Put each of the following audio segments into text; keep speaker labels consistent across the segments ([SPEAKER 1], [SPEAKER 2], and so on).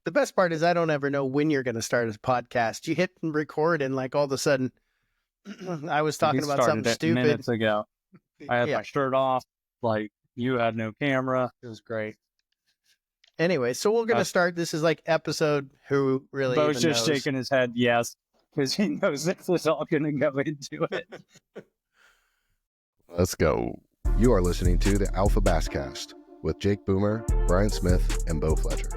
[SPEAKER 1] The best part is I don't ever know when you're going to start a podcast. You hit record and like all of a sudden I was talking about something stupid
[SPEAKER 2] minutes ago. I had my shirt off. Like you had no camera. It was great.
[SPEAKER 1] Anyway, so we're going to start. This is like episode who really
[SPEAKER 2] Beau's just
[SPEAKER 1] knows.
[SPEAKER 2] shaking his head. Yes. Because he knows this is all going to go into it.
[SPEAKER 3] Let's go. You are listening to the Alpha BassCast with Jake Boomer, Bryant Smith, and Beau Fletcher.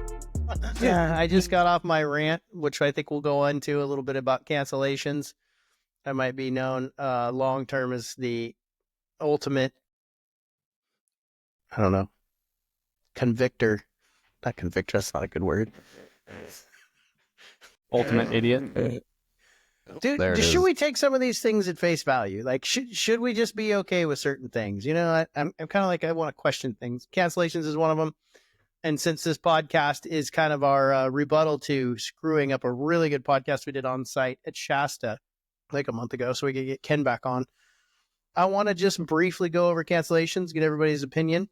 [SPEAKER 1] Yeah, I just got off my rant, which I think we'll go into a little bit about cancellations. I might be known long term as the ultimate, I don't know, convictor. Not convictor, that's not a good word.
[SPEAKER 2] Ultimate idiot.
[SPEAKER 1] Dude, should we take some of these things at face value? Like, should we just be okay with certain things? You know, I'm kind of like, I want to question things. Cancellations is one of them. And since this podcast is kind of our rebuttal to screwing up a really good podcast we did on site at Shasta like a month ago, so we could get Ken back on, I want to just briefly go over cancellations, get everybody's opinion,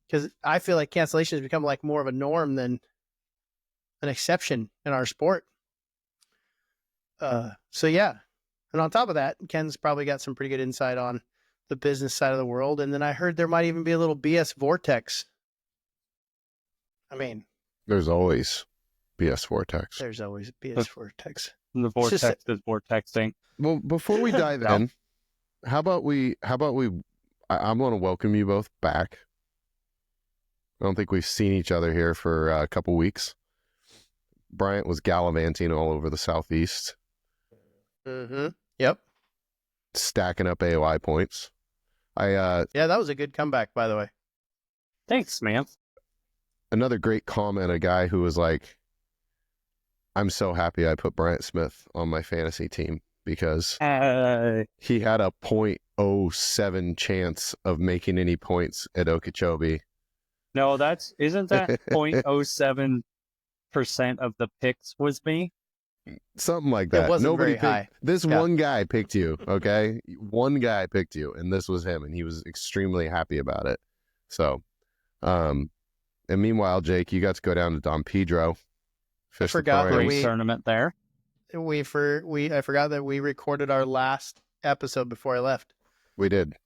[SPEAKER 1] because I feel like cancellations become like more of a norm than an exception in our sport. So yeah. And on top of that, Ken's probably got some pretty good insight on the business side of the world. And then I heard there might even be a little BS vortex. I mean,
[SPEAKER 3] there's always BS vortex.
[SPEAKER 1] There's always BS vortex.
[SPEAKER 2] The vortex is vortexing.
[SPEAKER 3] Well, before we dive in, how about we, I'm going to welcome you both back. I don't think we've seen each other here for a couple weeks. Bryant was gallivanting all over the Southeast.
[SPEAKER 1] Mm-hmm. Yep.
[SPEAKER 3] Stacking up AOI points.
[SPEAKER 1] Yeah, that was a good comeback, by the way.
[SPEAKER 2] Thanks, man.
[SPEAKER 3] Another great comment, a guy who was like, I'm so happy I put Bryant Smith on my fantasy team because he had a 0.07 chance of making any points at Okeechobee.
[SPEAKER 2] No, isn't that 0.07% of the picks was me?
[SPEAKER 3] Something like that.
[SPEAKER 1] It wasn't very high.
[SPEAKER 3] This one guy picked you, okay? One guy picked you, and this was him, and he was extremely happy about it. So, and meanwhile, Jake, you got to go down to Don Pedro.
[SPEAKER 1] I forgot that
[SPEAKER 2] great tournament there.
[SPEAKER 1] I forgot that we recorded our last episode before I left.
[SPEAKER 3] We did.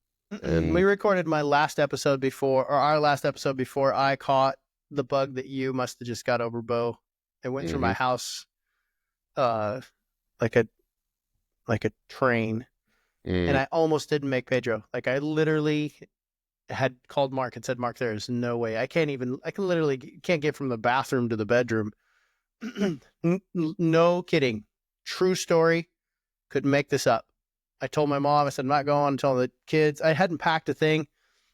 [SPEAKER 3] And
[SPEAKER 1] we recorded our last episode before I caught the bug that you must have just got over, Beau. It went through my house like a train. And I almost didn't make Pedro. Like I literally had called Mark and said, Mark, there is no way. I can't get from the bathroom to the bedroom. No kidding. True story. Couldn't make this up. I told my mom, I said, I'm not going until the kids. I hadn't packed a thing.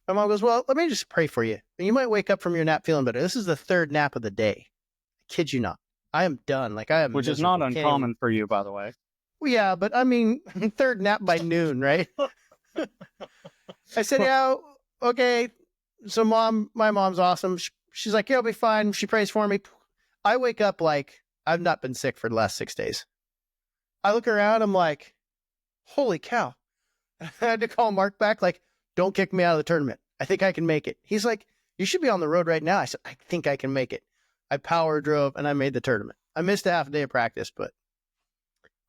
[SPEAKER 1] My mom goes, well, let me just pray for you. You might wake up from your nap feeling better. This is the third nap of the day. I kid you not. I am done. Like I am.
[SPEAKER 2] Which is not uncommon for you, by the way.
[SPEAKER 1] Well, yeah, but I mean, third nap by noon, right? I said, yeah, okay. So my mom's awesome. She's like, yeah, I'll be fine. She prays for me. I wake up like I've not been sick for the last 6 days. I look around. I'm like, holy cow. I had to call Mark back. Like, don't kick me out of the tournament. I think I can make it. He's like, you should be on the road right now. I said, I think I can make it. I power drove and I made the tournament. I missed a half a day of practice, but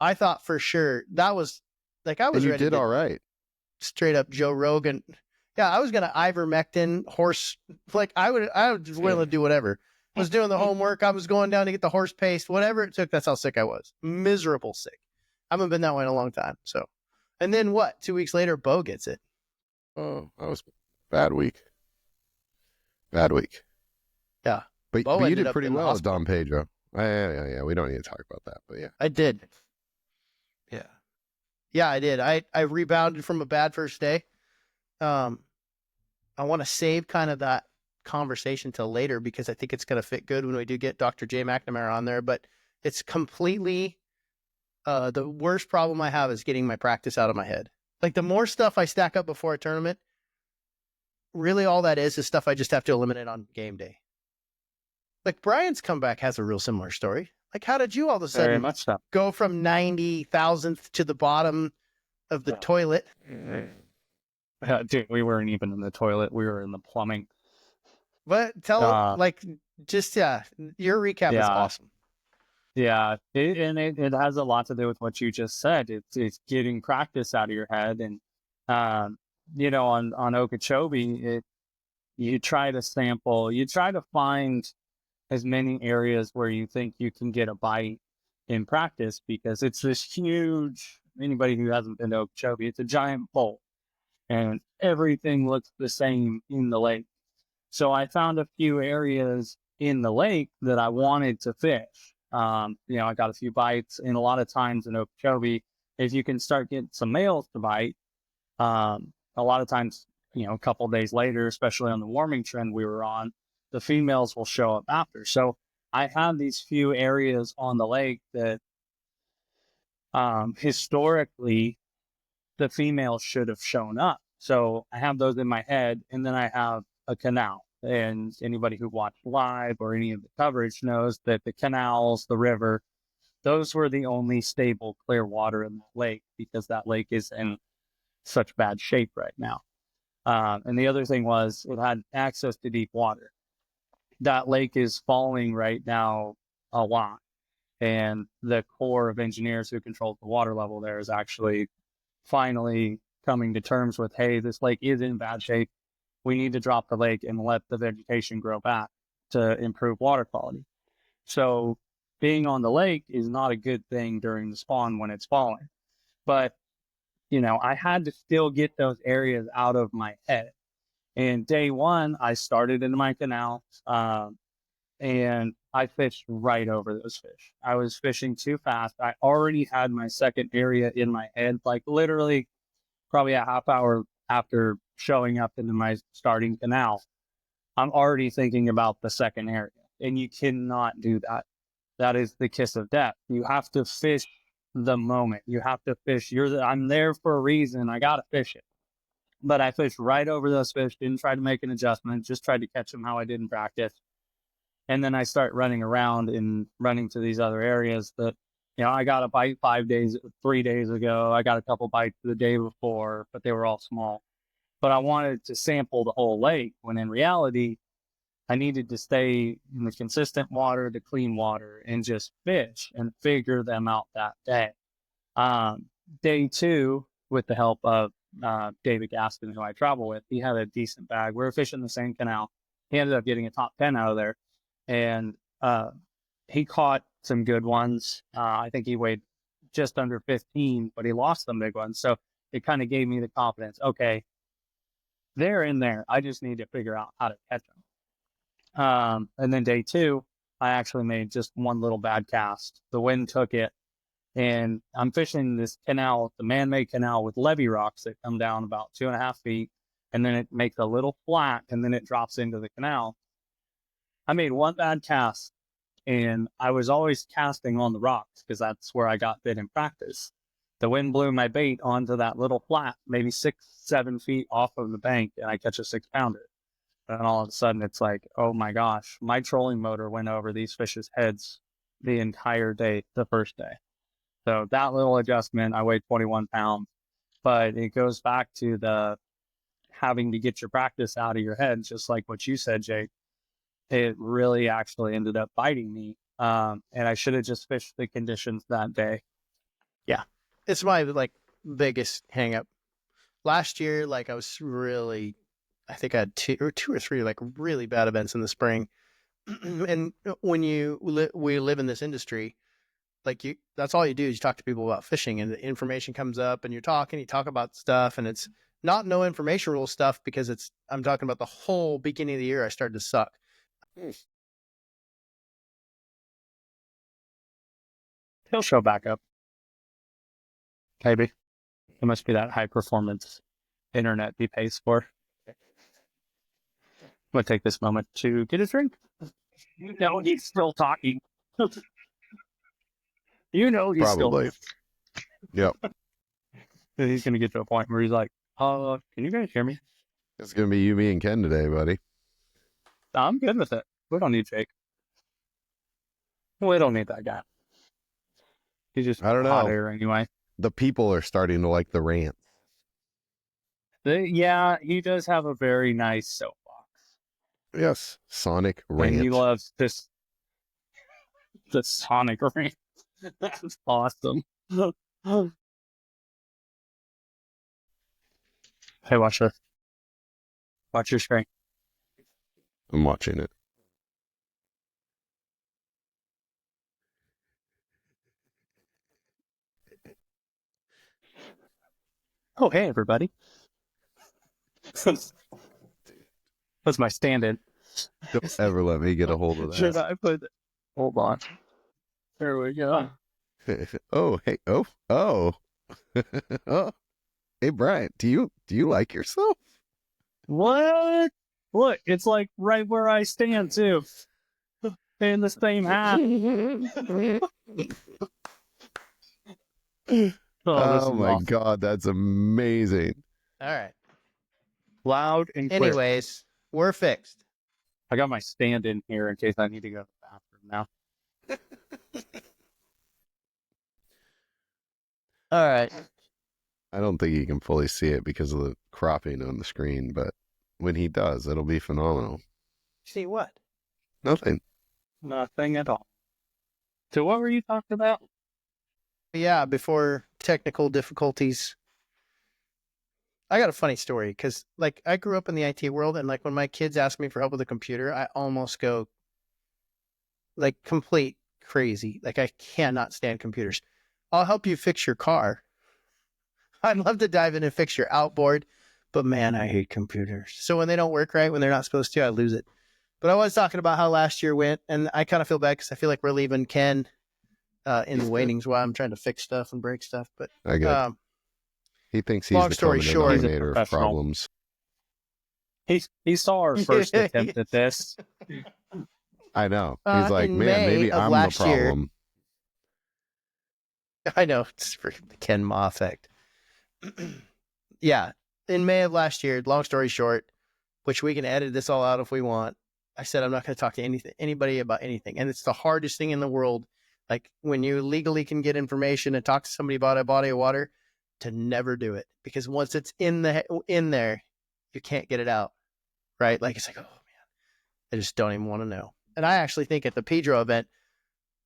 [SPEAKER 1] I thought for sure that was like, I was ready.
[SPEAKER 3] You did all right.
[SPEAKER 1] Straight up Joe Rogan. Yeah. I was going to ivermectin horse. Like I was willing to do whatever. I was doing the homework. I was going down to get the horse paste, whatever it took. That's how sick I was. Miserable sick. I haven't been that way in a long time. So, and then what? 2 weeks later, Beau gets it.
[SPEAKER 3] Oh, that was bad week. Bad week.
[SPEAKER 1] Yeah.
[SPEAKER 3] But you did pretty well at Don Pedro. Yeah. We don't need to talk about that, but yeah.
[SPEAKER 1] I did. Yeah. Yeah, I did. I rebounded from a bad first day. I want to save kind of that conversation till later because I think it's going to fit good when we do get Dr. J. McNamara on there, but it's completely the worst problem I have is getting my practice out of my head. Like the more stuff I stack up before a tournament, really all that is stuff I just have to eliminate on game day. Like Brian's comeback has a real similar story. Like how did you all of a sudden go from 90,000th to the bottom of the toilet?
[SPEAKER 2] Dude, we weren't even in the toilet. We were in the plumbing.
[SPEAKER 1] But your recap is awesome.
[SPEAKER 2] Yeah, it has a lot to do with what you just said. It's getting practice out of your head, and on Okeechobee, you try to sample, you try to find as many areas where you think you can get a bite in practice, because it's this huge. Anybody who hasn't been to Okeechobee, it's a giant bowl, and everything looks the same in the lake. So I found a few areas in the lake that I wanted to fish. I got a few bites, and a lot of times in Okeechobee, if you can start getting some males to bite, a lot of times, a couple of days later, especially on the warming trend we were on, the females will show up after. So I have these few areas on the lake that historically the females should have shown up. So I have those in my head, and then I have a canal. And anybody who watched live or any of the coverage knows that the canals, the river, those were the only stable, clear water in the lake, because that lake is in such bad shape right now. And the other thing was, it had access to deep water. That lake is falling right now a lot. And the Corps of Engineers who controls the water level there is actually finally coming to terms with, hey, this lake is in bad shape. We need to drop the lake and let the vegetation grow back to improve water quality. So being on the lake is not a good thing during the spawn when it's falling. But, I had to still get those areas out of my head. And day one, I started in my canal, and I fished right over those fish. I was fishing too fast. I already had my second area in my head, like literally probably a half hour after showing up into my starting canal. I'm already thinking about the second area, and you cannot do that. That is the kiss of death. You have to fish the moment. You have to fish. I'm there for a reason. I got to fish it. But I fished right over those fish, didn't try to make an adjustment, just tried to catch them how I did in practice. And then I start running around and running to these other areas that, I got a bite 3 days ago. I got a couple bites the day before, but they were all small. But I wanted to sample the whole lake, when in reality, I needed to stay in the consistent water, the clean water, and just fish and figure them out that day. Day two, with the help of David Gaston, who I travel with, he had a decent bag. We were fishing the same canal. He ended up getting a top 10 out of there. And he caught some good ones. I think he weighed just under 15, but he lost some big ones. So it kind of gave me the confidence. Okay, they're in there. I just need to figure out how to catch them. And then day two, I actually made just one little bad cast. The wind took it, and I'm fishing this canal, the man-made canal, with levee rocks that come down about 2.5 feet, and then it makes a little flat, and then it drops into the canal. I made one bad cast, and I was always casting on the rocks because that's where I got bit in practice. The wind blew my bait onto that little flat, maybe 6-7 feet off of the bank, and I catch a 6-pounder. And all of a sudden, it's like, oh my gosh, my trolling motor went over these fish's heads the entire day, the first day. So that little adjustment, I weighed 21 pounds, but it goes back to the having to get your practice out of your head, just like what you said, Jake. It really actually ended up biting me. And I should have just fished the conditions that day.
[SPEAKER 1] Yeah. It's my biggest hang up. Last year, I was really, I think I had two or three really bad events in the spring. And when we live in this industry, that's all you do is you talk to people about fishing, and the information comes up, and you talk about stuff, and it's not no information rule stuff, because I'm talking about the whole beginning of the year I started to suck.
[SPEAKER 2] He'll show back up. Maybe. It must be that high performance internet he pays for. I'm going to take this moment to get a drink. He's still talking. He's
[SPEAKER 3] Probably.
[SPEAKER 2] still.
[SPEAKER 3] Yep.
[SPEAKER 2] He's going to get to a point where he's like, can you guys hear me?
[SPEAKER 3] It's going to be you, me, and Ken today, buddy.
[SPEAKER 2] I'm good with it. We don't need Jake. We don't need that guy. He's just
[SPEAKER 3] I don't
[SPEAKER 2] hot
[SPEAKER 3] know.
[SPEAKER 2] air anyway.
[SPEAKER 3] The people are starting to like the rants.
[SPEAKER 2] Yeah, he does have a very nice soapbox.
[SPEAKER 3] Yes. Sonic rant.
[SPEAKER 2] And he loves this. The sonic ramp. That's awesome. Hey, watch this. Watch your screen.
[SPEAKER 3] I'm watching it.
[SPEAKER 2] Oh, hey, everybody. That's my stand-in.
[SPEAKER 3] Don't ever let me get a hold of
[SPEAKER 2] Should
[SPEAKER 3] that.
[SPEAKER 2] I put... Hold on. There we go.
[SPEAKER 3] Oh, hey, oh. Oh, hey, Bryant, do you like yourself?
[SPEAKER 2] What? Look, it's like right where I stand, too. In the same hat.
[SPEAKER 3] Oh my
[SPEAKER 2] awesome.
[SPEAKER 3] God, that's amazing.
[SPEAKER 1] All right.
[SPEAKER 2] Loud and clear.
[SPEAKER 1] Anyways, we're fixed.
[SPEAKER 2] I got my stand-in here in case I need to go to the bathroom now.
[SPEAKER 1] All right.
[SPEAKER 3] I don't think you can fully see it because of the cropping on the screen, but when he does, it'll be phenomenal.
[SPEAKER 1] See what?
[SPEAKER 3] Nothing.
[SPEAKER 2] Nothing at all. So what were you talking about?
[SPEAKER 1] Yeah, before technical difficulties. I got a funny story because, like, I grew up in the IT world, and like when my kids ask me for help with a computer, I almost go like complete crazy. Like I cannot stand computers. I'll help you fix your car. I'd love to dive in and fix your outboard, but man, I hate computers. So when they don't work right, when they're not supposed to, I lose it. But I was talking about how last year went, and I kind of feel bad because I feel like we're leaving Ken in the waitings while I'm trying to fix stuff and break stuff. But
[SPEAKER 3] I get it. He thinks he's
[SPEAKER 1] long
[SPEAKER 3] the
[SPEAKER 1] story
[SPEAKER 3] common
[SPEAKER 1] short,
[SPEAKER 3] denominator of problems.
[SPEAKER 2] He saw our first attempt at this.
[SPEAKER 3] I know. He's like,
[SPEAKER 1] in
[SPEAKER 3] man,
[SPEAKER 1] May
[SPEAKER 3] maybe
[SPEAKER 1] of
[SPEAKER 3] I'm the
[SPEAKER 1] last year-
[SPEAKER 3] problem.
[SPEAKER 1] I know it's for the Ken Mah effect. Yeah, in May of last year, long story short, which we can edit this all out if we want. I said I'm not going to talk to anybody about anything, and it's the hardest thing in the world. Like when you legally can get information and talk to somebody about a body of water, to never do it because once it's in there, you can't get it out, right? Like it's like, oh man, I just don't even want to know. And I actually think at the Pedro event,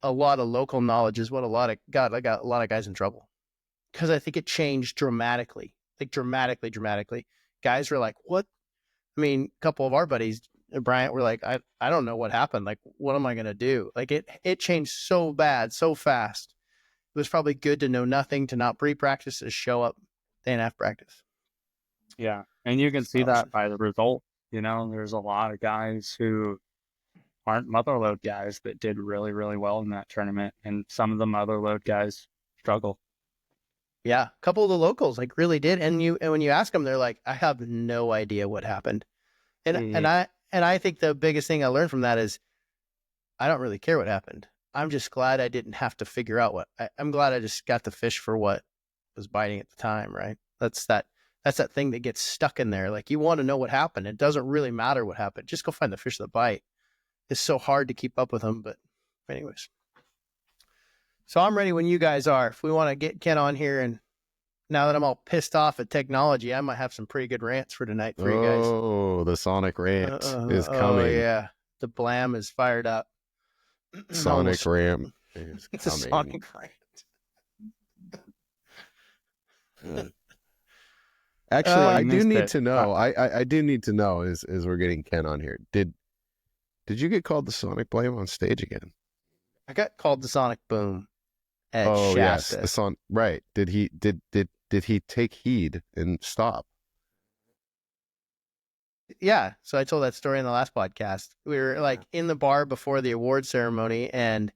[SPEAKER 1] a lot of local knowledge is what I got a lot of guys in trouble because I think it changed dramatically, like dramatically. Guys were like, what? I mean, a couple of our buddies, Bryant, were like, I don't know what happened. Like, what am I going to do? Like it changed so bad, so fast. It was probably good to know nothing, to not pre-practice, to show up day and a half practice.
[SPEAKER 2] Yeah, and you can see that by the result. You know, there's a lot of guys who aren't motherload guys that did really, really well in that tournament, and some of the motherload guys struggle.
[SPEAKER 1] Yeah, a couple of the locals like really did, and when you ask them, they're like, I have no idea what happened, and I think the biggest thing I learned from that is I don't really care what happened. I'm just glad I didn't have to figure out I'm glad I just got the fish for what was biting at the time, right? That's that thing that gets stuck in there. Like you want to know what happened. It doesn't really matter what happened. Just go find the fish that bite. It's so hard to keep up with them. But anyways, so I'm ready when you guys are. If we want to get Ken on here, and now that I'm all pissed off at technology, I might have some pretty good rants for tonight for you guys.
[SPEAKER 3] Oh, the Sonic rant is coming.
[SPEAKER 1] Oh yeah, the blam is fired up.
[SPEAKER 3] Sonic ramp is
[SPEAKER 1] It's a
[SPEAKER 3] coming.
[SPEAKER 1] Sonic rant.
[SPEAKER 3] Actually, I do
[SPEAKER 2] missed
[SPEAKER 3] need
[SPEAKER 2] it.
[SPEAKER 3] to know. I do need to know as we're getting Ken on here. Did you get called the Sonic Blame on stage again?
[SPEAKER 1] I got called the Sonic Boom at
[SPEAKER 3] Oh
[SPEAKER 1] Shasta.
[SPEAKER 3] yes, the right. Did he take heed and stop?
[SPEAKER 1] Yeah, so I told that story in the last podcast. We were like in the bar before the award ceremony, and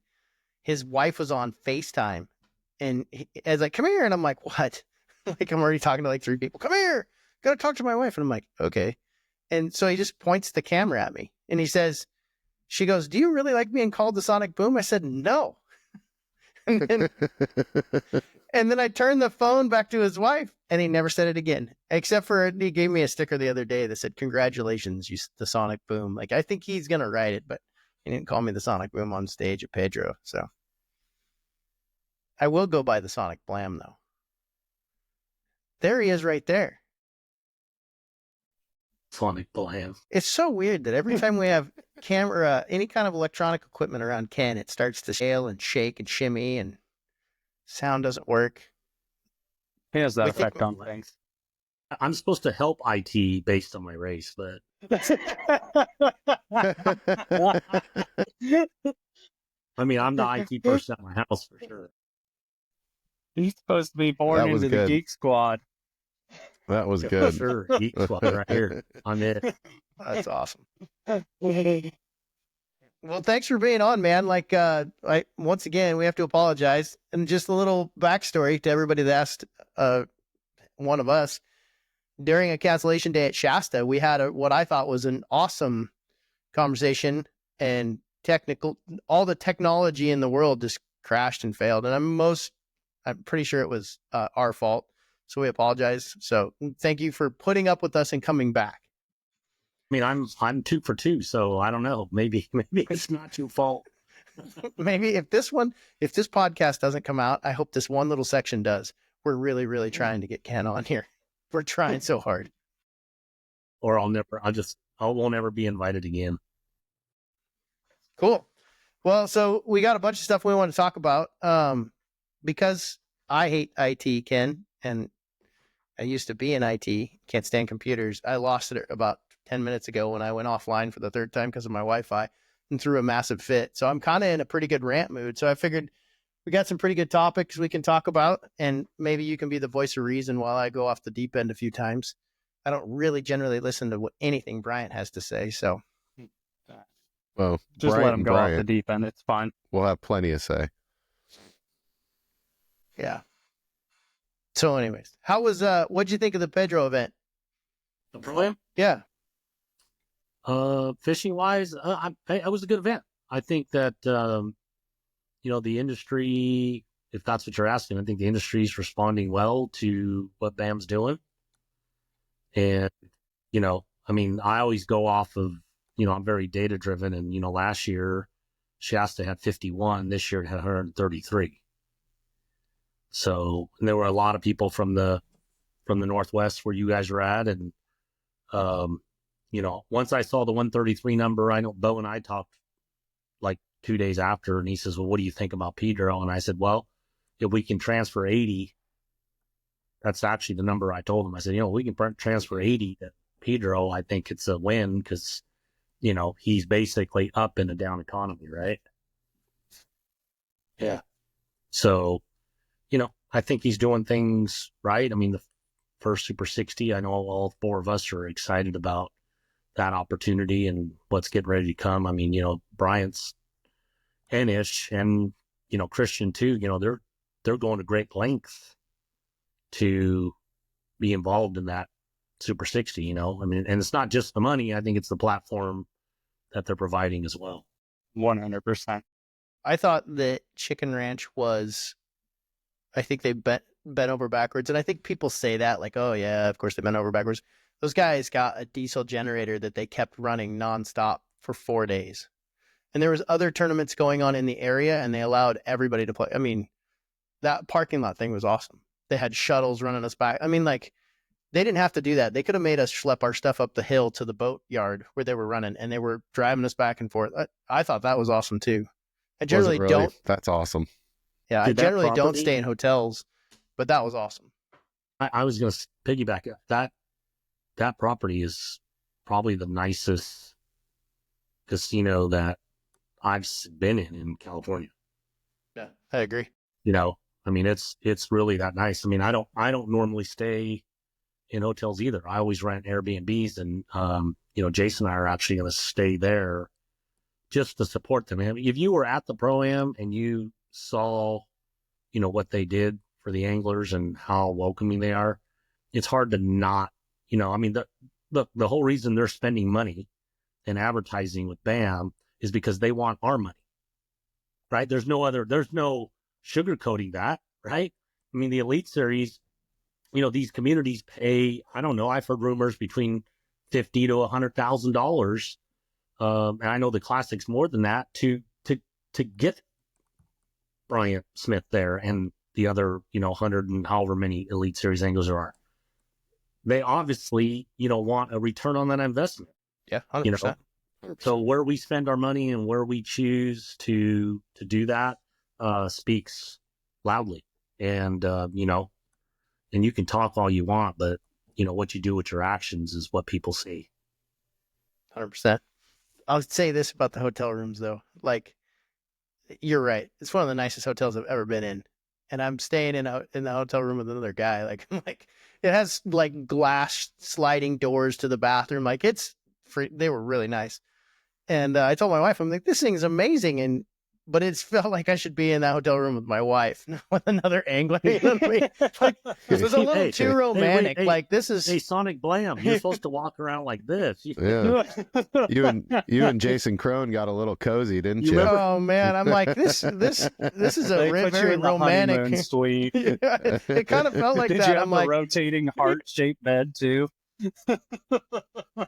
[SPEAKER 1] his wife was on FaceTime, and I was like, "Come here," and I'm like, "What?" Like I'm already talking to like 3 people. Come here, gotta talk to my wife, and I'm like, "Okay," and so he just points the camera at me, and he says, "She goes, do you really like being called the Sonic Boom?" I said, "No," and then I turned the phone back to his wife, and he never said it again, except for he gave me a sticker the other day that said, "Congratulations, you the Sonic Boom." Like, I think he's going to write it, but he didn't call me the Sonic Boom on stage at Pedro. So I will go by the Sonic Blam, though. There he is right there.
[SPEAKER 4] Sonic Plan.
[SPEAKER 1] It's so weird that every time we have camera, any kind of electronic equipment around Ken, it starts to scale and shake and shimmy and sound doesn't work.
[SPEAKER 2] He has that
[SPEAKER 1] We think-
[SPEAKER 2] effect on things.
[SPEAKER 4] I'm supposed to help IT based on my race, but I mean, I'm the IT person at my house for sure.
[SPEAKER 2] He's supposed to be born
[SPEAKER 3] That was
[SPEAKER 2] into the
[SPEAKER 3] good.
[SPEAKER 2] Geek Squad.
[SPEAKER 3] That was
[SPEAKER 4] For
[SPEAKER 3] good.
[SPEAKER 4] sure. Geek Squad right here. I'm it.
[SPEAKER 1] That's awesome. Well, thanks for being on, man. Like, once again, we have to apologize. And just a little backstory to everybody that asked one of us. During a cancellation day at Shasta, we had what I thought was an awesome conversation, and all the technology in the world just crashed and failed. And I'm pretty sure it was our fault. So we apologize. So thank you for putting up with us and coming back.
[SPEAKER 4] I mean, I'm 2 for 2, so I don't know. Maybe it's not your fault.
[SPEAKER 1] Maybe if this podcast doesn't come out, I hope this one little section does. We're really, really trying to get Ken on here. We're trying so hard.
[SPEAKER 4] Or I won't ever be invited again.
[SPEAKER 1] Cool. Well, so we got a bunch of stuff we want to talk about. Because I hate IT, Ken, and I used to be in IT, can't stand computers. I lost it about 10 minutes ago when I went offline for the third time because of my Wi-Fi and threw a massive fit. So I'm kind of in a pretty good rant mood. So I figured we got some pretty good topics we can talk about, and maybe you can be the voice of reason while I go off the deep end a few times. I don't really generally listen to anything Bryant has to say. So,
[SPEAKER 3] Well,
[SPEAKER 2] Just
[SPEAKER 3] Bryant
[SPEAKER 2] let him
[SPEAKER 3] and
[SPEAKER 2] go off the
[SPEAKER 3] Bryant
[SPEAKER 2] deep end. It's fine.
[SPEAKER 3] will have plenty to say.
[SPEAKER 1] yeah. So anyways, how was, what'd you think of the Pedro event?
[SPEAKER 4] The Pro-Am?
[SPEAKER 1] Yeah.
[SPEAKER 4] Fishing wise, it was a good event. I think that, the industry, if that's what you're asking, I think the industry is responding well to what BAM's doing. And, I mean, I always go off of, I'm very data driven, and, last year Shasta had 51, this year it had 133. So, and there were a lot of people from the Northwest where you guys were at. And, once I saw the 133 number, I know Beau and I talked like 2 days after, and he says, well, what do you think about Pedro? And I said, well, if we can transfer 80, that's actually the number I told him. I said, we can transfer 80 to Pedro. I think it's a win because, he's basically up in a down economy, right? Yeah. So, I think he's doing things right. I mean, the first Super 60, I know all 4 of us are excited about that opportunity and what's getting ready to come. I mean, Bryant's and Ish and, Christian too, they're going to great lengths to be involved in that Super 60, I mean, and it's not just the money. I think it's the platform that they're providing as well.
[SPEAKER 2] 100%.
[SPEAKER 1] I thought that Chicken Ranch I think they bent over backwards. And I think people say that like, oh yeah, of course they bent over backwards. Those guys got a diesel generator that they kept running nonstop for 4 days. And there was other tournaments going on in the area, and they allowed everybody to play. I mean, that parking lot thing was awesome. They had shuttles running us back. I mean, like, they didn't have to do that. They could have made us schlep our stuff up the hill to the boat yard where they were running, and they were driving us back and forth. I thought that was awesome too. I generally
[SPEAKER 3] Was it really?
[SPEAKER 1] don't.
[SPEAKER 3] That's awesome.
[SPEAKER 1] Yeah, I
[SPEAKER 4] Dude, that
[SPEAKER 1] generally don't
[SPEAKER 4] property-
[SPEAKER 1] stay in hotels, but that was awesome.
[SPEAKER 4] I was going to piggyback that property is probably the nicest casino that I've been in California.
[SPEAKER 1] Yeah, I agree.
[SPEAKER 4] I mean, it's really that nice. I mean, I don't normally stay in hotels either. I always rent Airbnbs, and Jason and I are actually going to stay there just to support them. I mean, if you were at the Pro-Am and you saw, what they did for the anglers and how welcoming they are, it's hard to not, I mean, the whole reason they're spending money and advertising with BAM is because they want our money, right? There's no sugarcoating that, right? I mean, the Elite Series, these communities pay, I don't know, I've heard rumors between $50,000 to $100,000. And I know the Classic's more than that to get Bryant Smith there and the other, 100 and however many Elite Series anglers there are. they obviously, want a return on that investment.
[SPEAKER 1] Yeah, 100%.
[SPEAKER 4] So where we spend our money and where we choose to do that speaks loudly. And, and you can talk all you want, but, what you do with your actions is what people see.
[SPEAKER 1] 100%. I'll say this about the hotel rooms, though. Like, you're right. It's one of the nicest hotels I've ever been in. And I'm staying in the hotel room with another guy. Like, it has like glass sliding doors to the bathroom. Like, they were really nice. And I told my wife, I'm like, this thing's amazing. But it felt like I should be in that hotel room with my wife, not with another angler. You know what I mean? Like, it was a little too romantic. Like, this is...
[SPEAKER 4] Hey, Sonic Blam, you're supposed to walk around like this.
[SPEAKER 3] Yeah. You and Jason Crone got a little cozy, didn't you?
[SPEAKER 1] Oh man, I'm like, this is a very romantic
[SPEAKER 2] suite.
[SPEAKER 1] It kind of felt like
[SPEAKER 2] Did
[SPEAKER 1] that.
[SPEAKER 2] You have
[SPEAKER 1] I'm like,
[SPEAKER 2] rotating heart-shaped bed too.
[SPEAKER 1] So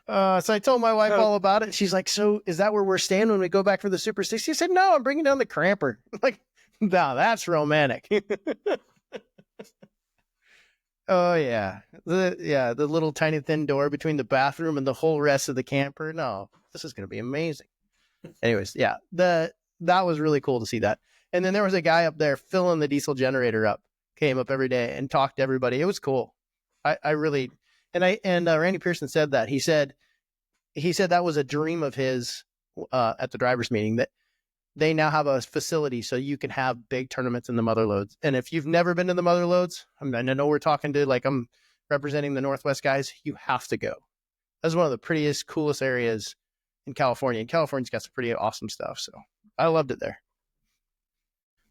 [SPEAKER 1] I told my wife all about it. She's like, so is that where we're staying when we go back for the Super 60? I said, no, I'm bringing down the cramper. I'm like, no, that's romantic. Oh yeah. The little tiny thin door between the bathroom and the whole rest of the camper. No, this is going to be amazing. Anyways, yeah, that was really cool to see that. And then there was a guy up there filling the diesel generator up, came up every day and talked to everybody. It was cool. I really... And Randy Pearson said that. He said that was a dream of his at the drivers' meeting, that they now have a facility so you can have big tournaments in the mother loads. And if you've never been to the mother loads, I know we're talking to, like, I'm representing the Northwest guys, you have to go. That's one of the prettiest, coolest areas in California. And California's got some pretty awesome stuff. So I loved it there.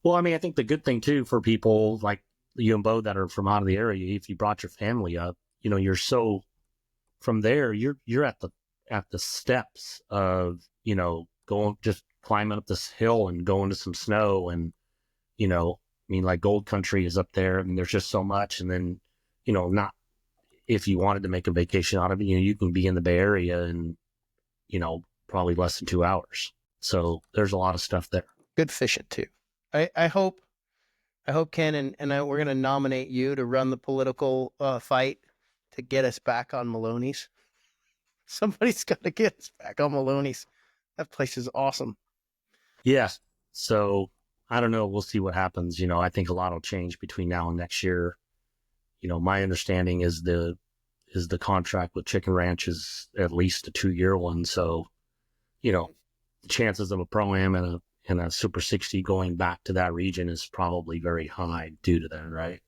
[SPEAKER 4] Well, I mean, I think the good thing too for people like you and Beau that are from out of the area, if you brought your family up, you're so from there, you're at the steps of, going, just climbing up this hill and going to some snow. And, like Gold Country is up there. I mean, there's just so much. And then, not, if you wanted to make a vacation out of it, you can be in the Bay Area in, probably less than 2 hours. So there's a lot of stuff there.
[SPEAKER 1] Good fishing too. I hope Ken and we're going to nominate you to run the political fight to get us back on Maloney's. Somebody's got to get us back on Maloney's. That place is awesome.
[SPEAKER 4] Yeah. So I don't know. We'll see what happens. I think a lot will change between now and next year. My understanding is the contract with Chicken Ranch is at least a 2-year one. So, the chances of a Pro-Am and a Super 60 going back to that region is probably very high due to that, right?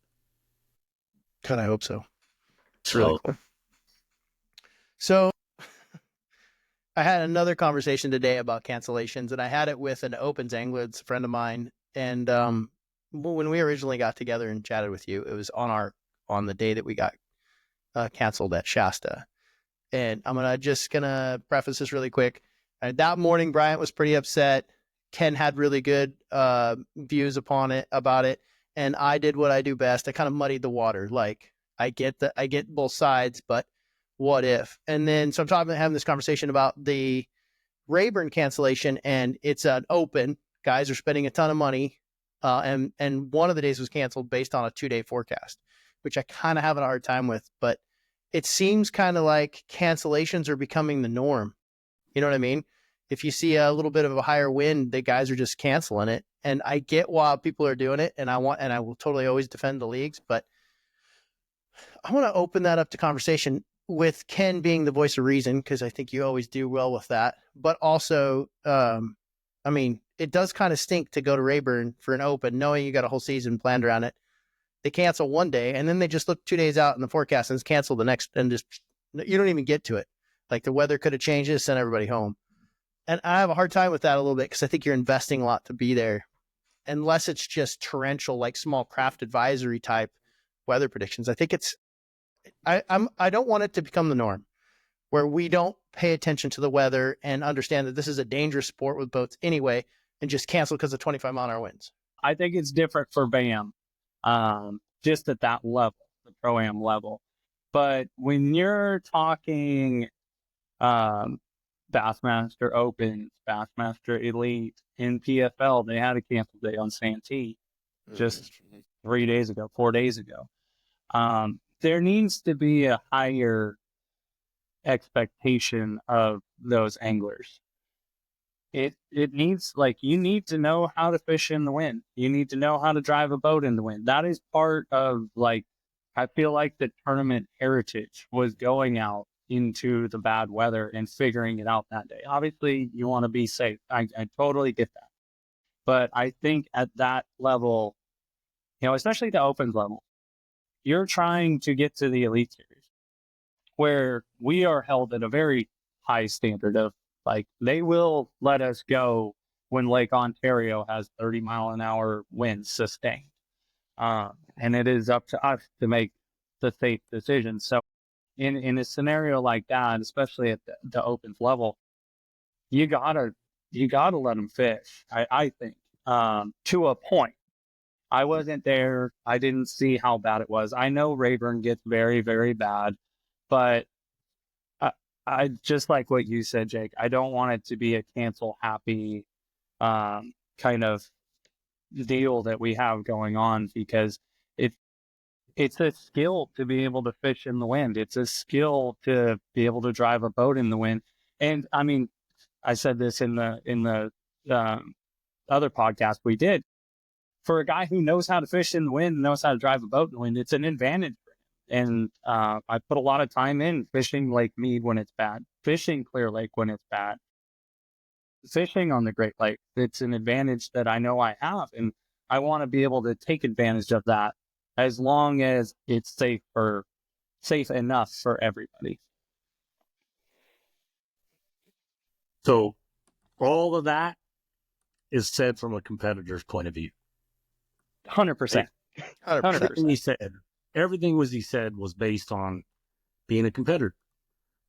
[SPEAKER 1] God, I hope so. It's really cool. So I had another conversation today about cancellations, and I had it with an Opens angler, it's a friend of mine. And when we originally got together and chatted with you, it was on the day that we got canceled at Shasta. And I'm gonna preface this really quick. That morning, Bryant was pretty upset. Ken had really good views about it, and I did what I do best. I kind of muddied the water. Like, I get both sides, but what if? And then so I'm having this conversation about the Rayburn cancellation, and it's an open. Guys are spending a ton of money, and one of the days was canceled based on a 2-day forecast, which I kind of have a hard time with. But it seems kind of like cancellations are becoming the norm. You know what I mean? If you see a little bit of a higher wind, the guys are just canceling it. And I get why people are doing it, and I will totally always defend the leagues, but I want to open that up to conversation with Ken being the voice of reason, because I think you always do well with that. But also, I mean, it does kind of stink to go to Rayburn for an open, knowing you got a whole season planned around it. They cancel one day, and then they just look 2 days out in the forecast and it's cancel the next, and just, you don't even get to it. Like, the weather could have changed it, sent everybody home. And I have a hard time with that a little bit, because I think you're investing a lot to be there, unless it's just torrential, like small craft advisory type weather predictions. I think I don't want it to become the norm, where we don't pay attention to the weather and understand that this is a dangerous sport with boats anyway, and just cancel because of 25-mile-an-hour winds.
[SPEAKER 2] I think it's different for BAM, just at that level, the Pro-Am level. But when you're talking Bassmaster Opens, Bassmaster Elite, in PFL, they had a canceled day on Santee just 4 days ago. there needs to be a higher expectation of those anglers. It needs, like, you need to know how to fish in the wind. You need to know how to drive a boat in the wind. That is part of, like, I feel like the tournament heritage was going out into the bad weather and figuring it out that day. Obviously, you want to be safe. I totally get that. But I think at that level, especially the opens level, you're trying to get to the Elite Series, where we are held at a very high standard of, like, they will let us go when Lake Ontario has 30-mile-an-hour winds sustained. And it is up to us to make the safe decision. So in a scenario like that, especially at the opens level, you gotta let them fish, I think, to a point. I wasn't there. I didn't see how bad it was. I know Rayburn gets very, very bad, but I just like what you said, Jake. I don't want it to be a cancel happy kind of deal that we have going on, because it's a skill to be able to fish in the wind. It's a skill to be able to drive a boat in the wind. And I mean, I said this in the other podcast we did. For a guy who knows how to fish in the wind, knows how to drive a boat in the wind, it's an advantage for him. And I put a lot of time in fishing Lake Mead when it's bad, fishing Clear Lake when it's bad, fishing on the Great Lakes. It's an advantage that I know I have, and I want to be able to take advantage of that as long as it's safe enough for everybody.
[SPEAKER 4] So all of that is said from a competitor's point of view.
[SPEAKER 2] 100%.
[SPEAKER 1] 100%.
[SPEAKER 4] Everything he said was based on being a competitor,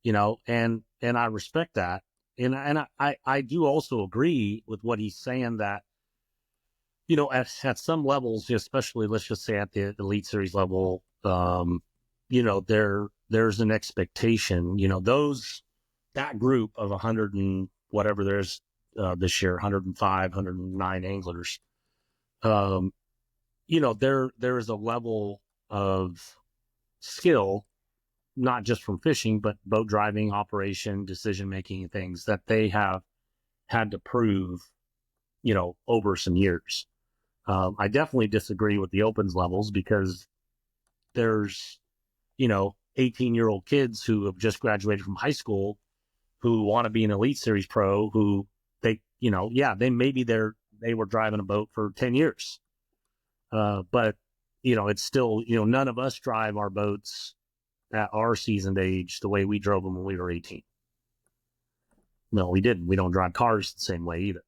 [SPEAKER 4] and I respect that. And I do also agree with what he's saying, that, at some levels, especially, let's just say at the Elite Series level, there's an expectation, that group of 100 and whatever there's this year, 105, 109 anglers, there is a level of skill, not just from fishing, but boat driving, operation, decision-making, things that they have had to prove, over some years. I definitely disagree with the opens levels, because there's, 18-year-old kids who have just graduated from high school who want to be an Elite Series pro, who they were driving a boat for 10 years. But, it's still, none of us drive our boats at our seasoned age the way we drove them when we were 18. No, we didn't. We don't drive cars the same way either,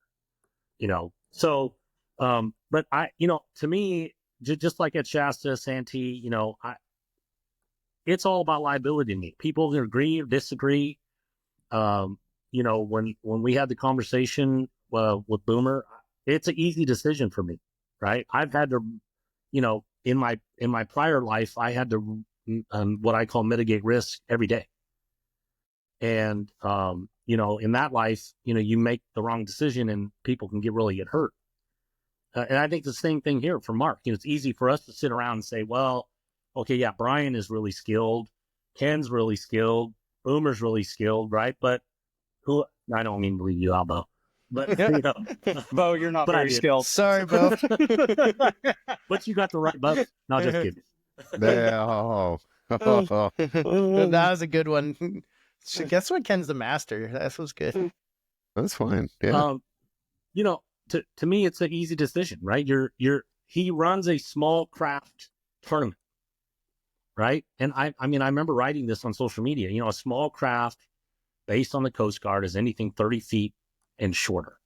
[SPEAKER 4] So, but to me, just like at Shasta, Santee, it's all about liability to me. People can agree or disagree. When we had the conversation with Boomer, it's an easy decision for me, right? I've had to, in my prior life, I had to what I call mitigate risk every day. And, in that life, you make the wrong decision and people can really get hurt. And I think the same thing here for Mark. It's easy for us to sit around and say, well, okay, yeah, Brian is really skilled. Ken's really skilled. Boomer's really skilled, right? But I don't mean to leave you out, Beau. But,
[SPEAKER 2] Bo, you're not very skilled.
[SPEAKER 1] Sorry, Bo.
[SPEAKER 4] But you got the right boat. No, just kidding.
[SPEAKER 3] That
[SPEAKER 1] was a good one. So guess what? Ken's the master. That was good.
[SPEAKER 3] That's fine. Yeah.
[SPEAKER 4] To me, it's an easy decision, right? He runs a small craft tournament, right? And I remember writing this on social media. A small craft based on the Coast Guard is anything 30 feet and shorter.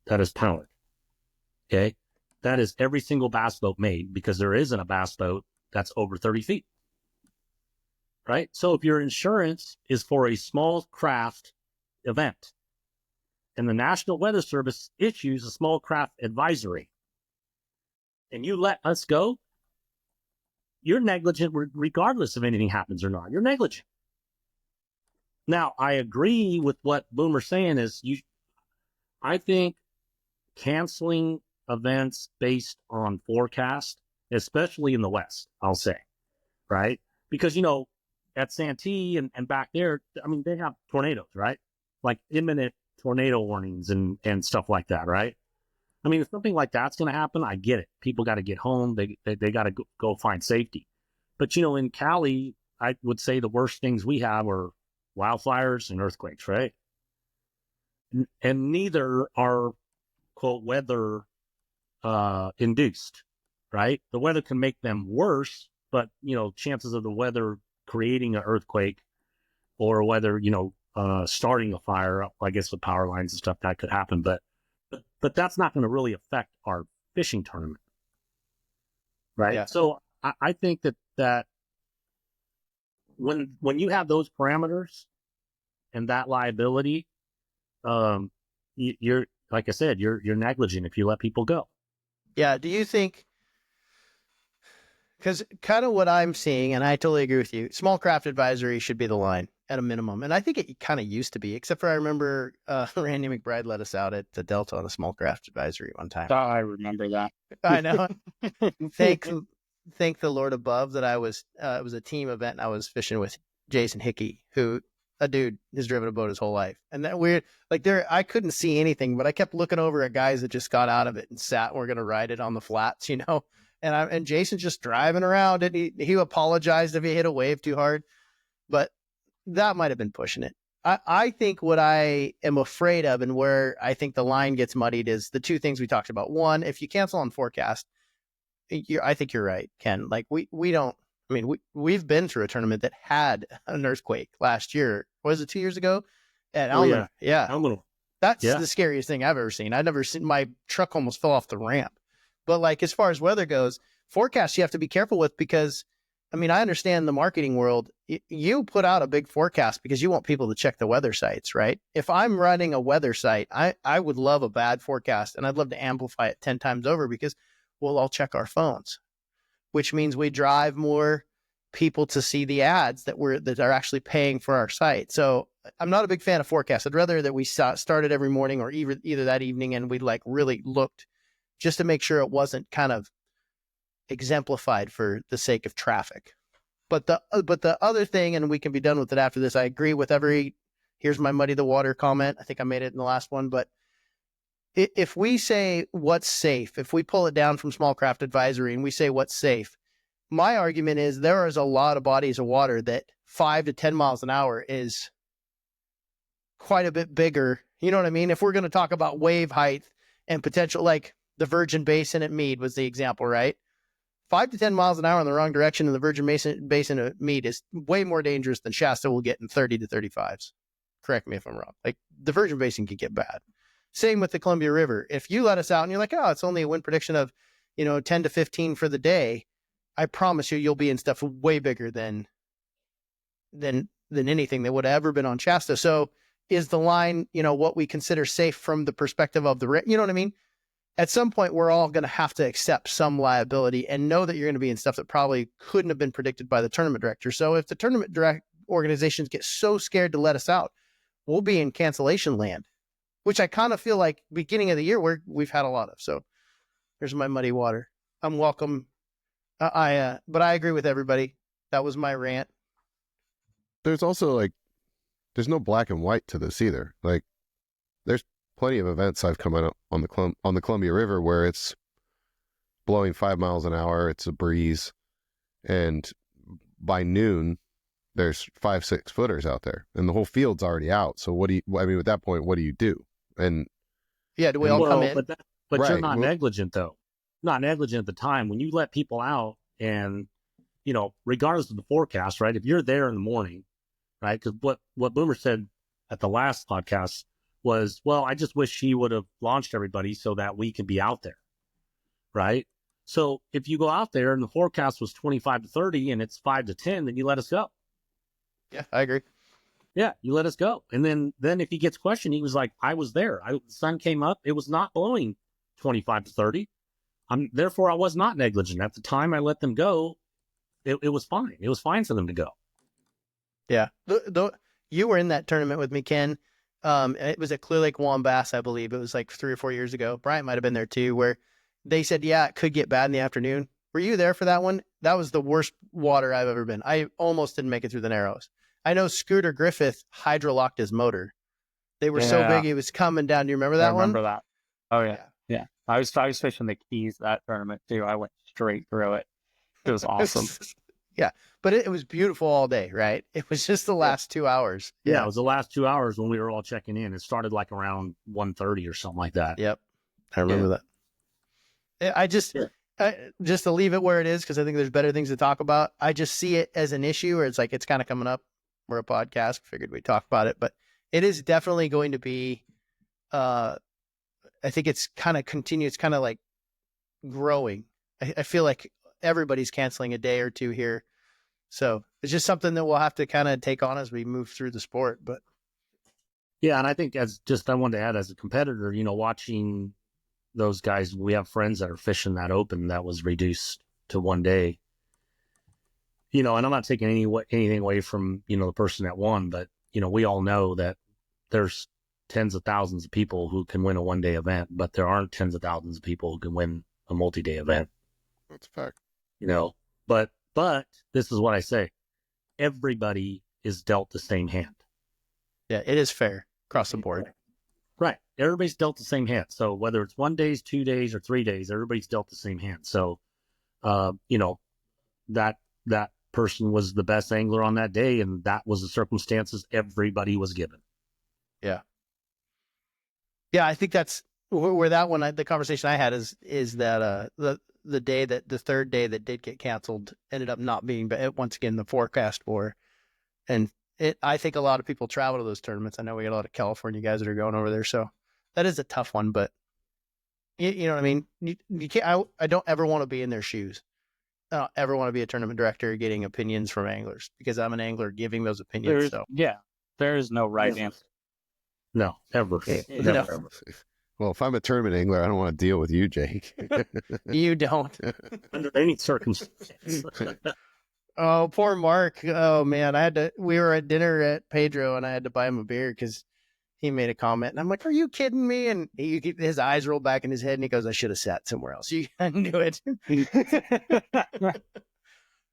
[SPEAKER 4] That is powered. Okay, that is every single bass boat made, because there isn't a bass boat that's over 30 feet. Right? So if your insurance is for a small craft event, and the National Weather Service issues a small craft advisory, and you let us go, you're negligent regardless if anything happens or not. You're negligent. Now, I agree with what Boomer's saying is I think canceling events based on forecast, especially in the West, I'll say, right? Because, at Santee and back there, I mean, they have tornadoes, right? Like imminent tornado warnings and stuff like that, right? I mean, if something like that's going to happen, I get it. People got to get home. They got to go find safety. But, in Cali, I would say the worst things we have are wildfires and earthquakes, right? And neither are, quote, weather induced, right? The weather can make them worse, but, chances of the weather creating an earthquake or whether, starting a fire, I guess with power lines and stuff, that could happen. But that's not going to really affect our fishing tournament, right?
[SPEAKER 1] Yeah.
[SPEAKER 4] So I think that when you have those parameters and that liability, you're, like I said, you're negligent if you let people go.
[SPEAKER 1] Yeah. Do you think, because kind of what I'm seeing, and I totally agree with you, small craft advisory should be the line at a minimum. And I think it kind of used to be, except for I remember Randy McBride let us out at the Delta on a small craft advisory one time.
[SPEAKER 2] I remember that.
[SPEAKER 1] I know. Thank the Lord above that I was, it was a team event and I was fishing with Jason Hickey, who a dude has driven a boat his whole life. And that weird, like I couldn't see anything, but I kept looking over at guys that just got out of it and sat and were going to ride it on the flats, and Jason's just driving around and he apologized if he hit a wave too hard, but that might've been pushing it. I think what I am afraid of and where I think the line gets muddied is the two things we talked about. One, if you cancel on forecast, I think you're right, Ken. Like we don't, I mean, we've been through a tournament that had an earthquake last year. Was it 2 years ago? At Elmer. Yeah. That's the scariest thing I've ever seen. I've never seen, my truck almost fell off the ramp. But like, as far as weather goes, forecasts you have to be careful with because, I mean, I understand the marketing world. You put out a big forecast because you want people to check the weather sites, right? If I'm running a weather site, I would love a bad forecast and I'd love to amplify it 10 times over because we'll all check our phones, which means we drive more people to see the ads that are actually paying for our site. So I'm not a big fan of forecasts. I'd rather that we started every morning or either that evening and we like really looked just to make sure it wasn't kind of exemplified for the sake of traffic. But the other thing, and we can be done with it after this, I agree with here's my muddy the water comment. I think I made it in the last one, but if we say what's safe, if we pull it down from small craft advisory and we say what's safe, my argument is there is a lot of bodies of water that 5 to 10 miles an hour is quite a bit bigger. You know what I mean? If we're going to talk about wave height and potential, like the Virgin Basin at Meade was the example, right? 5 to 10 miles an hour in the wrong direction in the Virgin Basin at Meade is way more dangerous than Shasta will get in 30 to 35s. Correct me if I'm wrong. Like the Virgin Basin could get bad. Same with the Columbia River. If you let us out and you're like, oh, it's only a wind prediction of, 10 to 15 for the day, I promise you'll be in stuff way bigger than anything that would have ever been on Shasta. So is the line, what we consider safe from the perspective of you know what I mean? At some point, we're all going to have to accept some liability and know that you're going to be in stuff that probably couldn't have been predicted by the tournament director. So if the tournament organizations get so scared to let us out, we'll be in cancellation land, which I kind of feel like beginning of the year we've had a lot of. So there's my muddy water. I'm welcome. But I agree with everybody. That was my rant.
[SPEAKER 3] There's also there's no black and white to this either. Like there's plenty of events I've come out on the Columbia River where it's blowing 5 miles an hour. It's a breeze. And by noon, there's 5-6 footers out there and the whole field's already out. So at that point, what do you do? And
[SPEAKER 1] yeah, do we all come in?
[SPEAKER 4] But
[SPEAKER 3] right.
[SPEAKER 4] You're not negligent though. Not negligent at the time. When you let people out and, regardless of the forecast, right? If you're there in the morning, right? Because what Boomer said at the last podcast was, well, I just wish he would have launched everybody so that we could be out there, right? So if you go out there and the forecast was 25 to 30 and it's 5 to 10, then you let us go.
[SPEAKER 1] Yeah, I agree.
[SPEAKER 4] Yeah, you let us go. And then if he gets questioned, he was like, I was there. The sun came up. It was not blowing 25 to 30. Therefore, I was not negligent. At the time I let them go, it was fine. It was fine for them to go.
[SPEAKER 1] Yeah. You were in that tournament with me, Ken. It was at Clear Lake Wombass, I believe. It was like 3 or 4 years ago. Bryant might have been there too, where they said, yeah, it could get bad in the afternoon. Were you there for that one? That was the worst water I've ever been. I almost didn't make it through the Narrows. I know Scooter Griffith hydrolocked his motor. They were so big it was coming down. Do you remember that one?
[SPEAKER 2] I remember that. Oh yeah. I was fishing the Keys that tournament too. I went straight through it. It was awesome.
[SPEAKER 1] Yeah, but it was beautiful all day, right? It was just the last 2 hours.
[SPEAKER 4] Yeah, it was the last 2 hours when we were all checking in. It started like around 1:30 or something like that.
[SPEAKER 1] Yep, I remember that. I just to leave it where it is, because I think there's better things to talk about. I just see it as an issue where it's like it's kind of coming up. We're a podcast. Figured we'd talk about it, but it is definitely going to be. I think it's kind of continue. It's kind of like growing. I feel like everybody's canceling a day or two here. So it's just something that we'll have to kind of take on as we move through the sport. But
[SPEAKER 4] yeah, and I think I wanted to add, as a competitor, watching those guys, we have friends that are fishing that open that was reduced to 1 day. And I'm not taking anything away from, the person that won, but, we all know that there's tens of thousands of people who can win a 1 day event, but there aren't tens of thousands of people who can win a multi-day event.
[SPEAKER 3] That's a fact.
[SPEAKER 4] But this is what I say. Everybody is dealt the same hand.
[SPEAKER 1] Yeah, it is fair across the board.
[SPEAKER 4] Right. Everybody's dealt the same hand. So whether it's 1 day, 2 days, or 3 days, everybody's dealt the same hand. So, that person was the best angler on that day, and that was the circumstances everybody was given.
[SPEAKER 1] Yeah. Yeah, I think that's where that one, the conversation I had is that the third day that did get canceled ended up not being, but once again, the forecast for. And I think a lot of people travel to those tournaments. I know we got a lot of California guys that are going over there. So that is a tough one, but you know what I mean? You can't, I don't ever want to be in their shoes. I don't ever want to be a tournament director getting opinions from anglers, because I'm an angler giving those opinions.
[SPEAKER 2] There is no right answer.
[SPEAKER 4] No, ever.
[SPEAKER 1] Never.
[SPEAKER 3] Well, if I'm a tournament angler, I don't want to deal with you, Jake.
[SPEAKER 1] You don't.
[SPEAKER 4] Under any circumstance.
[SPEAKER 1] Oh, poor Mark. Oh man, we were at dinner at Pedro and I had to buy him a beer because he made a comment and I'm like, are you kidding me? And his eyes rolled back in his head and he goes, I should have sat somewhere else. I knew it.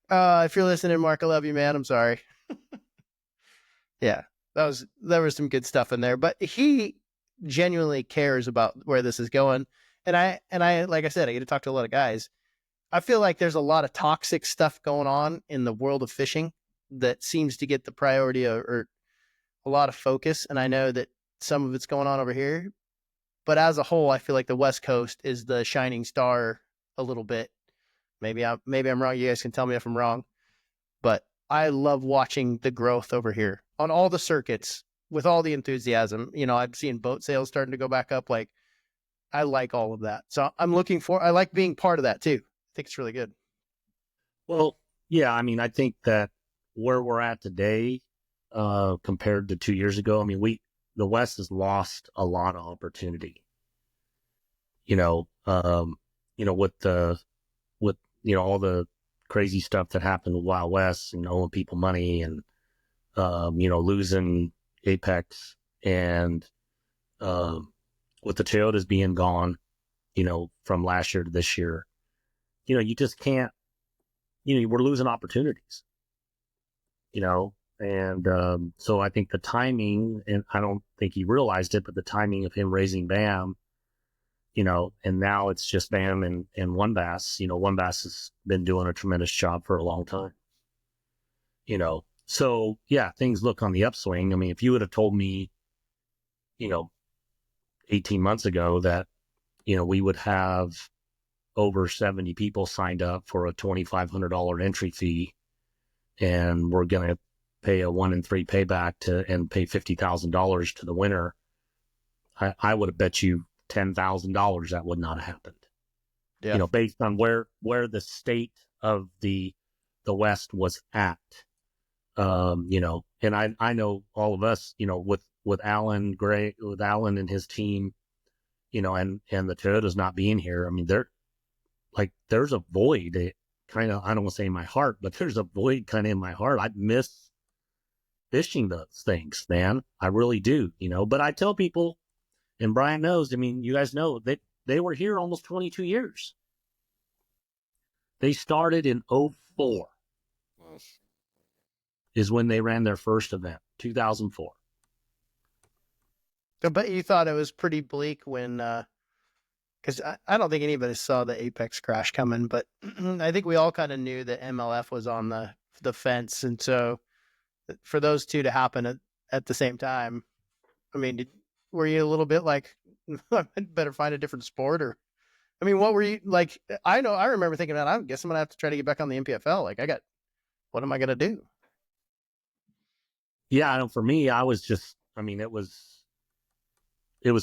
[SPEAKER 1] If you're listening, Mark, I love you, man. I'm sorry. Yeah, there was some good stuff in there, but he genuinely cares about where this is going. And I, like I said, I get to talk to a lot of guys. I feel like there's a lot of toxic stuff going on in the world of fishing that seems to get the priority or a lot of focus. And I know that some of it's going on over here, but as a whole, I feel like the West Coast is the shining star a little bit. Maybe I'm wrong. You guys can tell me if I'm wrong, but I love watching the growth over here on all the circuits with all the enthusiasm. I'm seeing boat sales starting to go back up. Like, I like all of that. So I like being part of that too. I think it's really good.
[SPEAKER 4] Well, yeah, I think that where we're at today, compared to 2 years ago, the West has lost a lot of opportunity. With all the crazy stuff that happened with Wild West and owing people money and, losing Apex and, with the Toyotas being gone, from last year to this year, you just can't, we're losing opportunities, and so I think the timing, and I don't think he realized it, but the timing of him raising BAM, and now it's just BAM and One Bass. One Bass has been doing a tremendous job for a long time, so yeah, things look on the upswing. If you would have told me, 18 months ago that, we would have over 70 people signed up for a $2,500 entry fee, and we're going to pay a 1 in 3 payback and pay $50,000 to the winner, I would have bet you $10,000 that would not have happened.
[SPEAKER 1] Yeah.
[SPEAKER 4] Based on where the state of the West was at, and I know all of us, with Alan Gray, with Alan and his team, and the Toyotas not being here. There's a void, kind of, I don't want to say in my heart, but there's a void kind of in my heart. I miss fishing those things, man. I really do, but I tell people, and Brian knows, you guys know that they were here almost 22 years. They started in '04 is when they ran their first event, 2004.
[SPEAKER 1] I bet you thought it was pretty bleak when, because I don't think anybody saw the Apex crash coming, but I think we all kind of knew that MLF was on the fence. And so for those two to happen at the same time, I mean, were you a little bit like, I better find a different sport? Or, I mean, what were you like? I remember thinking, man, I guess I'm going to have to try to get back on the MPFL. Like, what am I going to do?
[SPEAKER 4] Yeah, I know for me, I was just, I mean, it was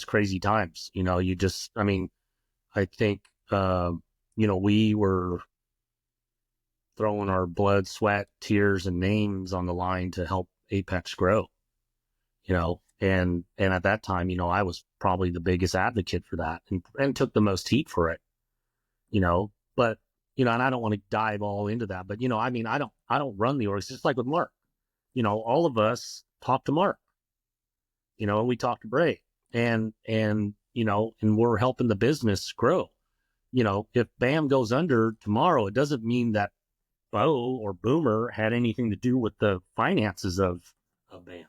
[SPEAKER 4] crazy times. You know, I think, we were throwing our blood, sweat, tears, and names on the line to help Apex grow, and at that time, I was probably the biggest advocate for that and took the most heat for it, but, and I don't want to dive all into that, but, I don't run the org. It's just like with Mark, all of us talk to Mark, and we talk to Bray and we're helping the business grow. If BAM goes under tomorrow, it doesn't mean that Beau or Boomer had anything to do with the finances of BAM.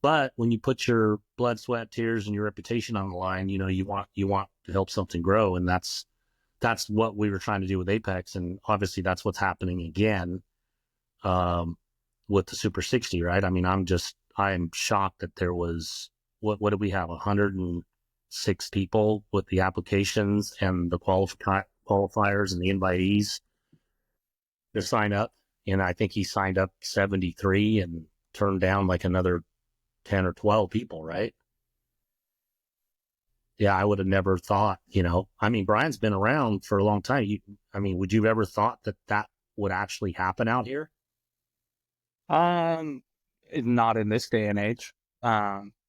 [SPEAKER 4] But when you put your blood, sweat, tears, and your reputation on the line, you want to help something grow, and that's what we were trying to do with Apex, and obviously that's what's happening again with the Super 60, right? I mean, I am shocked that there was what did we have 106 people with the applications and the qualifiers and the invitees to sign up, and I think he signed up 73 and turned down like another 10 or 12 people, right? Yeah, I would have never thought, I mean, Brian's been around for a long time. Would you have ever thought that would actually happen out here?
[SPEAKER 2] Not in this day and age.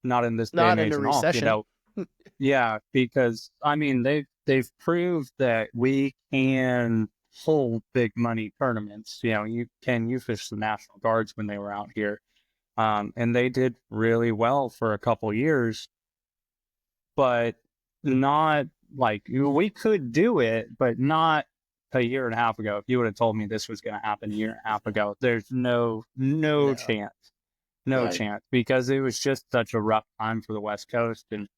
[SPEAKER 2] Not in this day
[SPEAKER 1] Not
[SPEAKER 2] and
[SPEAKER 1] in
[SPEAKER 2] age
[SPEAKER 1] a
[SPEAKER 2] at all,
[SPEAKER 1] recession.
[SPEAKER 2] Yeah, because I mean they've proved that we can hold big money tournaments. You fished the National Guards when they were out here, and they did really well for a couple years, but not like we could do it, but not a year and a half ago. If you would have told me this was going to happen a year and a half ago, there's no chance. No
[SPEAKER 4] Right.
[SPEAKER 2] chance, because it was just such a rough time for the West Coast, and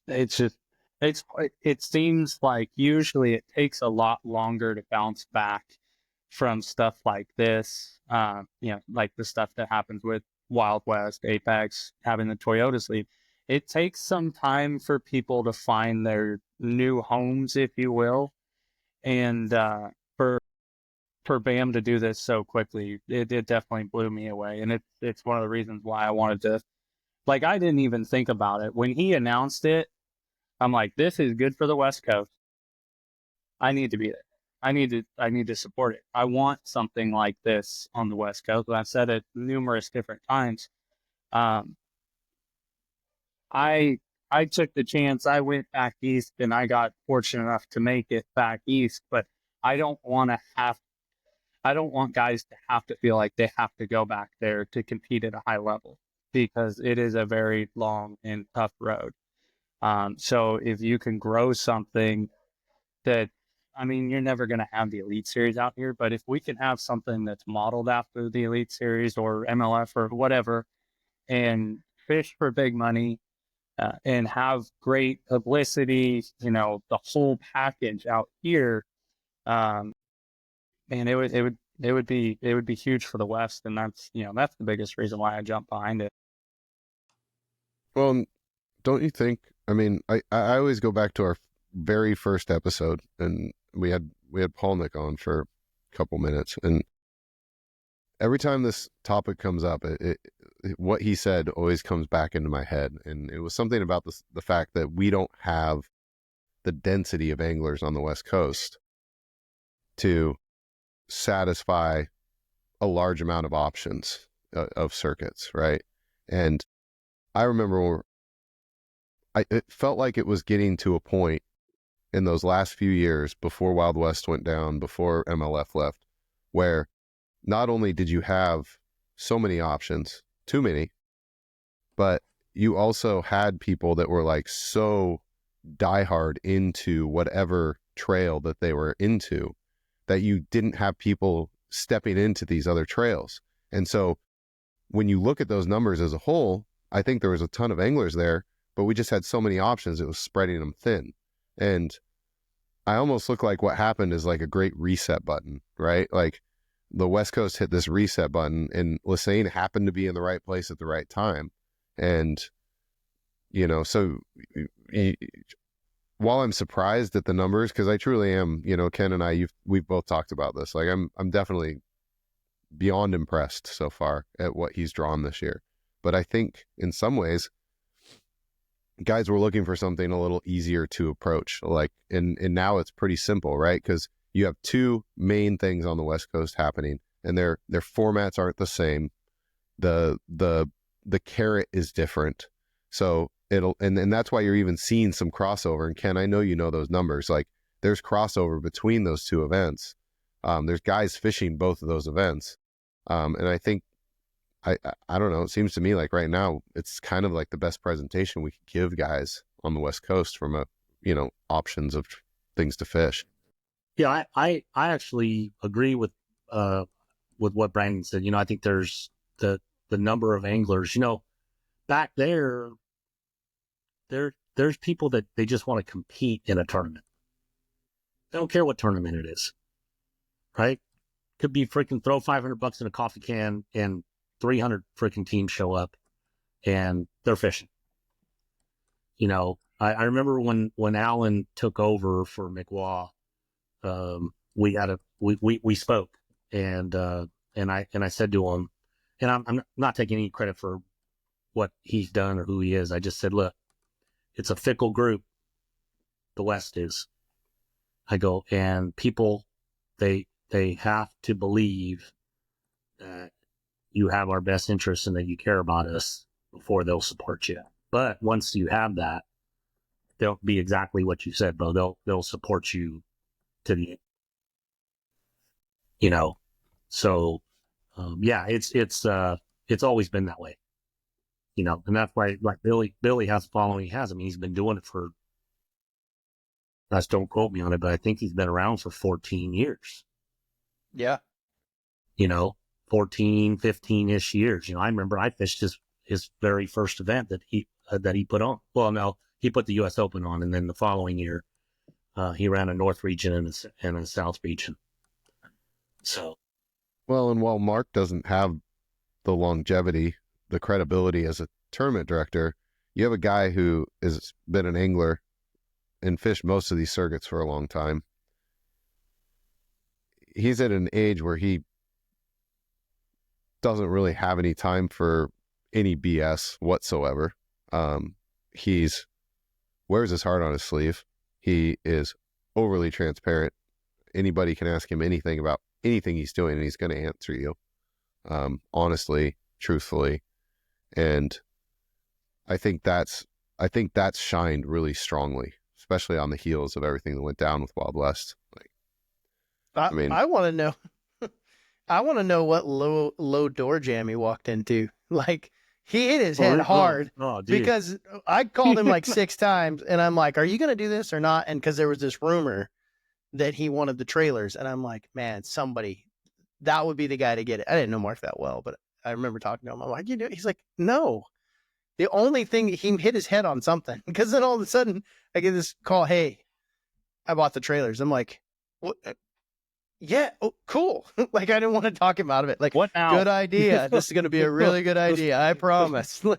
[SPEAKER 2] it seems like usually it takes a lot longer to bounce back from stuff like this. Like the stuff that happens with Wild West, Apex, having the Toyotas leave. It takes some time for people to find their new homes, if you will, and for BAM to do this so quickly, it definitely blew me away. And it's one of the reasons why I wanted to, like, I didn't even think about it. When he announced it, I'm like, this is good for the West Coast. I need to be there. I need to support it. I want something like this on the West Coast. I've said it numerous different times. I took the chance. I went back east and I got fortunate enough to make it back east, but I don't want guys to have to feel like they have to go back there to compete at a high level, because it is a very long and tough road. So if you can grow something that, I mean, you're never going to have the Elite Series out here, but if we can have something that's modeled after the Elite Series or MLF or whatever, and fish for big money, and have great publicity, the whole package out here, and it would be huge for the West, and that's the biggest reason why I jumped behind it.
[SPEAKER 3] Well, don't you think? I mean, I always go back to our very first episode, and we had Paul Nick on for a couple minutes, and every time this topic comes up, what he said always comes back into my head, and it was something about the fact that we don't have the density of anglers on the West Coast to satisfy a large amount of options of circuits, right? And I remember it felt like it was getting to a point in those last few years before Wild West went down, before MLF left, where not only did you have so many options, too many, but you also had people that were like so diehard into whatever trail that they were into, that you didn't have people stepping into these other trails. And so when you look at those numbers as a whole, I think there was a ton of anglers there, but we just had so many options, it was spreading them thin. And I almost look like what happened is like a great reset button, right? Like the West Coast hit this reset button, and Lassane happened to be in the right place at the right time. And, you know, so while I'm surprised at the numbers, because I truly am, you know, Ken and I, we've both talked about this. Like I'm definitely beyond impressed so far at what he's drawn this year. But I think in some ways, guys were looking for something a little easier to approach. Like, and now it's pretty simple, right? Because you have two main things on the West Coast happening, and their formats aren't the same. The carrot is different. So and that's why you're even seeing some crossover. And Ken, I know you know those numbers. Like there's crossover between those two events. There's guys fishing both of those events. And I think, I don't know, it seems to me like right now it's kind of like the best presentation we could give guys on the West Coast from a, you know, options of things to fish.
[SPEAKER 4] Yeah, I actually agree with what Brandon said. You know, I think there's the number of anglers, you know, back there's people that they just want to compete in a tournament. They don't care what tournament it is, right? Could be freaking throw $500 in a coffee can and 300 freaking teams show up and they're fishing. You know, I remember when Alan took over for McWaw, we spoke and I said to him, and I'm not taking any credit for what he's done or who he is. I just said, look, it's a fickle group. The West is. I go, and people, they have to believe that you have our best interests and that you care about us before they'll support you. But once you have that, they'll be exactly what you said, Beau. They'll support you to the, you know. So, yeah, it's always been that way, you know, and that's why like Billy has the following he has. I mean, he's been doing it for, don't quote me on it, but I think he's been around for 14 years.
[SPEAKER 1] Yeah.
[SPEAKER 4] You know, 14, 15-ish years. You know, I remember I fished his very first event that he put on. Well, no, he put the U.S. Open on, and then the following year, he ran a North region and a South region. So,
[SPEAKER 3] well, and while Mark doesn't have the longevity, the credibility as a tournament director, you have a guy who has been an angler and fished most of these circuits for a long time. He's at an age where he doesn't really have any time for any BS whatsoever. He's wears his heart on his sleeve. He is overly transparent. Anybody can ask him anything about anything he's doing, and he's going to answer you honestly, truthfully. And I think that's shined really strongly, especially on the heels of everything that went down with Wild West. Like, I mean,
[SPEAKER 1] I want to know. I want to know what low door jam he walked into. Like he hit his head hard because I called him like 6 times, and I'm like, "Are you going to do this or not?" And because there was this rumor that he wanted the trailers, and I'm like, "Man, somebody that would be the guy to get it." I didn't know Mark that well, but I remember talking to him. I'm like, "You do?" He's like, "No." The only thing he hit his head on something, because then all of a sudden I get this call, "Hey, I bought the trailers." I'm like, "What?" Yeah, oh, cool. Like I didn't want to talk him out of it. Like,
[SPEAKER 2] what now?
[SPEAKER 1] Good idea. This is going to be a really good idea. I promise.
[SPEAKER 3] He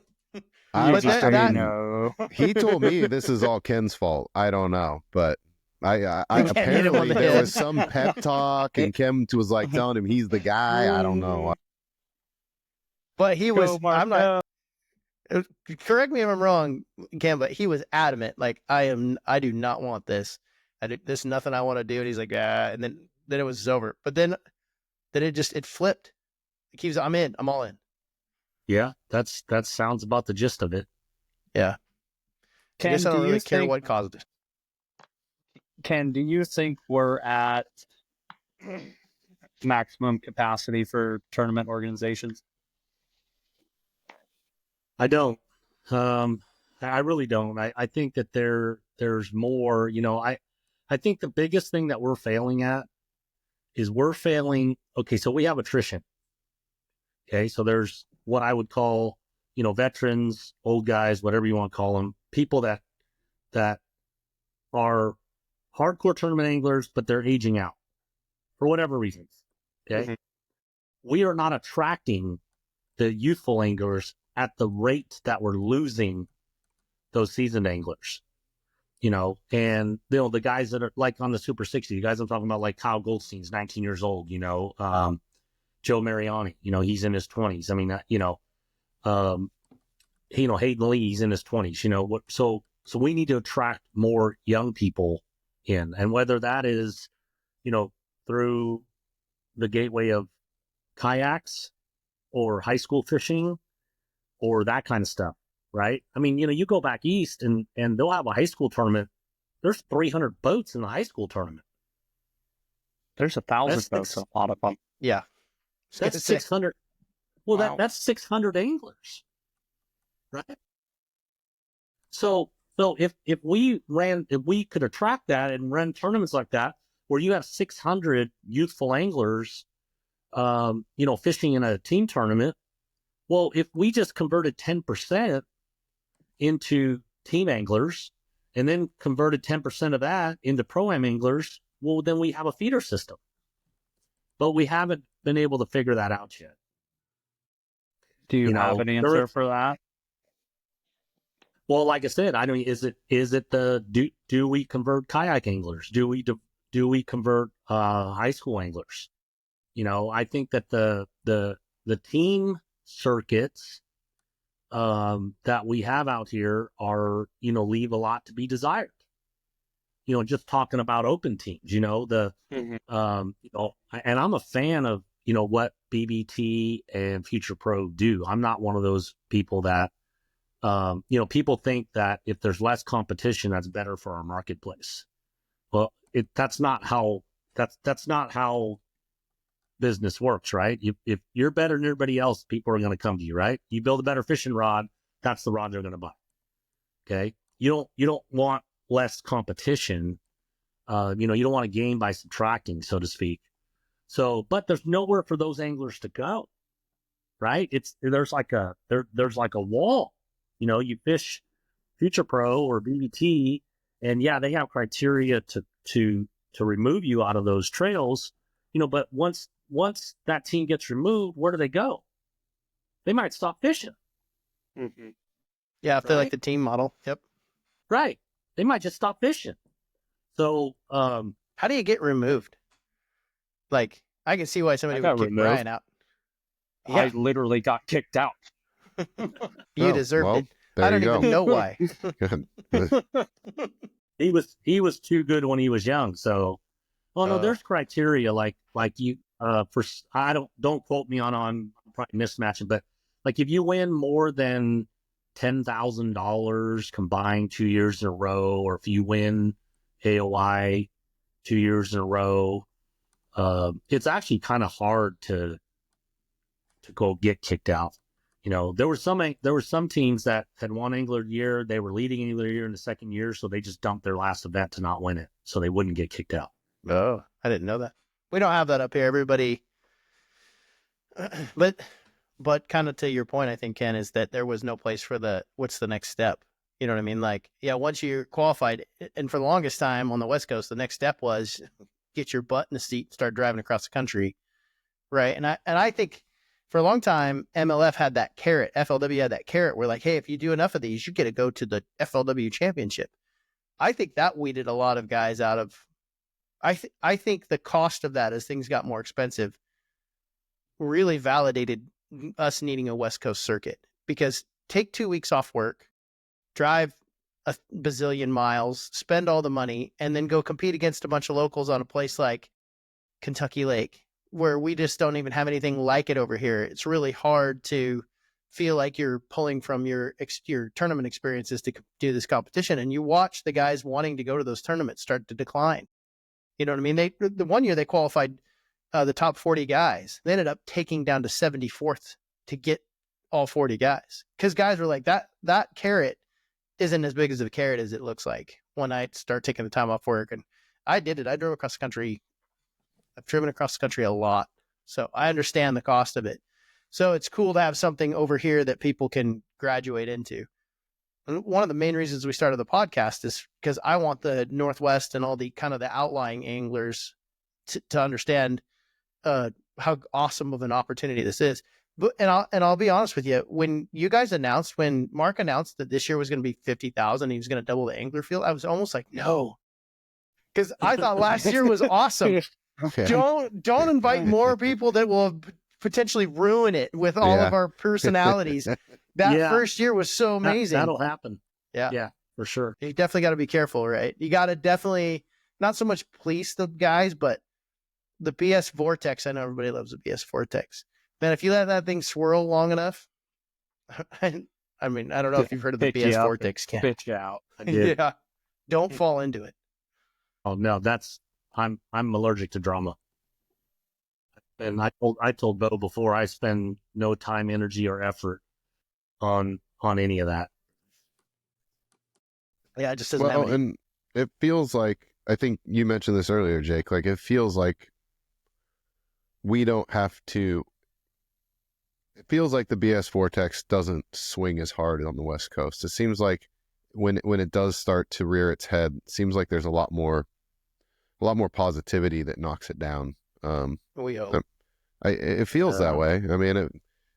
[SPEAKER 3] told me this is all Ken's fault. I don't know, but I apparently there was some pep talk, and Ken was like telling him he's the guy. I don't know,
[SPEAKER 1] but he was. I'm not. Correct me if I'm wrong, Ken, but he was adamant. Like I do not want this. This is nothing I want to do. And he's like, and then it was over. But then it flipped. I'm in. I'm all in.
[SPEAKER 4] Yeah, that sounds about the gist of it.
[SPEAKER 1] Yeah.
[SPEAKER 2] Ken,
[SPEAKER 1] I guess I don't really care what caused it.
[SPEAKER 2] Ken, do you think we're at maximum capacity for tournament organizations?
[SPEAKER 4] I don't. I really don't. I think that there's more, I think the biggest thing that we're failing at is okay, so we have attrition. Okay, so there's what I would call, veterans, old guys, whatever you want to call them, people that are hardcore tournament anglers, but they're aging out for whatever reasons. Okay,
[SPEAKER 2] Mm-hmm.
[SPEAKER 4] we are not attracting the youthful anglers at the rate that we're losing those seasoned anglers. And the guys that are like on the Super 60, the guys I'm talking about, like Kyle Goldstein's 19 years old, Joe Mariani, he's in his 20s. I mean, Hayden Lee, he's in his 20s, so we need to attract more young people in, and whether that is, through the gateway of kayaks or high school fishing or that kind of stuff. Right. I mean, you go back east and they'll have a high school tournament. There's 300 boats in the high school tournament.
[SPEAKER 2] There's 1,000 boats, a lot of them.
[SPEAKER 1] Yeah.
[SPEAKER 4] That's 600. Well,
[SPEAKER 2] Wow.
[SPEAKER 4] that's 600 anglers. Right. So if we could attract that and run tournaments like that, where you have 600 youthful anglers, fishing in a team tournament. Well, if we just converted 10% into team anglers and then converted 10% of that into pro-am anglers, well, then we have a feeder system. But we haven't been able to figure that out yet.
[SPEAKER 2] Do you have an answer for that?
[SPEAKER 4] Well, like I said, is it do we convert kayak anglers? Do we convert high school anglers? I think that the team circuits that we have out here are, leave a lot to be desired. Just talking about open teams, and I'm a fan of, what BBT and Future Pro do. I'm not one of those people that, people think that if there's less competition, that's better for our marketplace. Well, that's not how business works, right? If you're better than everybody else, people are going to come to you, right? You build a better fishing rod, that's the rod they're going to buy. Okay, you don't want less competition. You don't want to gain by subtracting, so to speak. So, but there's nowhere for those anglers to go, right? There's like a wall. You fish Future Pro or BBT, and yeah, they have criteria to remove you out of those trails. But once that team gets removed, where do they go? They might stop fishing.
[SPEAKER 2] Mm-hmm.
[SPEAKER 1] Yeah, if they like the team model. Yep.
[SPEAKER 4] Right. They might just stop fishing. So,
[SPEAKER 1] how do you get removed? Like, I can see why somebody would kick
[SPEAKER 2] removed.
[SPEAKER 1] Brian out. Yeah.
[SPEAKER 2] I literally got kicked out.
[SPEAKER 1] You deserved it. I don't even know why.
[SPEAKER 4] He was too good when he was young. So, no, there's criteria like you don't quote me on I'm probably mismatching, but like if you win more than $10,000 combined 2 years in a row, or if you win AOI 2 years in a row, it's actually kind of hard to go get kicked out. There were some teams that had won Angler of the Year. They were leading Angler of the Year in the second year, so they just dumped their last event to not win it, so they wouldn't get kicked out.
[SPEAKER 1] Oh, I didn't know that. We don't have that up here. Everybody, but kind of to your point, I think, Ken, is that there was no place for what's the next step? You know what I mean? Like, yeah, once you're qualified, and for the longest time on the West Coast, the next step was get your butt in the seat, start driving across the country, right? And I think for a long time, MLF had that carrot, FLW had that carrot where like, hey, if you do enough of these, you get to go to the FLW championship. I think that weeded a lot of guys out of, I think the cost of that as things got more expensive really validated us needing a West Coast circuit, because take 2 weeks off work, drive a bazillion miles, spend all the money, and then go compete against a bunch of locals on a place like Kentucky Lake, where we just don't even have anything like it over here. It's really hard to feel like you're pulling from your tournament experiences to do this competition. And you watch the guys wanting to go to those tournaments start to decline. You know what I mean? The 1 year they qualified the top 40 guys. They ended up taking down to 74th to get all 40 guys, because guys were like, that carrot isn't as big as the carrot as it looks like when I start taking the time off work. And I did it. I drove across the country. I've driven across the country a lot. So I understand the cost of it. So it's cool to have something over here that people can graduate into. And one of the main reasons we started the podcast is because I want the Northwest and all the kind of the outlying anglers to understand how awesome of an opportunity this is. But I'll be honest with you, when Mark announced that this year was going to be 50,000, he was going to double the angler field, I was almost like, no, because I thought last year was awesome.
[SPEAKER 3] Okay.
[SPEAKER 1] Don't invite more people that will potentially ruin it with all of our personalities. That first year was so amazing.
[SPEAKER 4] That'll happen.
[SPEAKER 1] Yeah.
[SPEAKER 4] Yeah, for sure.
[SPEAKER 1] You definitely got to be careful, right? You got to definitely not so much police the guys, but the BS vortex. I know everybody loves the BS vortex. Man, if you let that thing swirl long enough, I mean, I don't know if you've heard of the BS vortex.
[SPEAKER 2] Spit you out.
[SPEAKER 4] I did.
[SPEAKER 1] Yeah. Don't fall into it.
[SPEAKER 4] Oh no, I'm allergic to drama. And I told Beau before, I spend no time, energy, or effort on any of that.
[SPEAKER 1] Yeah, it just doesn't have any.
[SPEAKER 3] And it feels like, I think you mentioned this earlier, Jake, like it feels like we don't have to, it feels like the BS vortex doesn't swing as hard on the West Coast. It seems like when it does start to rear its head, it seems like there's a lot more positivity that knocks it down.
[SPEAKER 1] We hope.
[SPEAKER 3] It feels that way. I mean,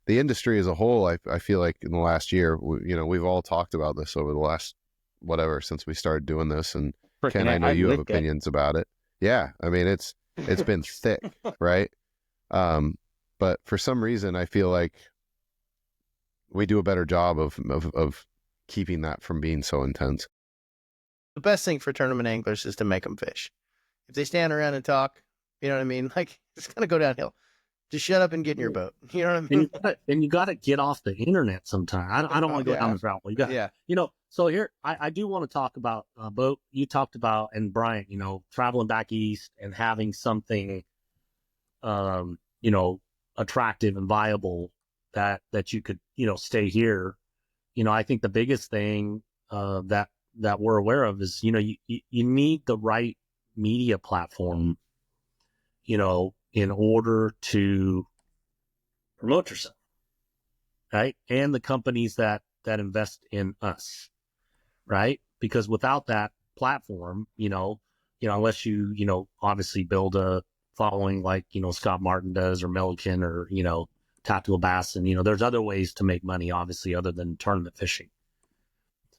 [SPEAKER 3] the industry as a whole, I feel like in the last year, we've all talked about this over the last, whatever, since we started doing this. And Ken, I know you have opinions about it. Yeah. I mean, it's been thick, right? But for some reason, I feel like we do a better job of keeping that from being so intense.
[SPEAKER 1] The best thing for tournament anglers is to make them fish. If they stand around and talk, you know what I mean? Like, it's going to go downhill. Just shut up and get in your boat. You know what I mean?
[SPEAKER 4] And you got to get off the internet sometime. I don't want to go down this route. So here, I do want to talk about, Beau, you talked about, and Bryant, traveling back east and having something, attractive and viable that you could, stay here. I think the biggest thing that we're aware of is, you need the right media platform, in order to promote yourself, right? And the companies that invest in us, right? Because without that platform, unless you, obviously build a following like, Scott Martin does, or Milliken, or, Tactical Bass, and, there's other ways to make money, obviously, other than tournament fishing.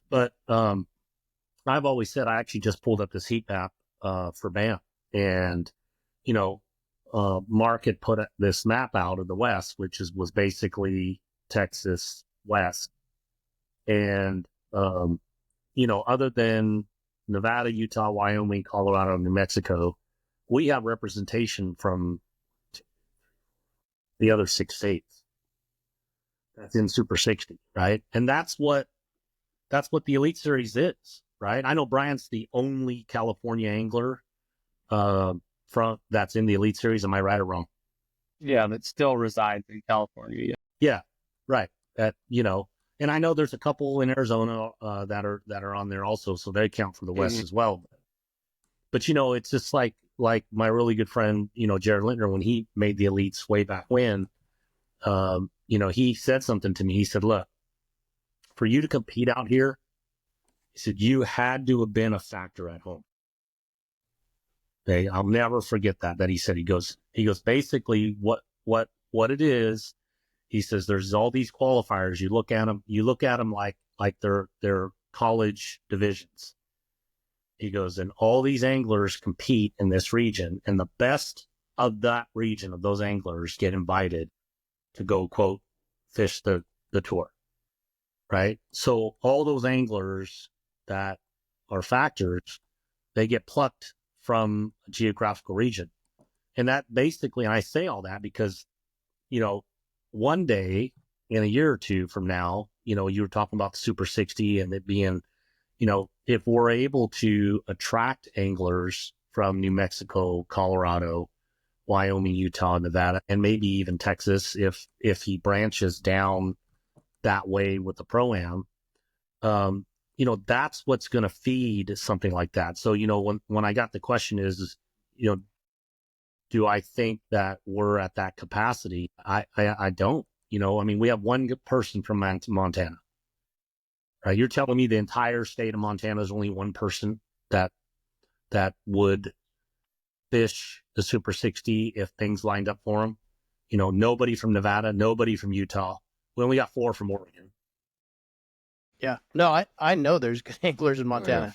[SPEAKER 4] But I've always said, I actually just pulled up this heat map for BAM, and, Mark had put this map out of the West, which was basically Texas West. And, other than Nevada, Utah, Wyoming, Colorado, New Mexico, we have representation from the other 6 states. That's in Super 60, right? And that's what the Elite Series is, right? I know Brian's the only California angler that's in the Elite Series. Am I right or wrong?
[SPEAKER 2] Yeah, that still resides in California.
[SPEAKER 4] Yeah, right. And I know there's a couple in Arizona that are on there also, so they count for the West as well. But it's just like my really good friend, Jared Lintner, when he made the Elites way back when, he said something to me. He said, "Look, for you to compete out here," he said, "you had to have been a factor at home." Okay, I'll never forget that he said, he goes, basically what it is, he says, there's all these qualifiers. You look at them like they're college divisions. He goes, and all these anglers compete in this region, and the best of that region, of those anglers, get invited to go, quote, fish the tour, right? So all those anglers that are factors, they get plucked from a geographical region. And that basically, and I say all that because, one day in a year or two from now, you were talking about the Super 60 and it being, if we're able to attract anglers from New Mexico, Colorado, Wyoming, Utah, Nevada, and maybe even Texas, if he branches down that way with the Pro-Am, that's what's going to feed something like that. So, when I got the question is, do I think that we're at that capacity? I don't, we have one good person from Montana, right? You're telling me the entire state of Montana is only one person that would fish the Super 60 if things lined up for him? Nobody from Nevada, nobody from Utah. We only got 4 from Oregon.
[SPEAKER 1] Yeah. No, I know there's good anglers in Montana.
[SPEAKER 3] yeah.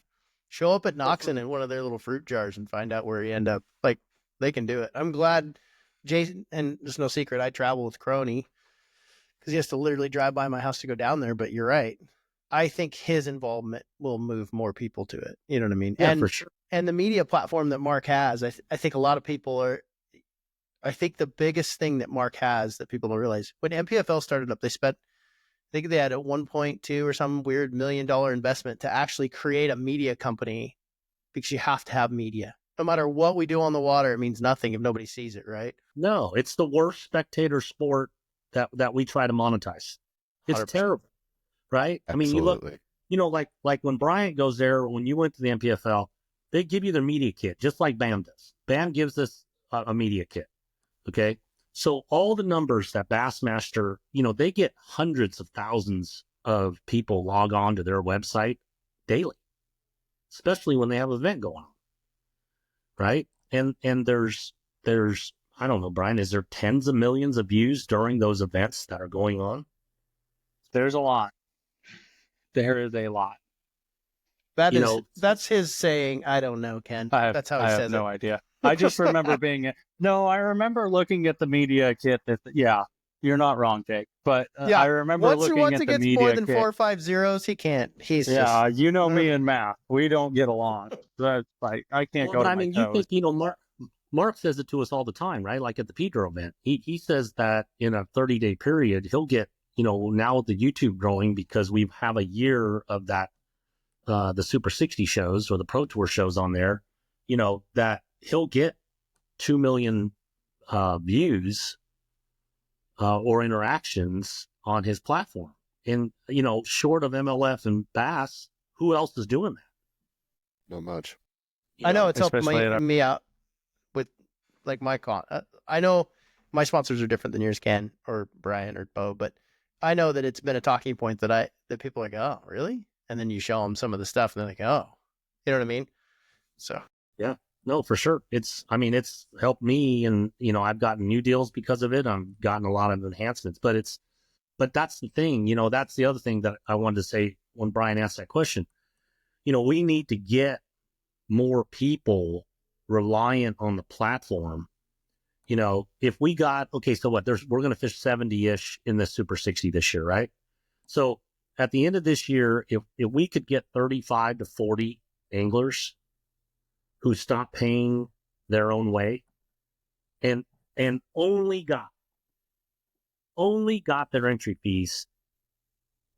[SPEAKER 1] Show up at Noxon in one of their little fruit jars and find out where you end up. Like, they can do it. I'm glad Jason, and it's no secret, I travel with Crony because he has to literally drive by my house to go down there. But you're right. I think his involvement will move more people to it. You know what I mean?
[SPEAKER 4] Yeah,
[SPEAKER 1] and
[SPEAKER 4] for sure.
[SPEAKER 1] And the media platform that Mark has, I think a lot of people are, I think the biggest thing that Mark has that people don't realize, when MPFL started up, I think they had a 1.2 or some weird $1 million investment to actually create a media company, because you have to have media. No matter what we do on the water, it means nothing if nobody sees it, right?
[SPEAKER 4] No, it's the worst spectator sport that we try to monetize. It's
[SPEAKER 1] 100%.
[SPEAKER 4] terrible, right?
[SPEAKER 3] Absolutely.
[SPEAKER 4] I mean, you look, like when Bryant goes there, when you went to the MPFL, they give you their media kit, just like BAM does. BAM gives us a media kit, okay? So all the numbers that Bassmaster, they get hundreds of thousands of people log on to their website daily, especially when they have an event going on, right? And there's I don't know, Brian, is there tens of millions of views during those events that are going on?
[SPEAKER 2] There's a lot. There is a lot.
[SPEAKER 1] That's his saying. I don't know, Ken. That's how he says it.
[SPEAKER 2] I have no idea. I just remember I remember looking at the media kit. You're not wrong, Jake. But I remember looking at the media kit. Once he gets more than
[SPEAKER 1] 4 or 5 zeros, he can't. He's
[SPEAKER 2] me and math. We don't get along. That's like, I can't go to my toes.
[SPEAKER 4] You think, Mark says it to us all the time, right? Like at the Pedro event, he says that in a 30-day period, he'll get, now with the YouTube growing, because we have a year of that, the Super 60 shows or the Pro Tour shows on there, that he'll get 2 million views or interactions on his platform. And, short of MLF and Bass, who else is doing that?
[SPEAKER 3] Not much.
[SPEAKER 1] I know it's helped me out with like my I know my sponsors are different than yours, Ken or Brian or Beau, but I know that it's been a talking point that people are like, oh, really? And then you show them some of the stuff and they're like, oh, you know what I mean? So,
[SPEAKER 4] yeah, no, for sure. It's helped me, and, I've gotten new deals because of it. I've gotten a lot of enhancements, but that's the thing, that's the other thing that I wanted to say when Brian asked that question. We need to get more people reliant on the platform. If we got, okay, so what, we're going to fish 70-ish in the Super 60 this year, right? So at the end of this year, if we could get 35 to 40 anglers who stop paying their own way and only got their entry fees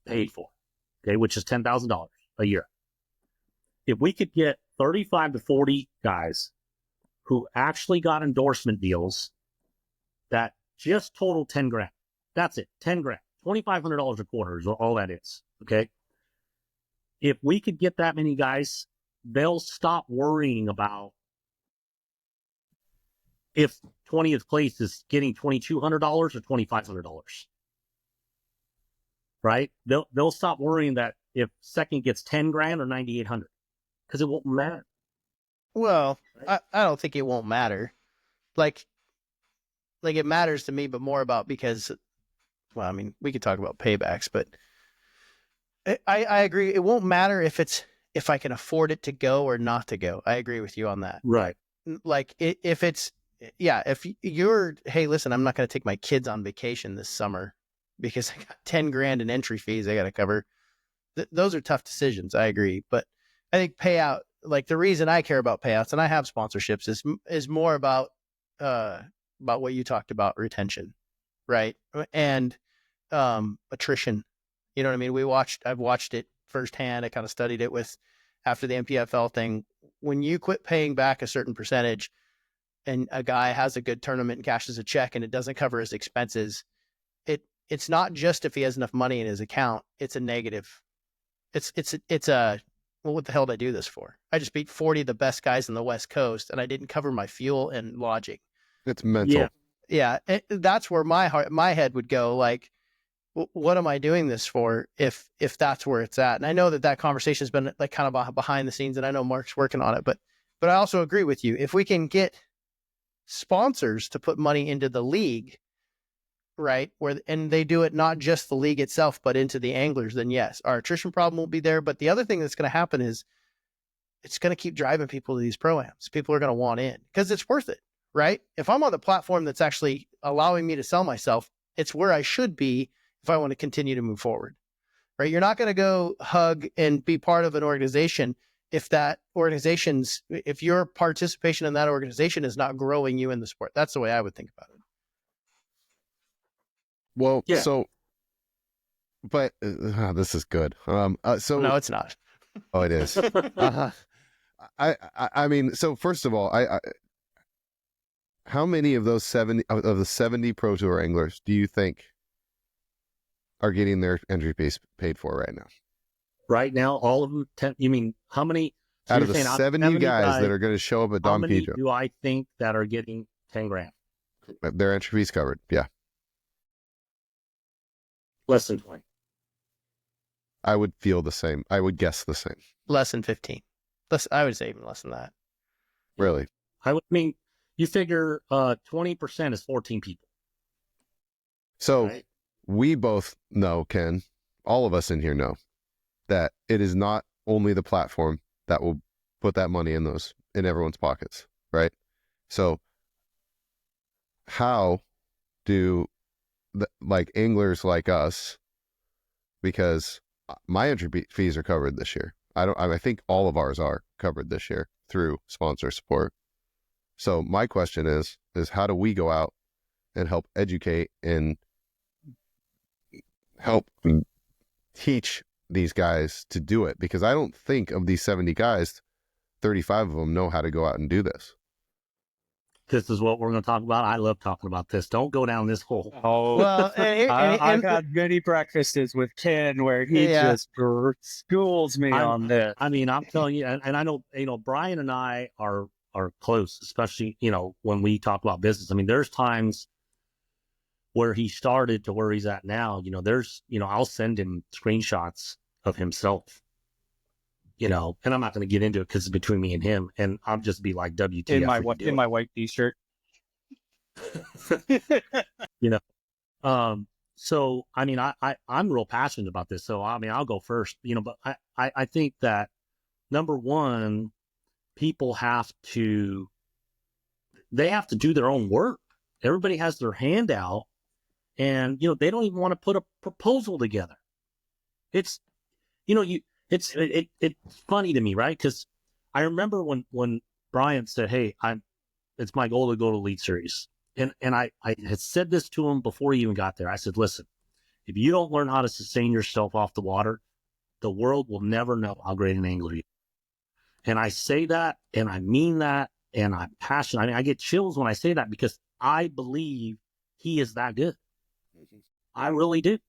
[SPEAKER 4] paid for, okay, which is $10,000 a year. If we could get 35 to 40 guys who actually got endorsement deals that just total 10 grand, that's it, 10 grand, $2,500 a quarter is all that is, okay? If we could get that many guys, they'll stop worrying about if 20th place is getting $2,200 or $2,500, right? They'll stop worrying that if second gets 10 grand or 9,800, because it won't matter.
[SPEAKER 1] Well, I don't think it won't matter. Like it matters to me, but more about because, well, I mean, we could talk about paybacks, but I agree. It won't matter if I can afford it to go or not to go. I agree with you on that.
[SPEAKER 4] Right.
[SPEAKER 1] Like if you're, hey, listen, I'm not going to take my kids on vacation this summer because I got 10 grand in entry fees I got to cover. Those are tough decisions. I agree. But I think payout, like the reason I care about payouts and I have sponsorships is more about what you talked about, retention, right? And attrition. You know what I mean? I've watched it firsthand. I kind of studied it after the MPFL thing. When you quit paying back a certain percentage and a guy has a good tournament and cashes a check and it doesn't cover his expenses, it's not just if he has enough money in his account, it's a negative. it's a, well, what the hell did I do this for? I just beat 40 of the best guys in the West Coast, and I didn't cover my fuel and lodging.
[SPEAKER 3] It's mental.
[SPEAKER 1] Yeah. That's where my head would go. Like, what am I doing this for? If that's where it's at. And I know that conversation has been like kind of behind the scenes, and I know Mark's working on it, but I also agree with you. If we can get sponsors to put money into the league, right, and they do it not just the league itself, but into the anglers, then yes, our attrition problem will be there. But the other thing that's going to happen is it's going to keep driving people to these pro-ams. People are going to want in because it's worth it, right? If I'm on the platform that's actually allowing me to sell myself, it's where I should be if I want to continue to move forward, right? You're not going to go hug and be part of an organization if your participation in that organization is not growing you in the sport. That's the way I would think about it.
[SPEAKER 3] Well, yeah. But this is good. No,
[SPEAKER 1] it's not.
[SPEAKER 3] Oh, it is. I mean, so first of all, how many of those 70 of the 70 Pro Tour anglers do you think are getting their entry fees paid for right now?
[SPEAKER 4] Right now, all of them. You mean how many? So
[SPEAKER 3] out of the 70 guys that are going to show up at Don Pedro,
[SPEAKER 4] how many do I think that are getting 10 grand?
[SPEAKER 3] Their entry fees covered. Yeah.
[SPEAKER 4] Less than 20.
[SPEAKER 3] I would feel the same. I would guess the same.
[SPEAKER 1] Less than 15. I would say even less than that.
[SPEAKER 3] Really?
[SPEAKER 4] You figure 20% is 14 people.
[SPEAKER 3] So right? We both know, Ken, all of us in here know that it is not only the platform that will put that money in everyone's pockets, right? So how do anglers like us, because my entry fees are covered this year. I think all of ours are covered this year through sponsor support. So my question is how do we go out and help educate and help teach these guys to do it? Because I don't think of these 70 guys, 35 of them know how to go out and do this.
[SPEAKER 4] This is what we're going to talk about. I love talking about this. Don't go down this hole.
[SPEAKER 2] Oh, well, I've had many breakfasts with Ken where he just schools me on this.
[SPEAKER 4] I mean, I'm telling you, and I know, Brian and I are close, especially, when we talk about business. I mean, there's times where he started to where he's at now, I'll send him screenshots of himself, and I'm not going to get into it because it's between me and him, and I'll just be like, WTF.
[SPEAKER 2] In my white t-shirt.
[SPEAKER 4] So, I mean, I'm real passionate about this. So, I mean, I'll go first, but I think that number one, people have to do their own work. Everybody has their hand out, and, they don't even want to put a proposal together. It's, it's funny to me, right? Because I remember when Bryant said, "Hey, it's my goal to go to Elite Series," and I had said this to him before he even got there. I said, "Listen, if you don't learn how to sustain yourself off the water, the world will never know how great an angler you are." And I say that, and I mean that, and I'm passionate. I mean, I get chills when I say that because I believe he is that good. I really do.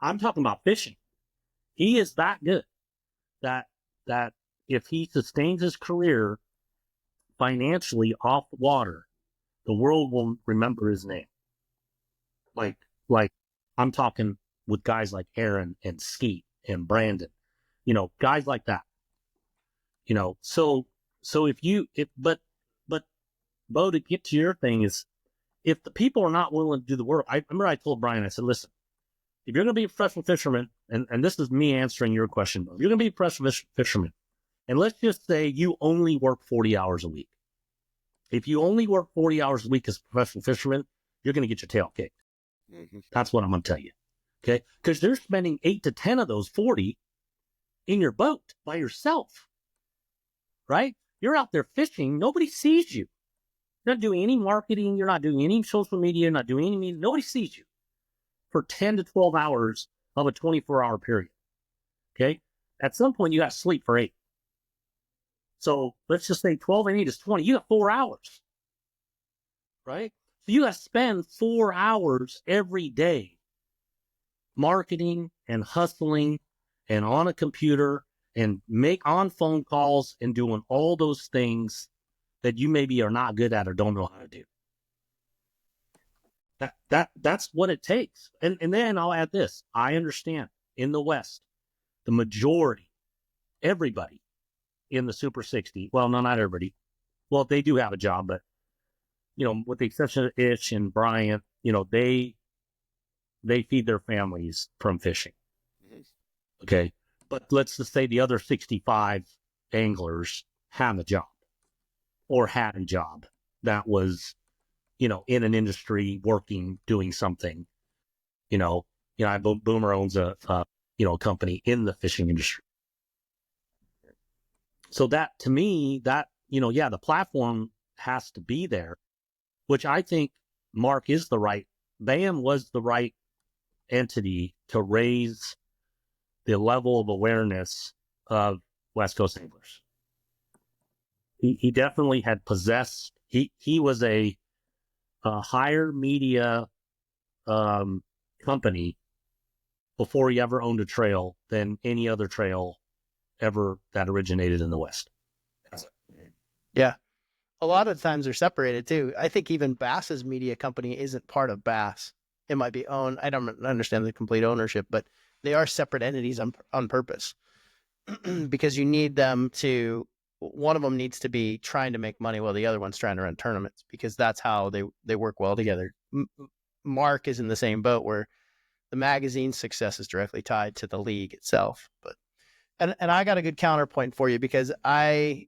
[SPEAKER 4] I'm talking about fishing. He is that good that if he sustains his career financially off the water, the world will remember his name. Like I'm talking with guys like Aaron and Skeet and Brandon, guys like that. So but Beau, to get to your thing is, if the people are not willing to do the work, I remember I told Brian, I said, listen, if you're going to be a professional fisherman, and this is me answering your question, if you're going to be a professional fisherman, and let's just say you only work 40 hours a week. If you only work 40 hours a week as a professional fisherman, you're going to get your tail kicked. Mm-hmm. That's what I'm going to tell you. Okay? Because they're spending 8 to 10 of those 40 in your boat by yourself. Right? You're out there fishing. Nobody sees you. You're not doing any marketing. You're not doing any social media. You're not doing any. Nobody sees you for 10 to 12 hours of a 24-hour period. Okay? At some point, you got to sleep for 8. So let's just say 12 and 8 is 20. You got 4 hours. Right? So you got to spend 4 hours every day marketing and hustling and on a computer and make on phone calls and doing all those things that you maybe are not good at or don't know how to do. That's what it takes. And then I'll add this. I understand in the West, the majority, everybody in the Super 60, well, no, not everybody. Well, they do have a job, but, with the exception of Ish and Bryant, they feed their families from fishing. Okay. But let's just say the other 65 anglers have a job or had a job that was, in an industry working, doing something, Boomer owns a company in the fishing industry. So that, to me, the platform has to be there, which I think Mark is BAM was the right entity to raise the level of awareness of West Coast anglers. He definitely had possessed, he was a higher media company before he ever owned a trail than any other trail ever that originated in the West.
[SPEAKER 1] Yeah. A lot of times they're separated too. I think even Bass's media company isn't part of Bass. It might be owned. I don't understand the complete ownership, but they are separate entities on purpose because you need them to, one of them needs to be trying to make money while the other one's trying to run tournaments, because that's how they work well together. Mark is in the same boat where the magazine's success is directly tied to the league itself. But, and I got a good counterpoint for you, because I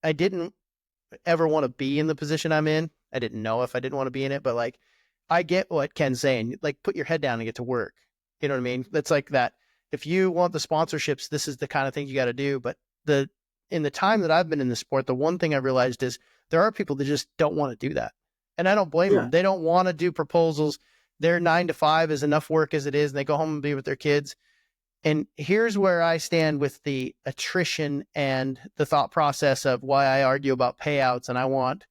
[SPEAKER 1] didn't ever want to be in the position I'm in. I didn't know if I didn't want to be in it, but like, I get what Ken's saying. Like, put your head down and get to work. You know what I mean? That's like that. If you want the sponsorships, this is the kind of thing you got to do. But in the time that I've been in the sport, the one thing I realized is there are people that just don't want to do that. And I don't blame them. They don't want to do proposals. Their 9 to 5 is enough work as it is. And they go home and be with their kids. And here's where I stand with the attrition and the thought process of why I argue about payouts. And I want,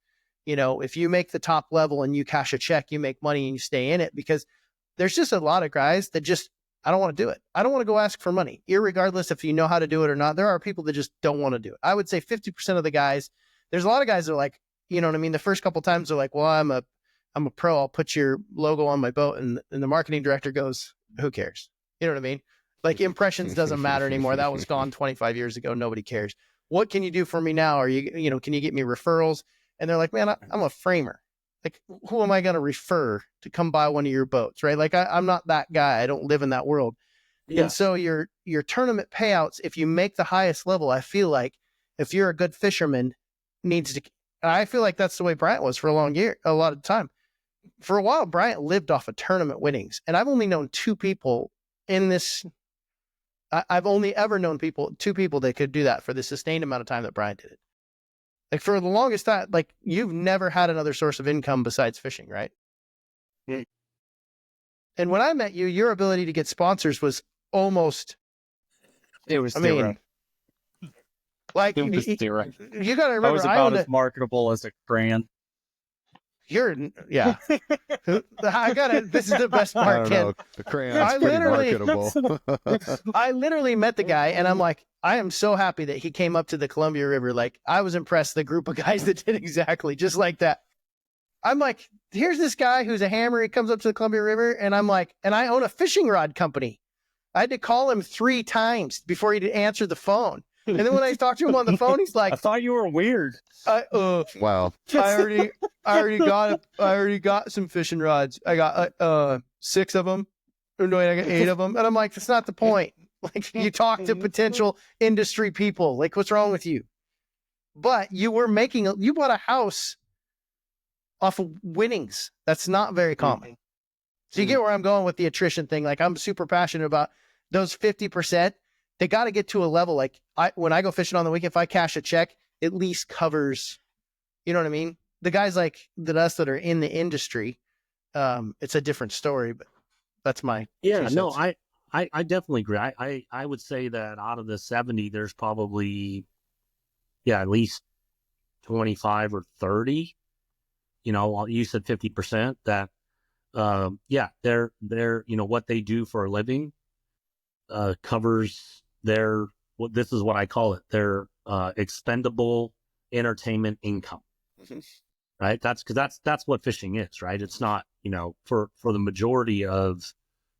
[SPEAKER 1] if you make the top level and you cash a check, you make money and you stay in it, because there's just a lot of guys that just, I don't want to do it. I don't want to go ask for money, irregardless if you know how to do it or not. There are people that just don't want to do it. I would say 50% of the guys, there's a lot of guys that are like, you know what I mean? The first couple of times they're like, well, I'm a pro. I'll put your logo on my boat. And the marketing director goes, who cares? You know what I mean? Like, impressions doesn't matter anymore. That was gone 25 years ago. Nobody cares. What can you do for me now? Are you, can you get me referrals? And they're like, man, I'm a framer. Like, who am I going to refer to come buy one of your boats? Right. Like, I'm not that guy. I don't live in that world. Yeah. And so your tournament payouts, if you make the highest level, I feel like if you're a good fisherman, needs to, I feel like that's the way Bryant was for a lot of time. For a while, Bryant lived off of tournament winnings. And I've only known two people in this. I've only ever known two people that could do that for the sustained amount of time that Bryant did it. Like, for the longest time, like, you've never had another source of income besides fishing, right?
[SPEAKER 2] Yeah.
[SPEAKER 1] And when I met you, your ability to get sponsors was almost,
[SPEAKER 2] it was zero.
[SPEAKER 1] Like,
[SPEAKER 2] it was zero.
[SPEAKER 1] You got to remember,
[SPEAKER 2] I was about as marketable as a crayon.
[SPEAKER 1] Yeah. This is the best part, Ken.
[SPEAKER 3] The crayon's pretty marketable.
[SPEAKER 1] I literally met the guy and I'm like, I am so happy that he came up to the Columbia River. Like, I was impressed, the group of guys that did exactly just like that. I'm like, here's this guy who's a hammer. He comes up to the Columbia River and I'm like, and I own a fishing rod company. I had to call him 3 times before he'd answer the phone. And then when I talked to him on the phone, he's like,
[SPEAKER 2] I thought you were weird.
[SPEAKER 3] Wow.
[SPEAKER 1] I already got some fishing rods. I got 6 of them. Or no, I got 8 of them. And I'm like, that's not the point. Like, you talk to potential industry people. Like, what's wrong with you? But you bought a house off of winnings. That's not very common. So you get where I'm going with the attrition thing. Like, I'm super passionate about those 50%. They got to get to a level. Like, when I go fishing on the weekend, if I cash a check, at least covers, you know what I mean? The guys like us that are in the industry, it's a different story, but that's my
[SPEAKER 4] no, I definitely agree. I would say that out of the 70, there's probably, at least 25 or 30, you said 50% that, they're, what they do for a living covers their, this is what I call it, their expendable entertainment income. Right? That's what fishing is, right? It's not, for the majority of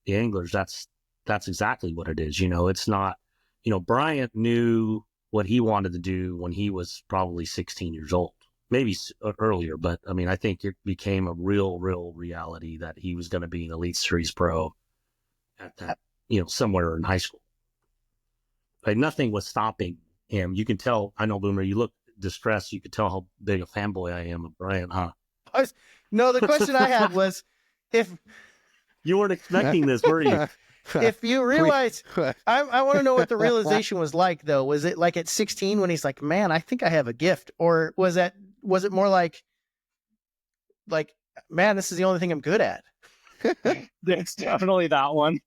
[SPEAKER 4] the anglers, that's exactly what it is. It's not, Bryant knew what he wanted to do when he was probably 16 years old, maybe earlier. But I mean, I think it became a real reality that he was going to be an Elite Series pro at that, somewhere in high school. But nothing was stopping him. You can tell, I know, Boomer, you look distressed. You could tell how big a fanboy I am of Bryant, huh?
[SPEAKER 1] No, the question I had was, if
[SPEAKER 4] you weren't expecting this, were you?
[SPEAKER 1] If you realize, I want to know what the realization was like, though. Was it like at 16 when he's like, man, I think I have a gift? Or was it more like, man, this is the only thing I'm good at?
[SPEAKER 2] It's definitely that one.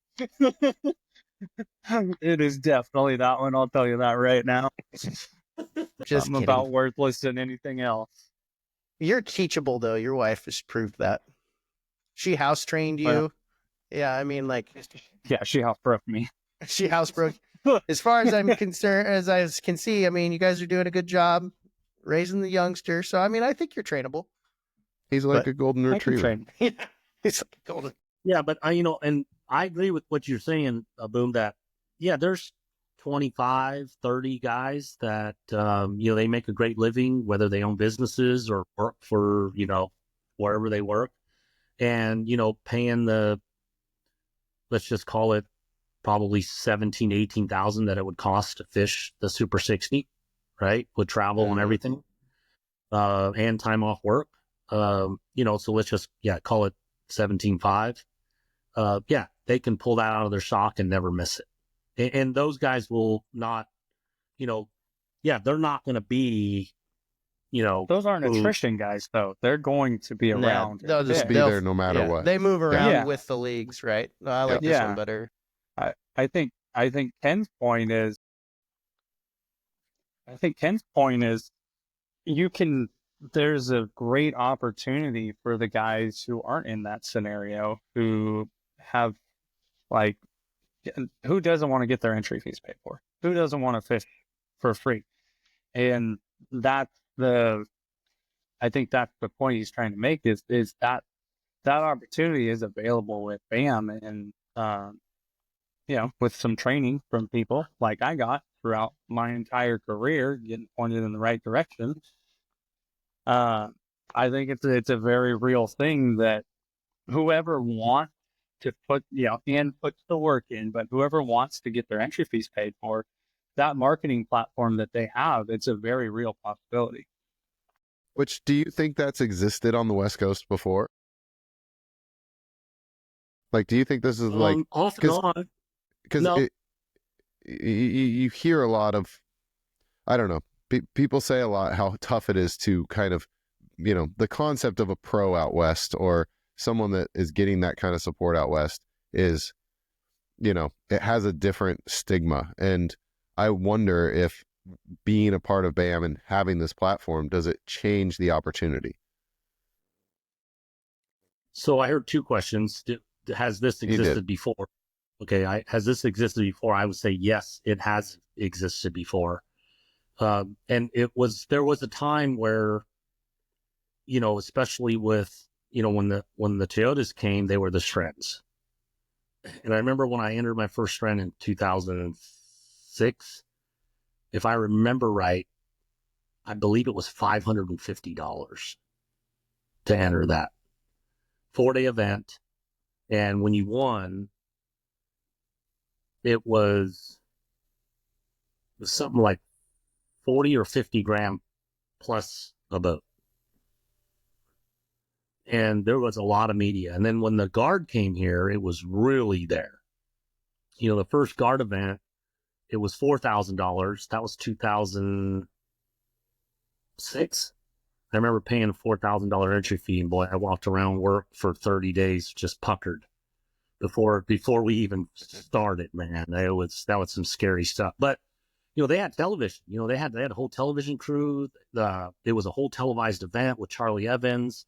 [SPEAKER 2] It is definitely that one. I'll tell you that right now.
[SPEAKER 1] Just
[SPEAKER 2] I'm about worthless than anything else.
[SPEAKER 1] You're teachable, though. Your wife has proved that. She house trained you.
[SPEAKER 2] Well,
[SPEAKER 1] yeah, I mean,
[SPEAKER 2] yeah, she housebroke me.
[SPEAKER 1] She housebroke. As far as I'm concerned, as I can see, I mean, you guys are doing a good job raising the youngster. So, I mean, I think you're trainable.
[SPEAKER 3] He's like a golden retriever.
[SPEAKER 1] Yeah, he's like a golden.
[SPEAKER 4] Yeah, but and I agree with what you're saying, Boom, that, yeah, there's 25, 30 guys that, they make a great living, whether they own businesses or work for, wherever they work. And, paying let's just call it probably 17, 18,000 that it would cost to fish the Super 60, right? With travel and everything, and time off work. So let's just, call it 17.5. Yeah, they can pull that out of their sock and never miss it. And those guys will not, they're not going to be,
[SPEAKER 2] those aren't attrition guys, though. They're going to be around.
[SPEAKER 3] They'll just be there no matter what.
[SPEAKER 1] They move around with the leagues, right? I like this one better.
[SPEAKER 2] I think Ken's point is, there's a great opportunity for the guys who aren't in that scenario, who have, who doesn't want to get their entry fees paid for? Who doesn't want to fish for free? And I think that's the point he's trying to make, is that opportunity is available with BAM, and with some training from people like I got throughout my entire career, getting pointed in the right direction. I think it's a very real thing that whoever wants to put puts the work in, but whoever wants to get their entry fees paid for, that marketing platform that they have, it's a very real possibility.
[SPEAKER 3] Which, do you think that's existed on the West Coast before? Do you think this is
[SPEAKER 4] off and on?
[SPEAKER 3] Because no. You hear a lot of, I don't know, people say a lot how tough it is to kind of, the concept of a pro out West, or someone that is getting that kind of support out West, is, it has a different stigma. And I wonder if being a part of BAM and having this platform, does it change the opportunity?
[SPEAKER 4] So I heard two questions. Has this existed before? Okay, has this existed before? I would say yes, it has existed before. And there was a time where, especially with, when the Toyotas came, they were the Shreds. And I remember when I entered my first Shred in 2006, if I remember right, I believe it was $550 to enter that 4-day event. And when you won, it was something like 40 or 50 grand plus a boat. And there was a lot of media. And then when the Guard came here, it was really there. The first Guard event, it was $4,000. That was 2006. I remember paying a $4,000 entry fee, and boy, I walked around work for 30 days just puckered before we even started, man. That was some scary stuff. But they had television. They had a whole television crew. It was a whole televised event with Charlie Evans.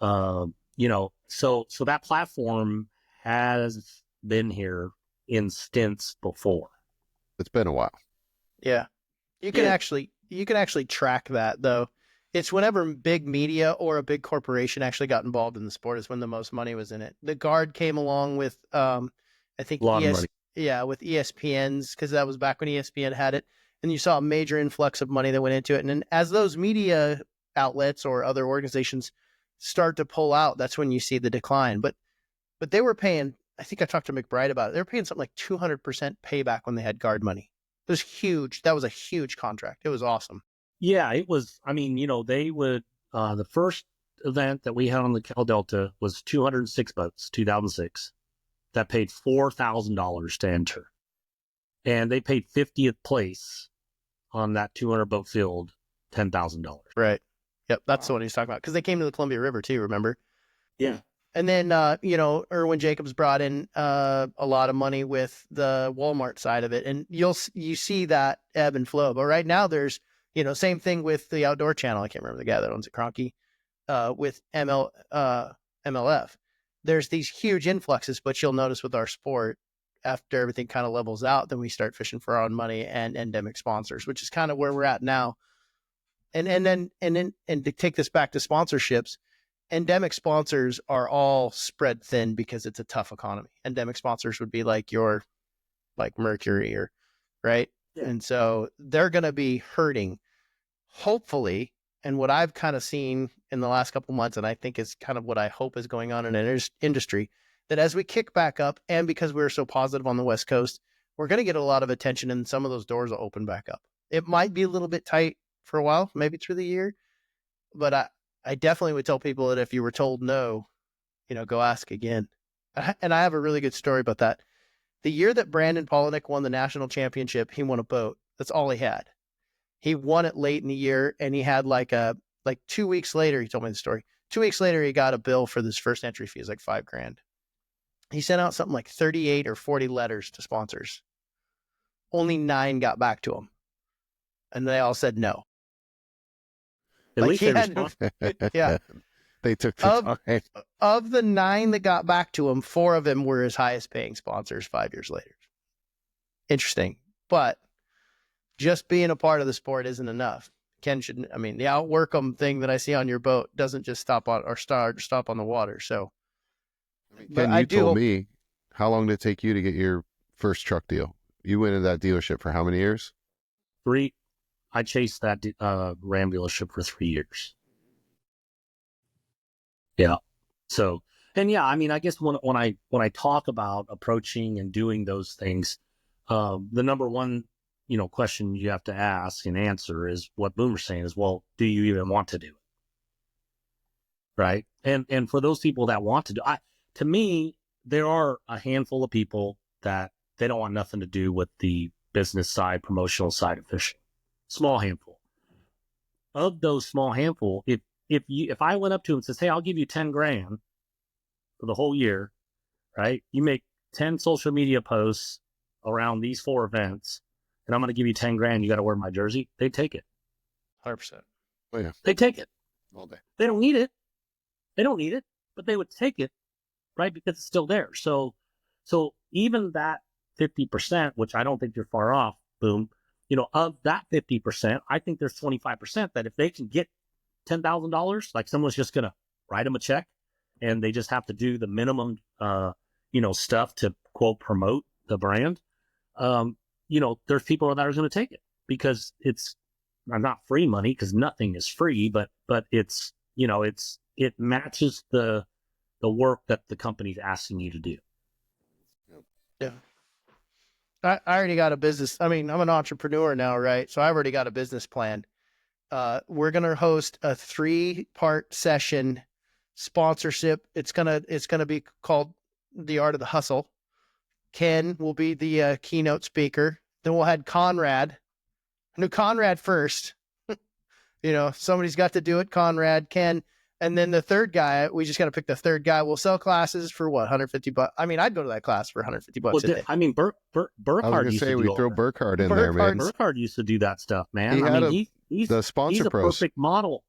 [SPEAKER 4] So that platform has been here in stints before.
[SPEAKER 3] It's been a while.
[SPEAKER 1] Yeah. You can actually track that though. It's whenever big media or a big corporation actually got involved in the sport is when the most money was in it. The Guard came along with I think
[SPEAKER 4] A lot of money.
[SPEAKER 1] with ESPN's, because that was back when ESPN had it, and you saw a major influx of money that went into it. And then as those media outlets or other organizations start to pull out, that's when you see the decline. But they were paying, I think I talked to McBride about it. They were paying something like 200% payback when they had Guard money. It was huge. That was a huge contract. It was awesome.
[SPEAKER 4] Yeah, it was. I mean, they would, the first event that we had on the Cal Delta was 206 boats, 2006, that paid $4,000 to enter. And they paid 50th place on that 200 boat field, $10,000.
[SPEAKER 1] Right. Yep. That's the one he's talking about. Because they came to the Columbia River too, remember?
[SPEAKER 4] Yeah.
[SPEAKER 1] And then, Erwin Jacobs brought in a lot of money with the Walmart side of it. And you see that ebb and flow. But right now there's, same thing with the Outdoor Channel. I can't remember the guy that owns it, Cronky, with MLF. There's these huge influxes, but you'll notice with our sport, after everything kind of levels out, then we start fishing for our own money and endemic sponsors, which is kind of where we're at now. And to take this back to sponsorships, endemic sponsors are all spread thin because it's a tough economy. Endemic sponsors would be like your, like Mercury or, right? Yeah. And so they're going to be hurting, hopefully. And what I've kind of seen in the last couple months, and I think is kind of what I hope is going on in an industry, that as we kick back up, and because we're so positive on the West Coast, we're going to get a lot of attention and some of those doors will open back up. It might be a little bit tight for a while, maybe through the year, but I definitely would tell people that if you were told no, go ask again. And I have a really good story about that. The year that Brandon Polinick won the national championship, he won a boat. That's all he had. He won it late in the year, and he had like 2 weeks later, he told me the story. 2 weeks later, he got a bill for this first entry fee. It was like $5,000. He sent out something like 38 or 40 letters to sponsors. Only 9 got back to him. And they all said no.
[SPEAKER 4] At least they responded.
[SPEAKER 1] Yeah.
[SPEAKER 3] They took the time.
[SPEAKER 1] Of the 9 that got back to him, 4 of them were his highest paying sponsors 5 years later. Interesting. But just being a part of the sport isn't enough. Ken shouldn't, the outwork 'em thing that I see on your boat doesn't just stop on the water. So,
[SPEAKER 3] Ken, you told me, how long did it take you to get your first truck deal? You went into that dealership for how many years?
[SPEAKER 4] 3. I chased that Ram dealership for 3 years. Yeah. So, and yeah, I guess when I talk about approaching and doing those things, the number one, question you have to ask and answer is what Boomer's saying is, well, do you even want to do it? Right. And for those people that want to do, to me, there are a handful of people that they don't want nothing to do with the business side, promotional side of fishing. Small handful. Of those small handful, if I went up to him and says, hey, I'll give you $10,000 for the whole year, right? You make 10 social media posts around these 4 events, and I'm going to give you $10,000. You got to wear my jersey. They take it.
[SPEAKER 1] 100%.
[SPEAKER 3] Oh, yeah.
[SPEAKER 4] They take it
[SPEAKER 3] All day.
[SPEAKER 4] They don't need it, but they would take it, right? Because it's still there. So even that 50%, which I don't think you're far off, Boom, of that 50%, I think there's 25% that if they can get $10,000, like someone's just going to write them a check and they just have to do the minimum, stuff to quote, promote the brand. There's people that are going to take it because it's not free money because nothing is free, but it's, it matches the work that the company's asking you to do.
[SPEAKER 1] Yeah. I already got a business. I'm an entrepreneur now, right? So I've already got a business plan. We're going to host a 3-part session sponsorship. It's going to be called The Art of the Hustle. Ken will be the keynote speaker. Then we'll have Conrad. No, Conrad first. Somebody's got to do it. Conrad, Ken. And then the third guy, we just got to pick the third guy. We'll sell classes for what, $150? I'd go to that class for $150 a day.
[SPEAKER 4] Burkhardt used to do
[SPEAKER 3] throw Burkhardt in there, man.
[SPEAKER 4] Burkhardt used to do that stuff, man.
[SPEAKER 3] He's the sponsor
[SPEAKER 4] he's a
[SPEAKER 3] pros.
[SPEAKER 4] perfect model,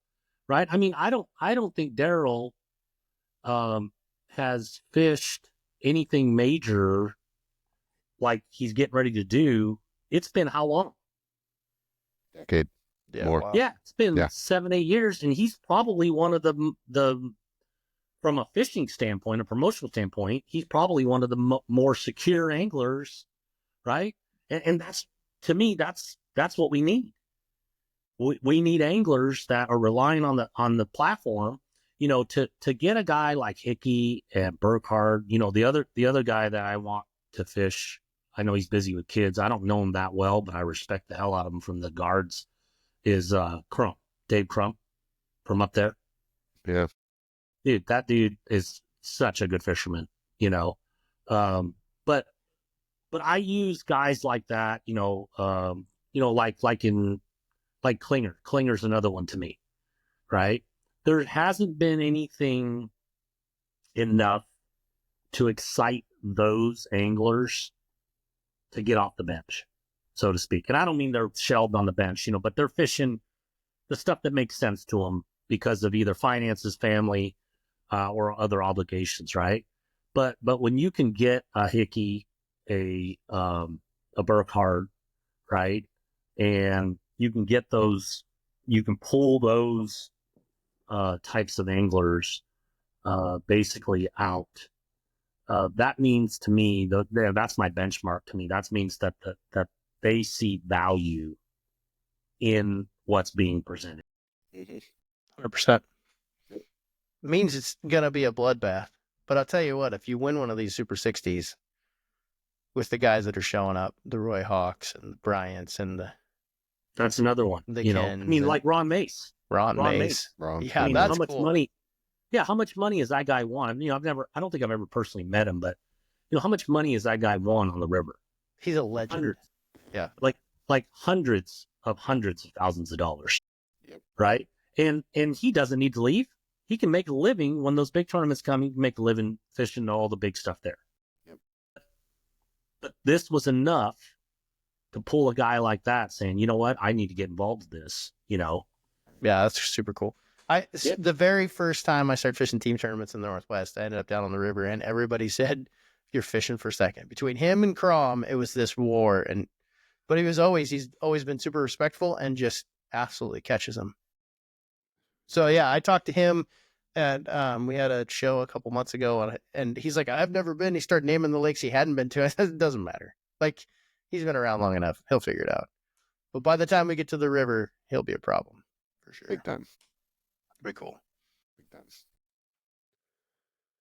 [SPEAKER 4] right? I don't think Daryl has fished anything major like he's getting ready to do, it's been how long?
[SPEAKER 3] Decade.
[SPEAKER 1] Yeah,
[SPEAKER 3] More.
[SPEAKER 1] wow.
[SPEAKER 4] Yeah, it's been
[SPEAKER 3] Yeah.
[SPEAKER 4] 7-8 years, and he's probably one of the from a fishing standpoint, a promotional standpoint, he's probably one of the more secure anglers, right? And that's, to me, that's what we need. We need anglers that are relying on the platform, you know, to get a guy like Hickey and Burkhardt, you know, the other guy that I want to fish. I know he's busy with kids. I don't know him that well, but I respect the hell out of him from the guards. Is Crump, Dave Crump from up there.
[SPEAKER 3] Yeah.
[SPEAKER 4] Dude, that dude is such a good fisherman, you know. But I use guys like that, like Klinger. Klinger's another one to me, right? There hasn't been anything enough to excite those anglers to get off the bench, so to speak. And I don't mean they're shelved on the bench, you know, but they're fishing the stuff that makes sense to them because of either finances, family, or other obligations, right? But when you can get a Hickey, a Burkhardt, right, and you can get those, you can pull those types of anglers basically out. That means to me, that's my benchmark to me. That means that they see value in what's being presented.
[SPEAKER 1] 100%. Means it's going to be a bloodbath. But I'll tell you what, if you win one of these Super 60s with the guys that are showing up, the Roy Hawks and the Bryants and the
[SPEAKER 4] That's another one.
[SPEAKER 1] The
[SPEAKER 4] You know,
[SPEAKER 1] Kens
[SPEAKER 4] I mean,
[SPEAKER 1] and-
[SPEAKER 4] like Ron Mace.
[SPEAKER 1] Ron
[SPEAKER 4] Ron
[SPEAKER 1] Mace.
[SPEAKER 3] Wrong.
[SPEAKER 1] Yeah,
[SPEAKER 4] I mean,
[SPEAKER 1] that's
[SPEAKER 4] how much
[SPEAKER 1] cool.
[SPEAKER 4] money? Yeah, how much money has that guy won? You know, I don't think I've ever personally met him, but you know, how much money has that guy won on the river?
[SPEAKER 1] He's a legend.
[SPEAKER 4] Hundreds.
[SPEAKER 1] Yeah.
[SPEAKER 4] Like hundreds of thousands of dollars.
[SPEAKER 3] Yep.
[SPEAKER 4] Right? And he doesn't need to leave. He can make a living when those big tournaments come. He can make a living fishing all the big stuff there.
[SPEAKER 3] Yep.
[SPEAKER 4] But this was enough to pull a guy like that saying, you know what, I need to get involved in this, you know.
[SPEAKER 1] Yeah, that's super cool. The very first time I started fishing team tournaments in the Northwest, I ended up down on the river, and everybody said, "You're fishing for second." Between him and Crom, it was this war, but he's always been super respectful and just absolutely catches them. So yeah, I talked to him, and we had a show a couple months ago, and he's like, "I've never been." He started naming the lakes he hadn't been to. I said, "It doesn't matter. Like, he's been around long enough; he'll figure it out." But by the time we get to the river, he'll be a problem for sure.
[SPEAKER 3] Big time.
[SPEAKER 1] Pretty cool.
[SPEAKER 3] Big time.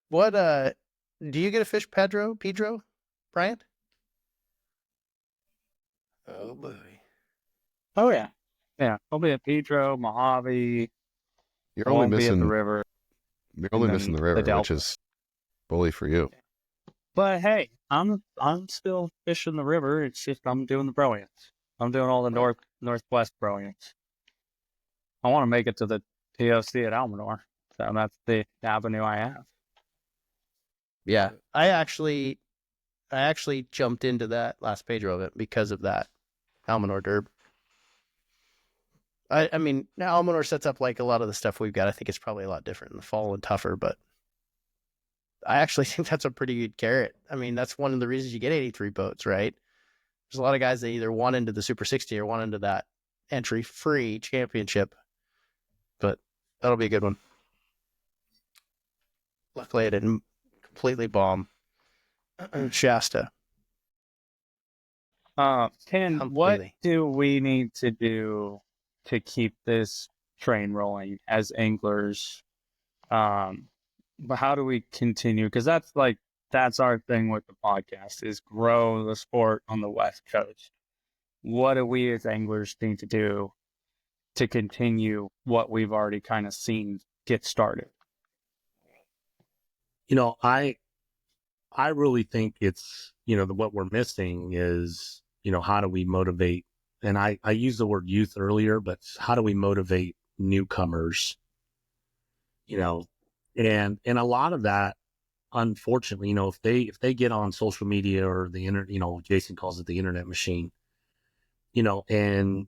[SPEAKER 1] What do you get to fish Pedro, Bryant? Oh boy.
[SPEAKER 2] Oh yeah, yeah. I'll be at Pedro, Mojave.
[SPEAKER 3] You're only
[SPEAKER 2] Won't be at the
[SPEAKER 3] missing
[SPEAKER 2] river,
[SPEAKER 3] you're only
[SPEAKER 2] and
[SPEAKER 3] missing the
[SPEAKER 2] then
[SPEAKER 3] river,
[SPEAKER 2] the Delta.
[SPEAKER 3] which is bully for you.
[SPEAKER 2] but hey, I'm still fishing the river. It's just I'm doing the brilliance. I'm doing all the northwest brilliance. I want to make it to the TOC at Almanor, so that's the avenue I have.
[SPEAKER 1] Yeah, I actually jumped into that last Pedro event because of that Almanor Derb. I mean, now Almanor sets up like a lot of the stuff we've got. I think it's probably a lot different in the fall and tougher, but I actually think that's a pretty good carrot. I mean, that's one of the reasons you get 83 boats, right? There's a lot of guys that either want into the Super 60 or want into that entry-free championship, but that'll be a good one. Luckily, I didn't completely bomb Shasta.
[SPEAKER 2] Ken, what
[SPEAKER 1] Completely.
[SPEAKER 2] do we need to do to keep this train rolling as anglers? But how do we continue? Because that's our thing with the podcast is grow the sport on the West Coast. What do we as anglers need to do to continue what we've already kind of seen get started?
[SPEAKER 4] You know, I really think it's, you know, what we're missing is, you know, how do we motivate? And I used the word youth earlier, but how do we motivate newcomers? You know, and a lot of that, unfortunately, you know, if they get on social media or the internet, you know, Jason calls it the internet machine, you know, and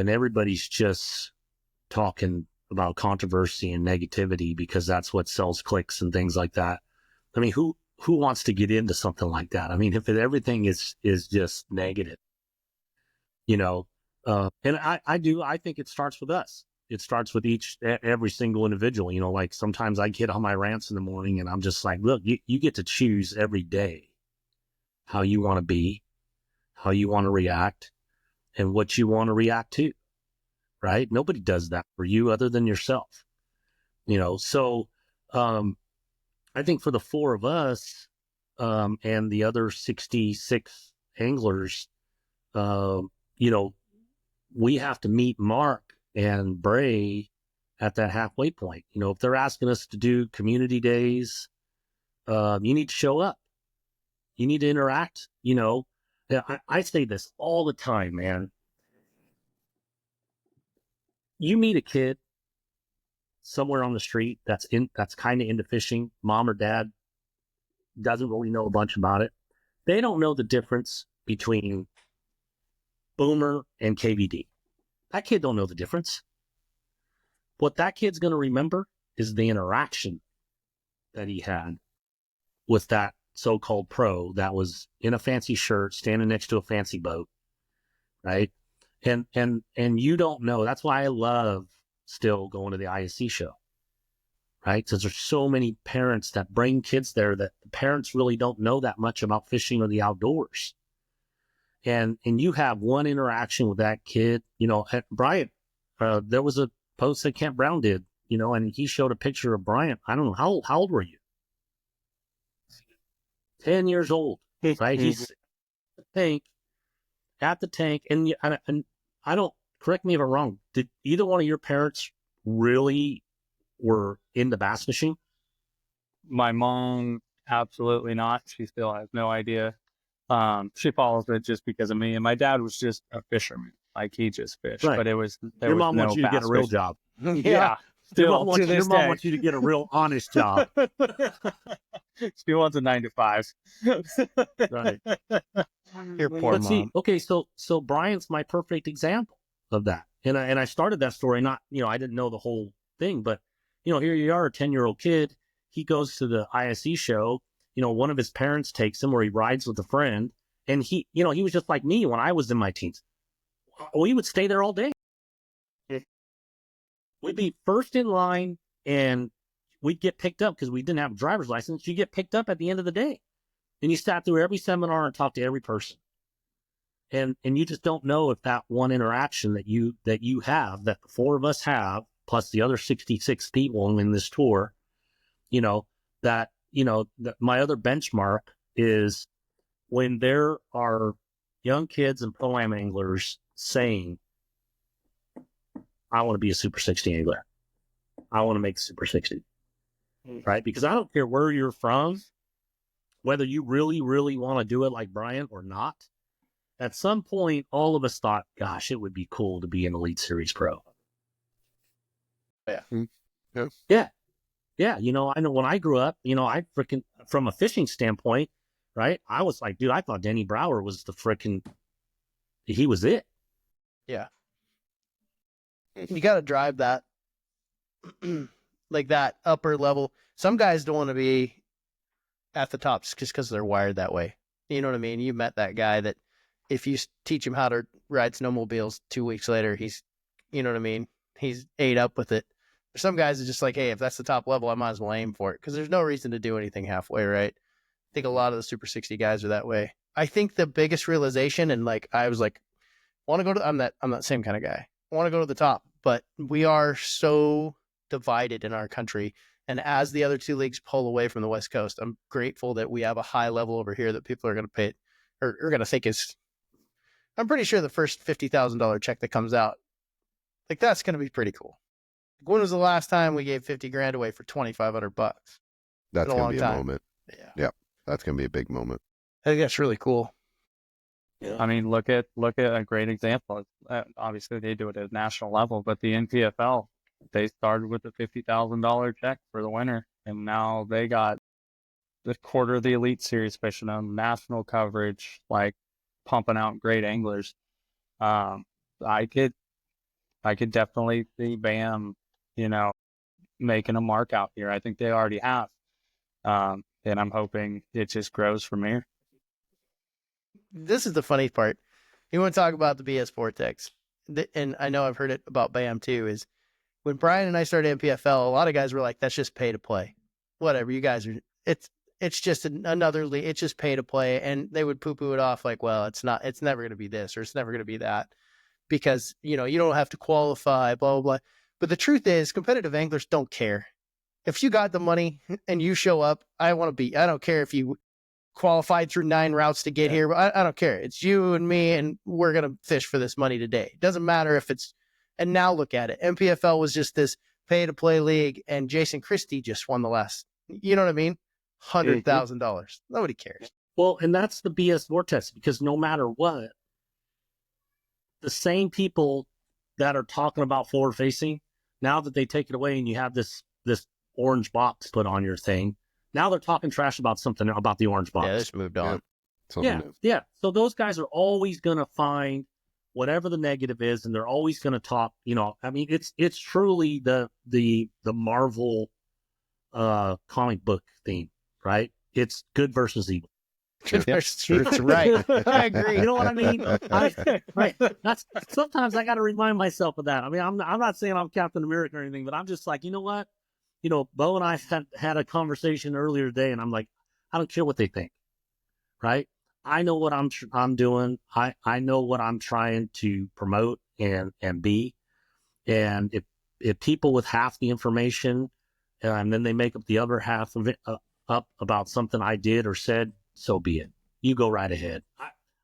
[SPEAKER 4] everybody's just talking about controversy and negativity because that's what sells clicks and things like that. I mean, who who wants to get into something like that? I mean, if everything is just negative, and I think it starts with us. It starts with every single individual. Like sometimes I get on my rants in the morning and I'm just like, look, you get to choose every day how you want to be, how you want to react, and what you want to react to, right? Nobody does that for you other than yourself, So I think for the four of us and the other 66 anglers, we have to meet Mark and Bray at that halfway point. If they're asking us to do community days, you need to show up. You need to interact. I say this all the time, man. You meet a kid somewhere on the street that's kind of into fishing. Mom or dad doesn't really know a bunch about it. They don't know the difference between Boomer and KVD. That kid don't know the difference. What that kid's going to remember is the interaction that he had with that so-called pro that was in a fancy shirt, standing next to a fancy boat, right? And you don't know. That's why I love still going to the ISC show, right? Because there's so many parents that bring kids there that the parents really don't know that much about fishing or the outdoors. And you have one interaction with that kid, at Bryant, there was a post that Kent Brown did, and he showed a picture of Bryant. I don't know, how old were you? 10 years old, right? He's at the tank. And I don't, correct me if I'm wrong, did either one of your parents really were into bass fishing?
[SPEAKER 2] My mom, absolutely not. She still has no idea. She follows it just because of me. And my dad was just a fisherman. Like he just fished,
[SPEAKER 4] right.
[SPEAKER 2] But your
[SPEAKER 4] mom wants you to get a real job.
[SPEAKER 2] Yeah.
[SPEAKER 4] Your mom wants you to get a real honest job.
[SPEAKER 2] She wants a 9 to 5.
[SPEAKER 4] Right.
[SPEAKER 1] Your poor mom.
[SPEAKER 4] See, okay, so Brian's my perfect example of that. And I started that story, not, I didn't know the whole thing, but, here you are, a 10-year-old kid. He goes to the ISE show. One of his parents takes him where he rides with a friend. And he was just like me when I was in my teens. We would stay there all day. We'd be first in line and we'd get picked up because we didn't have a driver's license. You get picked up at the end of the day. And you sat through every seminar and talked to every person. And you just don't know if that one interaction that you have, that the four of us have, plus the other 66 people in this tour, that my other benchmark is when there are young kids and pro-am anglers saying, I want to be a Super 60 angler. I want to make Super 60. Right? Because I don't care where you're from, whether you really, really want to do it like Brian or not. At some point, all of us thought, gosh, it would be cool to be an Elite Series pro.
[SPEAKER 1] Yeah.
[SPEAKER 3] Yeah.
[SPEAKER 4] Yeah. I know when I grew up, I freaking, from a fishing standpoint, right? I was like, dude, I thought Denny Brower was he was it.
[SPEAKER 1] Yeah. You got to drive that, like that upper level. Some guys don't want to be at the top just because they're wired that way. You know what I mean? You met that guy that if you teach him how to ride snowmobiles 2 weeks later, he's, you know what I mean? He's ate up with it. Some guys are just like, hey, if that's the top level, I might as well aim for it because there's no reason to do anything halfway, right? I think a lot of the Super 60 guys are that way. I think the biggest realization, and like I was like, want to go to, I'm that same kind of guy. I want to go to the top, but we are so divided in our country. And as the other two leagues pull away from the West Coast, I'm grateful that we have a high level over here that people are going to pay or are going to think is, I'm pretty sure the first $50,000 check that comes out, like that's going to be pretty cool. When was the last time we gave 50 grand away for $2,500?
[SPEAKER 3] That's going to be
[SPEAKER 1] time.
[SPEAKER 3] a moment.
[SPEAKER 1] Yeah.
[SPEAKER 3] Yep. That's going to be a big moment.
[SPEAKER 1] I think that's really cool.
[SPEAKER 2] Yeah. I mean, look at a great example. Obviously, they do it at national level, but the NPFL, they started with a $50,000 check for the winner, and now they got the quarter of the Elite Series fishing on national coverage, like pumping out great anglers. I could definitely see BAM, making a mark out here. I think they already have. and I'm hoping it just grows from here.
[SPEAKER 1] This is the funny part. You want to talk about the BS Vortex, and I know I've heard it about BAM too, is when Brian and I started MPFL, a lot of guys were like, that's just pay to play. Whatever, you guys are, it's just another league. It's just pay to play. And they would poo-poo it off like, well, it's never going to be this, or it's never going to be that, because, you don't have to qualify, blah, blah, blah. But the truth is, competitive anglers don't care. If you got the money and you show up, I don't care if you qualified through 9 routes to get here, but I don't care. It's you and me, and we're going to fish for this money today. It doesn't matter if it's, and now look at it. MPFL was just this pay to play league, and Jason Christie just won the last, you know what I mean? $100,000. Nobody cares.
[SPEAKER 4] Well, and that's the BS vortex, because no matter what, the same people that are talking about forward facing, now that they take it away and you have this orange box put on your thing, now they're talking trash about something about the orange box.
[SPEAKER 1] Yeah, they just moved on.
[SPEAKER 4] Yeah. So those guys are always going to find whatever the negative is, and they're always going to talk. I mean, it's truly the Marvel comic book theme, right? It's good versus evil.
[SPEAKER 1] Good versus evil. Right. I agree.
[SPEAKER 4] You know what I mean? Right. That's sometimes I got to remind myself of that. I mean, I'm not saying I'm Captain America or anything, but I'm just like, you know what? Beau and I had a conversation earlier today, and I'm like, I don't care what they think, right? I know what I'm doing. I know what I'm trying to promote and be. And if people with half the information, and then they make up the other half of it up about something I did or said, so be it. You go right ahead.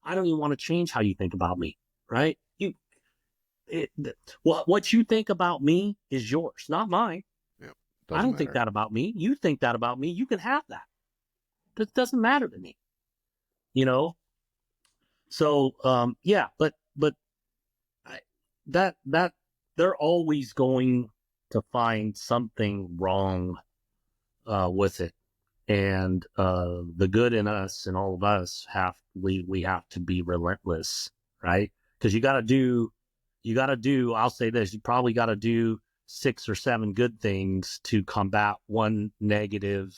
[SPEAKER 4] I don't even want to change how you think about me, right? What you think about me is yours, not mine. I don't think that about me. You think that about me. You can have that. It doesn't matter to me. So, but that they're always going to find something wrong with it. And the good in us and all of us we have to be relentless, right? Because you got to do, I'll say this, you probably got to do 6 or 7 good things to combat one negative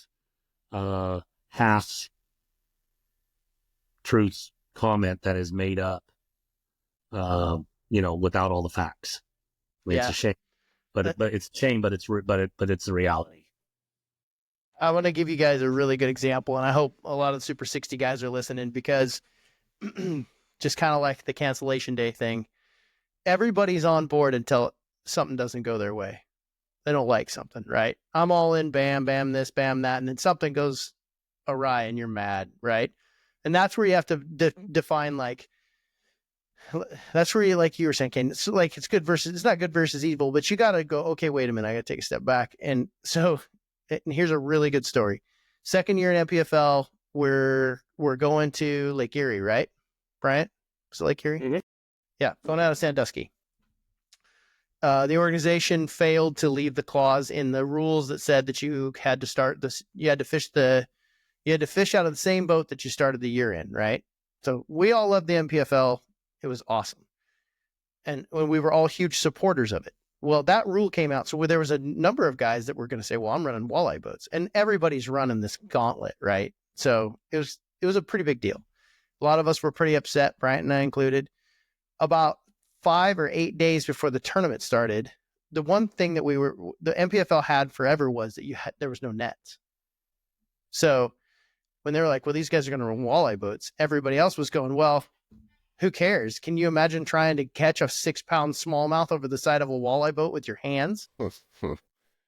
[SPEAKER 4] half truth comment that is made up, without all the facts. I mean, it's a shame, but it's a shame, but it's the reality.
[SPEAKER 1] I want to give you guys a really good example, and I hope a lot of the Super 60 guys are listening, because just kind of like the cancellation day thing, everybody's on board until something doesn't go their way. They don't like something, right? I'm all in, bam, bam, this, bam, that, and then something goes awry and you're mad, right? And that's where you have to define, that's where you, like you were saying, Ken, it's like it's not good versus evil, but you got to go, okay, wait a minute, I got to take a step back. And so, and here's a really good story. Second year in MPFL, we're going to Lake Erie, right? Bryant? Was it Lake Erie?
[SPEAKER 4] Mm-hmm.
[SPEAKER 1] Yeah, going out of Sandusky. The organization failed to leave the clause in the rules that said that you had to start this. You had to fish out of the same boat that you started the year in, right? So we all loved the MPFL. It was awesome, and when we were all huge supporters of it. Well, that rule came out, so there was a number of guys that were going to say, "Well, I'm running walleye boats," and everybody's running this gauntlet, right? So it was a pretty big deal. A lot of us were pretty upset, Bryant and I included. About 5 or 8 days before the tournament started, the one thing that the MPFL had forever was that there was no nets. So when they were like, well, these guys are going to run walleye boats, everybody else was going, well, who cares? Can you imagine trying to catch a 6-pound smallmouth over the side of a walleye boat with your hands?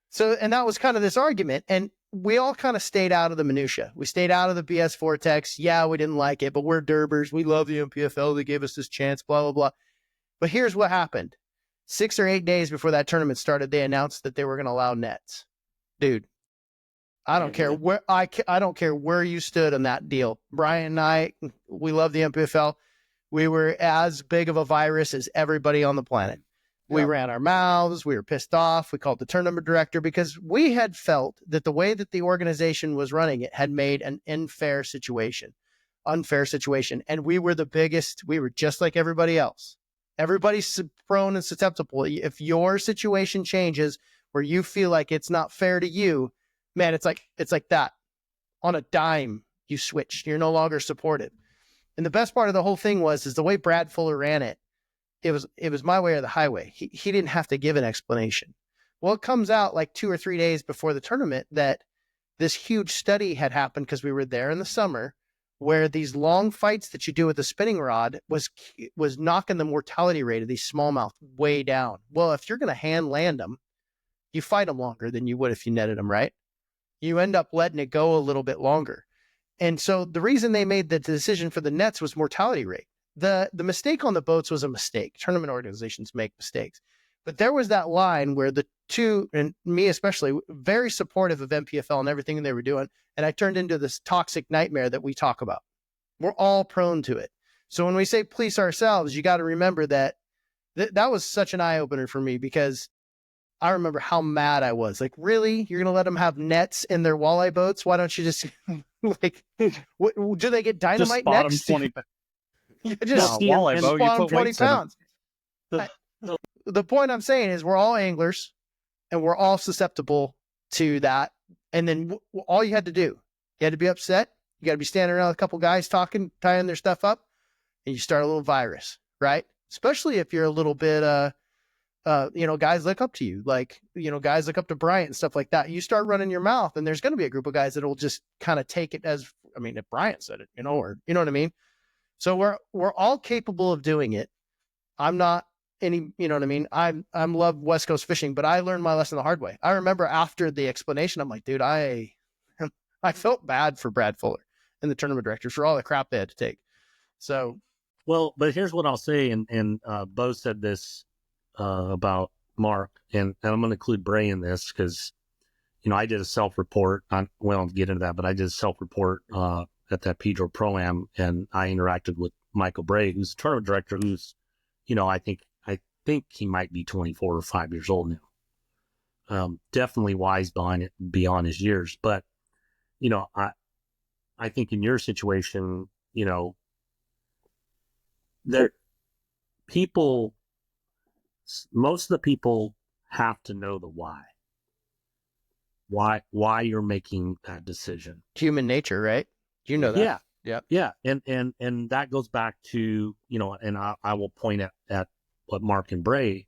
[SPEAKER 1] So, and that was kind of this argument. And we all kind of stayed out of the minutia. We stayed out of the BS Vortex. Yeah, we didn't like it, but we're Durbers. We love the MPFL. They gave us this chance, blah, blah, blah. But here's what happened. 6 or 8 days before that tournament started, they announced that they were going to allow nets. Dude, I don't care where I don't care where you stood on that deal. Brian and I, we love the MPFL. We were as big of a virus as everybody on the planet. We ran our mouths. We were pissed off. We called the tournament director because we had felt that the way that the organization was running it had made an unfair situation. And we were the biggest. We were just like everybody else. Everybody's prone and susceptible. If your situation changes where you feel like it's not fair to you, man, it's like that. on a dime, you switched. You're no longer supported. And the best part of the whole thing is the way Brad Fuller ran it. It was my way or the highway. He didn't have to give an explanation. Well, it comes out like 2 or 3 days before the tournament that this huge study had happened, because we were there in the summer, where these long fights that you do with the spinning rod was knocking the mortality rate of these smallmouth way down. Well, if you're going to hand land them, you fight them longer than you would if you netted them, right? You end up letting it go a little bit longer. And so the reason they made the decision for the nets was mortality rate. The mistake on the boats was a mistake. Tournament organizations make mistakes. But there was that line where the two, and me especially, very supportive of MPFL and everything they were doing. And I turned into this toxic nightmare that we talk about. We're all prone to it. So when we say police ourselves, you got to remember that that was such an eye-opener for me, because I remember how mad I was. Like, really? You're going to let them have nets in their walleye boats? Why don't you just, like, do they get dynamite
[SPEAKER 2] just spot
[SPEAKER 1] next?
[SPEAKER 2] Them 20
[SPEAKER 1] just
[SPEAKER 2] walleye boat,
[SPEAKER 1] spot
[SPEAKER 2] you
[SPEAKER 1] them
[SPEAKER 2] put
[SPEAKER 1] 20
[SPEAKER 2] weights in
[SPEAKER 1] pounds. The point I'm saying is we're all anglers, and we're all susceptible to that. And then all you had to do, you had to be upset. You got to be standing around with a couple guys talking, tying their stuff up, and you start a little virus, right? Especially if you're a little bit, guys look up to you, like, guys look up to Bryant and stuff like that. You start running your mouth, and there's going to be a group of guys that will just kind of take it as, if Bryant said it, or, you know what I mean? So we're all capable of doing it. I'm not any, you know what I mean? I'm love West Coast fishing, but I learned my lesson the hard way. I remember after the explanation, I'm like, dude, I felt bad for Brad Fuller and the tournament directors for all the crap they had to take. So,
[SPEAKER 4] well, but here's what I'll say. And Beau said this about Mark, and I'm going to include Bray in this because, I did a self-report. I won't get into that, but I did a self-report at that Pedro Pro-Am, and I interacted with Michael Bray, who's the tournament director, who's, I think he might be 24 or 5 years old now. Definitely wise beyond his years. But, I think in your situation, most of the people have to know the why. Why you're making that decision.
[SPEAKER 1] Human nature, right? You know that.
[SPEAKER 4] Yeah.
[SPEAKER 1] Yep.
[SPEAKER 4] Yeah. And that goes back to, and I will point at what Mark and Bray,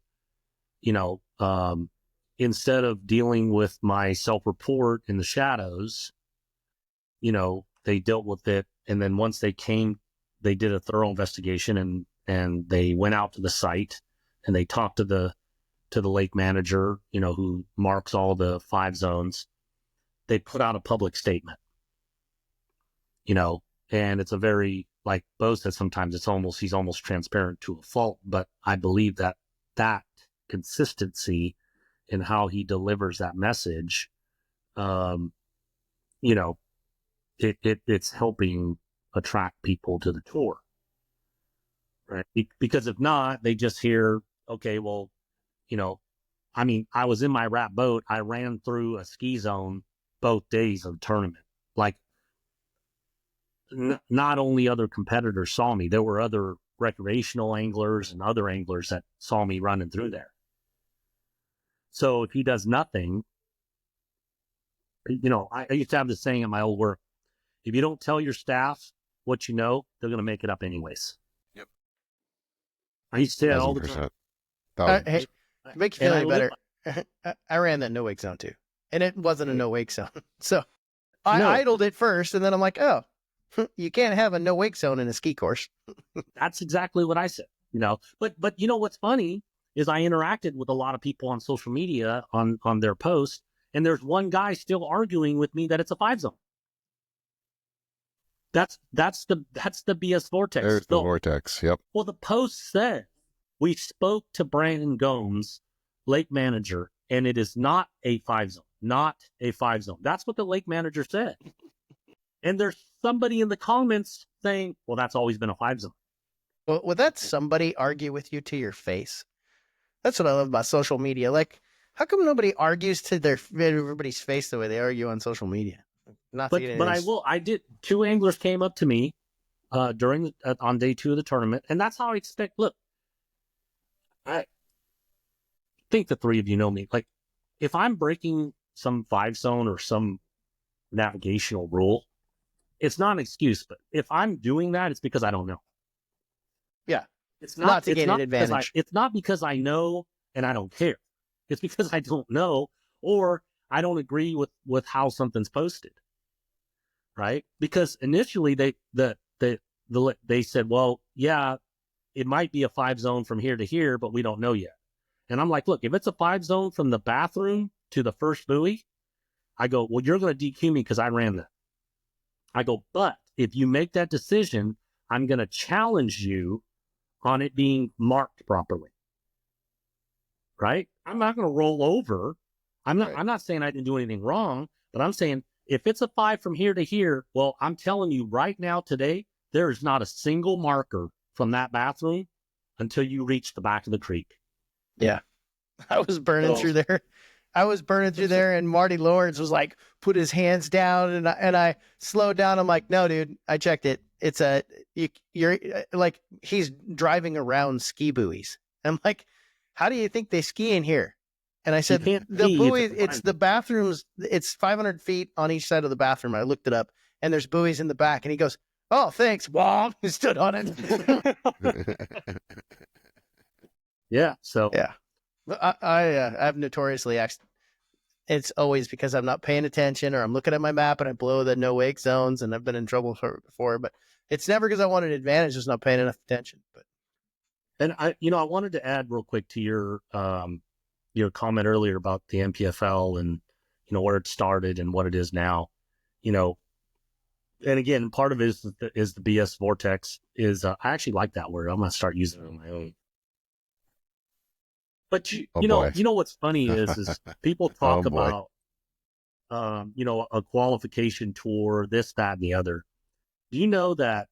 [SPEAKER 4] instead of dealing with my self-report in the shadows, they dealt with it. And then once they did a thorough investigation and they went out to the site and they talked to the lake manager, who marks all the 5 zones. They put out a public statement, and it's a very, like Beau said, sometimes he's almost transparent to a fault, but I believe that consistency in how he delivers that message, it's helping attract people to the tour, right? Because if not, they just hear, okay, well, I was in my wrap boat. I ran through a ski zone both days of the tournament. Like, not only other competitors saw me, there were other recreational anglers and other anglers that saw me running through there. So if he does nothing, I used to have this saying at my old work: if you don't tell your staff what you know, they're going to make it up anyways.
[SPEAKER 3] Yep.
[SPEAKER 4] I used to say that all the time.
[SPEAKER 1] Hey, to make you feel any better, I ran that no wake zone too, and it wasn't a no wake zone. So I idled it first, and then I'm like, oh, you can't have a no wake zone in a ski course.
[SPEAKER 4] That's exactly what I said. But what's funny is I interacted with a lot of people on social media on their posts, and there's one guy still arguing with me that it's a 5 zone. That's the BS vortex.
[SPEAKER 3] There's the vortex. Yep.
[SPEAKER 4] Well, the post said, we spoke to Brandon Gomes, lake manager, and it is not a 5 zone. Not a 5 zone. That's what the lake manager said. And there's somebody in the comments saying, well, that's always been a 5 zone.
[SPEAKER 1] Well, would that somebody argue with you to your face? That's what I love about social media. Like, how come nobody argues to everybody's face the way they argue on social media?
[SPEAKER 4] But I did. 2 anglers came up to me on day 2 of the tournament, and that's how I expect. Look, I think the 3 of you know me. Like, if I'm breaking some 5 zone or some navigational rule. It's not an excuse, but if I'm doing that, it's because I don't know.
[SPEAKER 1] Yeah.
[SPEAKER 4] It's
[SPEAKER 1] Not to
[SPEAKER 4] it's
[SPEAKER 1] gain
[SPEAKER 4] not
[SPEAKER 1] an
[SPEAKER 4] because
[SPEAKER 1] advantage.
[SPEAKER 4] it's not because I know and I don't care. It's because I don't know, or I don't agree with how something's posted. Right? Because initially they said, well, yeah, it might be a 5 zone from here to here, but we don't know yet. And I'm like, look, if it's a 5 zone from the bathroom to the first buoy, I go, well, you're going to DQ me because I ran that. I go, but if you make that decision, I'm going to challenge you on it being marked properly. Right? I'm not going to roll over. I'm not saying I didn't do anything wrong, but I'm saying if it's a 5 from here to here, well, I'm telling you right now today, there is not a single marker from that bathroom until you reach the back of the creek.
[SPEAKER 1] Yeah. I was burning through there. And Marty Lawrence was like, put his hands down, and I slowed down. I'm like, no, dude, I checked it. It's you're like, he's driving around ski buoys. I'm like, how do you think they ski in here? And I said, the buoy, it's the bathrooms. It's 500 feet on each side of the bathroom. I looked it up, and there's buoys in the back. And he goes, oh, thanks. Wow. He stood on it.
[SPEAKER 4] Yeah. So
[SPEAKER 1] yeah, I've notoriously it's always because I'm not paying attention, or I'm looking at my map and I blow the no wake zones, and I've been in trouble for it before. But it's never because I want an advantage, just not paying enough attention. But
[SPEAKER 4] and I wanted to add real quick to your comment earlier about the MPFL and where it started and what it is now. And again, part of it is the BS vortex. I actually like that word. I'm going to start using it on my own. But you know what's funny is people talk about a qualification tour, this, that, and the other. Do you know that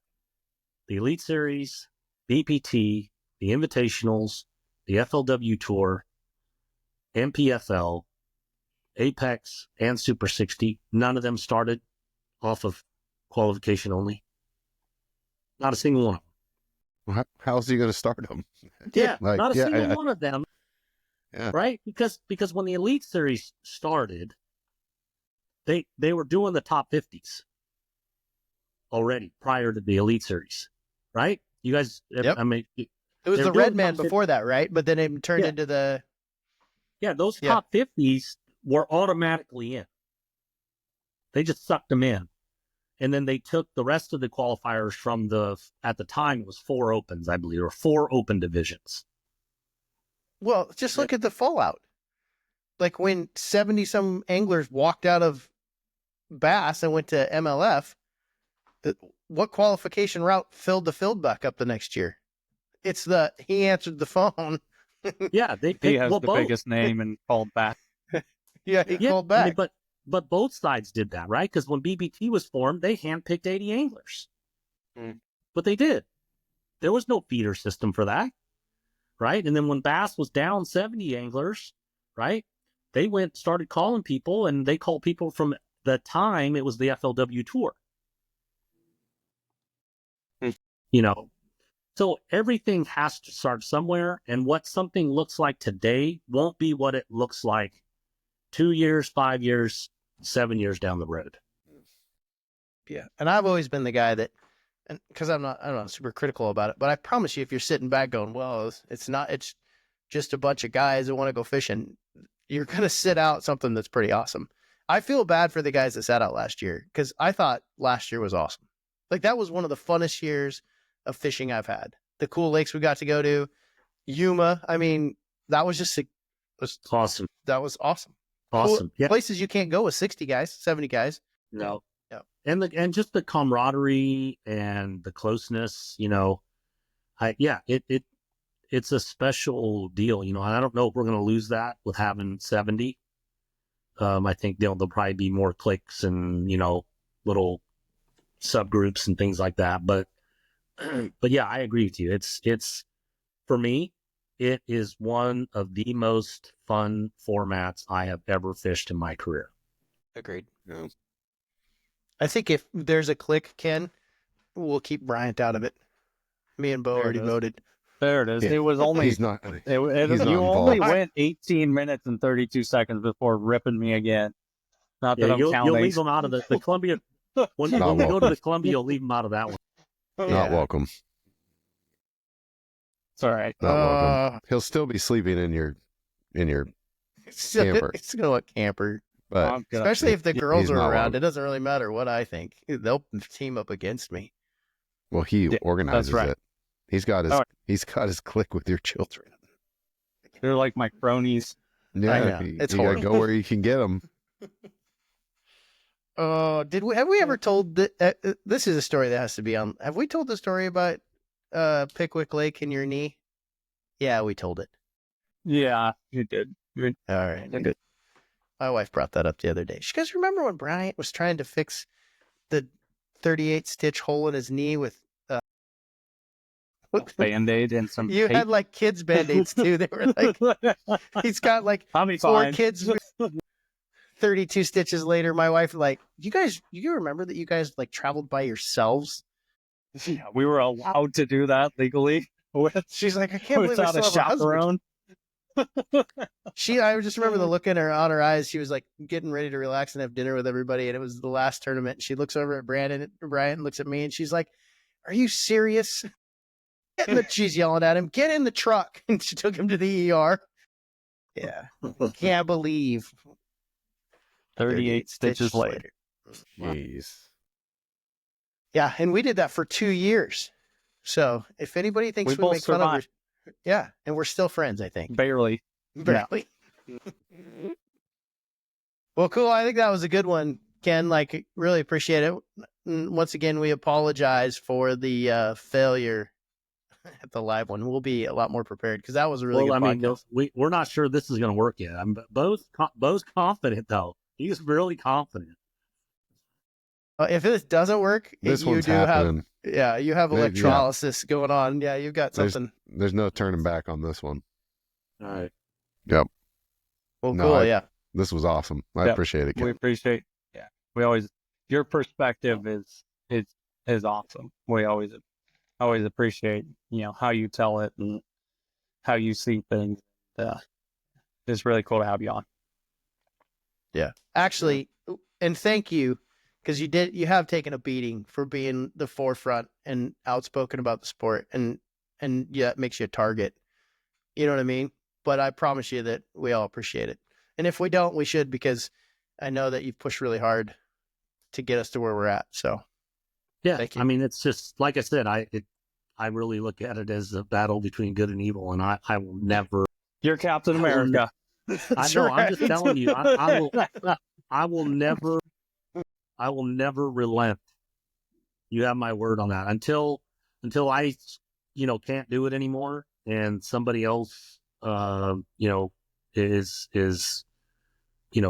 [SPEAKER 4] the Elite Series, BPT, the Invitationals, the FLW Tour, MPFL, Apex, and Super 60, none of them started off of qualification only? Not a single one of them.
[SPEAKER 3] How's he going to start them?
[SPEAKER 4] Yeah, not a single one of them.
[SPEAKER 3] Yeah.
[SPEAKER 4] Right? Because when the Elite Series started, they were doing the top 50s already prior to the Elite Series, right? You guys,
[SPEAKER 1] yep.
[SPEAKER 4] I mean,
[SPEAKER 1] it was the Red Man before that, right? But then it turned into the
[SPEAKER 4] those top 50s were automatically in. They just sucked them in, and then they took the rest of the qualifiers from at the time it was 4 opens, I believe, or 4 open divisions.
[SPEAKER 1] Well, just look at the fallout. Like when 70-some anglers walked out of Bass and went to MLF, what qualification route filled the field back up the next year? It's he answered the phone.
[SPEAKER 2] Yeah, he has the biggest name and called back.
[SPEAKER 1] Yeah, he called back.
[SPEAKER 4] I mean, but both sides did that, right? Because when BBT was formed, they handpicked 80 anglers. But they did. There was no feeder system for that. Right? And then when Bass was down 70 anglers, right, they started calling people, and they called people from the time it was the FLW Tour. So everything has to start somewhere, and what something looks like today won't be what it looks like 2 years, 5 years, 7 years down the road.
[SPEAKER 1] Yeah. And I've always been the guy that, and because I'm not super critical about it, but I promise you, if you're sitting back going, well, it's just a bunch of guys that want to go fishing, you're going to sit out something that's pretty awesome. I feel bad for the guys that sat out last year, because I thought last year was awesome. Like, that was one of the funnest years of fishing I've had. The cool lakes we got to go to, Yuma. I mean, that was just
[SPEAKER 4] awesome.
[SPEAKER 1] That was awesome.
[SPEAKER 4] Awesome.
[SPEAKER 1] Cool places you can't go with 60 guys, 70 guys.
[SPEAKER 4] No. And just the camaraderie and the closeness, it's a special deal, and I don't know if we're going to lose that with having 70. I think there'll probably be more cliques and, little subgroups and things like that. But yeah, I agree with you. It's for me, it is one of the most fun formats I have ever fished in my career.
[SPEAKER 1] Agreed.
[SPEAKER 3] Yeah.
[SPEAKER 1] I think if there's a click, Ken, we'll keep Bryant out of it. Me and Beau already voted.
[SPEAKER 2] There it is.
[SPEAKER 3] Yeah.
[SPEAKER 2] It was only
[SPEAKER 3] he's not.
[SPEAKER 2] You only went 18 minutes and 32 seconds before ripping me again. Not
[SPEAKER 4] Yeah,
[SPEAKER 2] that I'm
[SPEAKER 4] you'll
[SPEAKER 2] counting.
[SPEAKER 4] leave them out of the Columbia. When we go to the Columbia, you'll leave them out of that one.
[SPEAKER 3] Not welcome.
[SPEAKER 2] It's all right.
[SPEAKER 3] Not welcome. He'll still be sleeping in your camper.
[SPEAKER 1] It's gonna look camper.
[SPEAKER 3] But
[SPEAKER 1] especially if the girls
[SPEAKER 3] he's
[SPEAKER 1] are
[SPEAKER 3] not
[SPEAKER 1] around,
[SPEAKER 3] wrong.
[SPEAKER 1] it doesn't really matter what I think. They'll team up against me.
[SPEAKER 3] Well, he organizes
[SPEAKER 2] right.
[SPEAKER 3] it. He's got his clique with your children.
[SPEAKER 2] They're like my cronies.
[SPEAKER 3] Yeah,
[SPEAKER 1] it's
[SPEAKER 3] you gotta
[SPEAKER 1] horrible.
[SPEAKER 3] go where you can get them.
[SPEAKER 1] Have we ever told that? This is a story that has to be on. Have we told the story about Pickwick Lake and your knee? Yeah, we told it.
[SPEAKER 2] Yeah, you did.
[SPEAKER 1] All right, good. My wife brought that up the other day. She goes, "Remember when Bryant was trying to fix the 38 stitch hole in his knee with
[SPEAKER 2] Band-Aid and some
[SPEAKER 1] you
[SPEAKER 2] tape?
[SPEAKER 1] had like kids Band-Aids too. They were like, he's got like
[SPEAKER 2] I'll be
[SPEAKER 1] 4
[SPEAKER 2] fine.
[SPEAKER 1] kids. 32 stitches later, my wife like, you remember that you guys like traveled by yourselves?
[SPEAKER 2] Yeah, we were allowed to do that legally.
[SPEAKER 1] She's like, I can't believe I
[SPEAKER 2] without
[SPEAKER 1] still
[SPEAKER 2] a
[SPEAKER 1] have a husband.
[SPEAKER 2] chaperone.
[SPEAKER 1] I just remember the look in her eyes. She was like getting ready to relax and have dinner with everybody, and it was the last tournament. And she looks over at Brian looks at me, and she's like, "Are you serious?" She's yelling at him, "Get in the truck!" And she took him to the ER. Yeah, can't believe
[SPEAKER 2] 38 stitches later.
[SPEAKER 3] Jeez.
[SPEAKER 1] Yeah, and we did that for 2 years. So if anybody thinks
[SPEAKER 2] We
[SPEAKER 1] we
[SPEAKER 2] both
[SPEAKER 1] make fun of her,
[SPEAKER 2] survived.
[SPEAKER 1] yeah, and we're still friends, I think.
[SPEAKER 2] Barely.
[SPEAKER 1] Barely. Well, cool. I think that was a good one, Ken. Like, really appreciate it. Once again, we apologize for the failure at the live one. We'll be a lot more prepared because that was a really good podcast.
[SPEAKER 4] We're not sure this is going to work yet. Beau's confident though. He's really confident.
[SPEAKER 1] If this doesn't work,
[SPEAKER 3] This
[SPEAKER 1] you
[SPEAKER 3] one's
[SPEAKER 1] do
[SPEAKER 3] happening.
[SPEAKER 1] you have electrolysis going on. Yeah, you've got something.
[SPEAKER 3] There's no turning back on this one.
[SPEAKER 4] All right.
[SPEAKER 3] Yep.
[SPEAKER 1] Well,
[SPEAKER 3] No,
[SPEAKER 1] cool. Yeah.
[SPEAKER 3] This was awesome. I appreciate it, Ken.
[SPEAKER 2] We appreciate. Yeah, your perspective is awesome. We always appreciate how you tell it and how you see things. It's really cool to have you on.
[SPEAKER 1] Yeah. Actually, and thank you, because you have taken a beating for being the forefront and outspoken about the sport, and yeah, it makes you a target. You know what I mean? But I promise you that we all appreciate it. And if we don't, we should, because I know that you've pushed really hard to get us to where we're at. So
[SPEAKER 4] yeah,
[SPEAKER 1] thank you.
[SPEAKER 4] I mean, it's just like I said. I really look at it as a battle between good and evil, and I will never.
[SPEAKER 2] You're Captain America.
[SPEAKER 4] I know. I'm just telling you. I will never relent. You have my word on that. Until I, can't do it anymore, and somebody else, is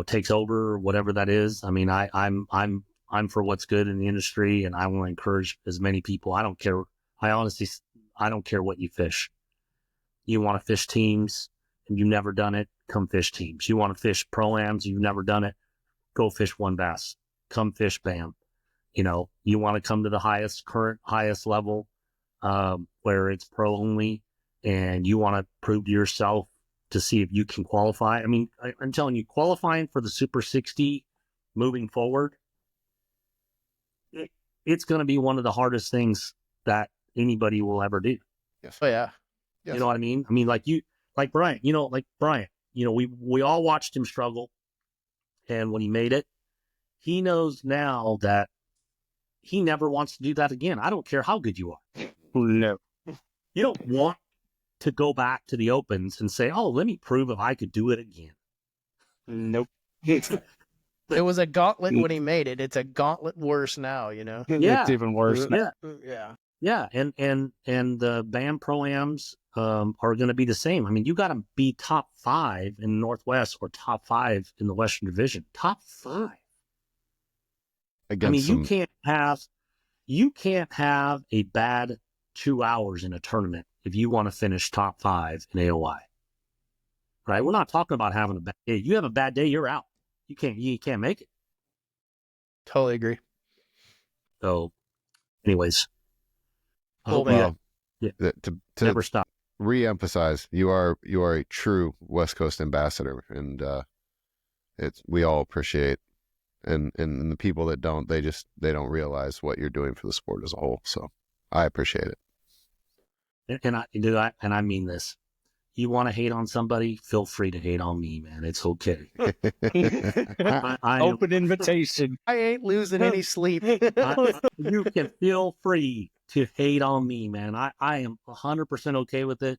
[SPEAKER 4] takes over, or whatever that is. I mean, I'm for what's good in the industry, and I want to encourage as many people. I don't care. I don't care what you fish. You want to fish teams, and you've never done it, come fish teams. You want to fish pro-ams, you've never done it, go fish one bass. Come fish BAM. You want to come to the current highest level, where it's pro only, and you want to prove to yourself to see if you can qualify. I mean, I'm telling you, qualifying for the Super 60 moving forward, it's going to be one of the hardest things that anybody will ever do.
[SPEAKER 3] Yes.
[SPEAKER 1] Oh yeah.
[SPEAKER 3] Yes.
[SPEAKER 4] You know what I mean? I mean, like Bryant, we all watched him struggle, and when he made it, he knows now that he never wants to do that again. I don't care how good you are.
[SPEAKER 2] No.
[SPEAKER 4] You don't want to go back to the opens and say, "Oh, let me prove if I could do it again."
[SPEAKER 2] Nope.
[SPEAKER 1] It was a gauntlet when he made it. It's a gauntlet worse now,
[SPEAKER 4] Yeah.
[SPEAKER 2] It's even worse.
[SPEAKER 4] Yeah.
[SPEAKER 1] Yeah.
[SPEAKER 4] Yeah. And the BAM Pro-Ams are going to be the same. I mean, you got to be top 5 in the Northwest or top 5 in the Western Division. Top 5. You can't have a bad 2 hours in a tournament if you want to finish top 5 in AOI. Right? We're not talking about having a bad day. You have a bad day, you're out. You can't make it.
[SPEAKER 1] Totally agree.
[SPEAKER 4] So, anyways, I
[SPEAKER 1] Cool,
[SPEAKER 4] hope
[SPEAKER 1] man.
[SPEAKER 3] To
[SPEAKER 4] never stop.
[SPEAKER 3] re-emphasize, you are a true West Coast ambassador, and we all appreciate And the people that don't, they don't realize what you're doing for the sport as a whole. So I appreciate it.
[SPEAKER 4] And I mean this. You want to hate on somebody, feel free to hate on me, man. It's okay.
[SPEAKER 2] Open invitation.
[SPEAKER 1] I ain't losing any sleep.
[SPEAKER 4] You can feel free to hate on me, man. I am 100% okay with it.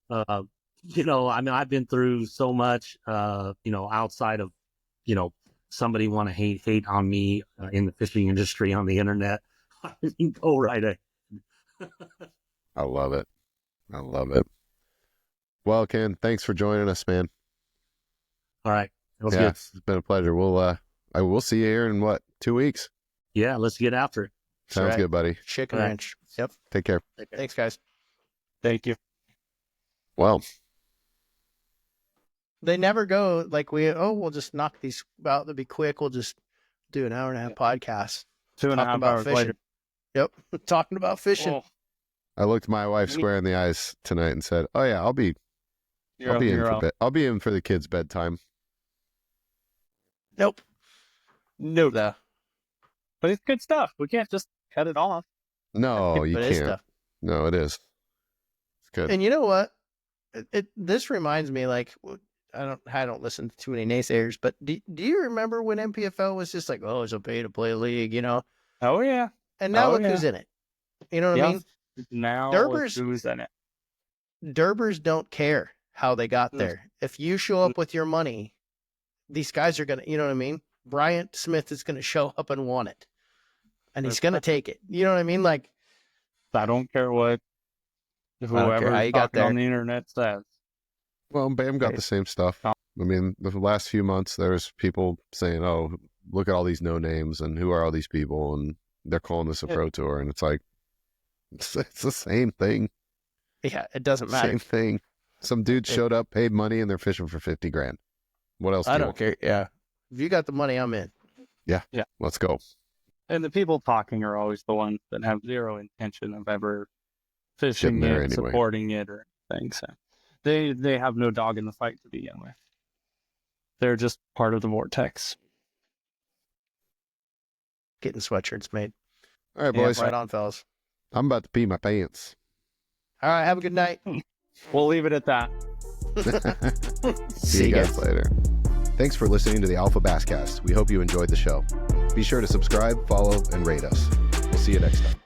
[SPEAKER 4] I've been through so much, outside of, somebody want to hate on me in the fishing industry on the internet. Go right ahead.
[SPEAKER 3] I love it. Well, Ken, thanks for joining us, man.
[SPEAKER 4] All right. That was good.
[SPEAKER 3] It's been a pleasure. I will see you here in 2 weeks?
[SPEAKER 4] Yeah, let's get after it.
[SPEAKER 3] Sounds good, buddy.
[SPEAKER 1] Chicken ranch. Yep.
[SPEAKER 3] Take care.
[SPEAKER 1] Thanks, guys.
[SPEAKER 2] Thank you.
[SPEAKER 3] Well,
[SPEAKER 1] they never go like we'll just knock these out. They'll be quick. We'll just do an hour and a half podcast.
[SPEAKER 2] 2.5 hours later.
[SPEAKER 1] Yep. Talking about fishing.
[SPEAKER 2] Oh.
[SPEAKER 3] I looked my wife square in the eyes tonight and said, "Oh yeah, I'll be in for the kids' bedtime."
[SPEAKER 1] Nope.
[SPEAKER 2] No. But it's good stuff. We can't just cut it off.
[SPEAKER 3] No, you
[SPEAKER 1] It is
[SPEAKER 3] can't.
[SPEAKER 1] stuff.
[SPEAKER 3] No, it is. It's good.
[SPEAKER 1] And you know what? This reminds me, like, I don't listen to too many naysayers, but do you remember when MPFL was just like, oh, it's a pay to play league,
[SPEAKER 2] Oh yeah.
[SPEAKER 1] And now look who's in it. You know what I mean?
[SPEAKER 2] Now who's in it?
[SPEAKER 1] Durbers don't care how they got there. If you show up with your money, these guys are gonna, you know what I mean? Bryant Smith is gonna show up and want it, and he's gonna take it. You know what I mean? Like,
[SPEAKER 2] I don't care what whoever
[SPEAKER 1] how you got there
[SPEAKER 2] on the internet says.
[SPEAKER 3] Well, Bam got the same stuff. I mean, the last few months, there's people saying, "Oh, look at all these no names, and who are all these people?" And they're calling this a pro tour, and it's like, it's the same thing.
[SPEAKER 1] Yeah, it doesn't matter.
[SPEAKER 3] Same thing. Some dude showed up, paid money, and they're fishing for $50,000. What else?
[SPEAKER 1] I don't care. Yeah, if you got the money, I'm in.
[SPEAKER 3] Yeah. Let's go.
[SPEAKER 2] And the people talking are always the ones that have zero intention of ever fishing
[SPEAKER 3] Getting there
[SPEAKER 2] it,
[SPEAKER 3] anyway.
[SPEAKER 2] supporting it, or anything. So they have no dog in the fight to begin with. They're just part of the vortex.
[SPEAKER 1] Getting sweatshirts made.
[SPEAKER 3] All right, boys.
[SPEAKER 1] Right on, fellas.
[SPEAKER 3] I'm about to pee my pants.
[SPEAKER 1] All right, have a good night.
[SPEAKER 2] We'll leave it at that.
[SPEAKER 3] See you guys later. Thanks for listening to the Alpha BassCast. We hope you enjoyed the show. Be sure to subscribe, follow, and rate us. We'll see you next time.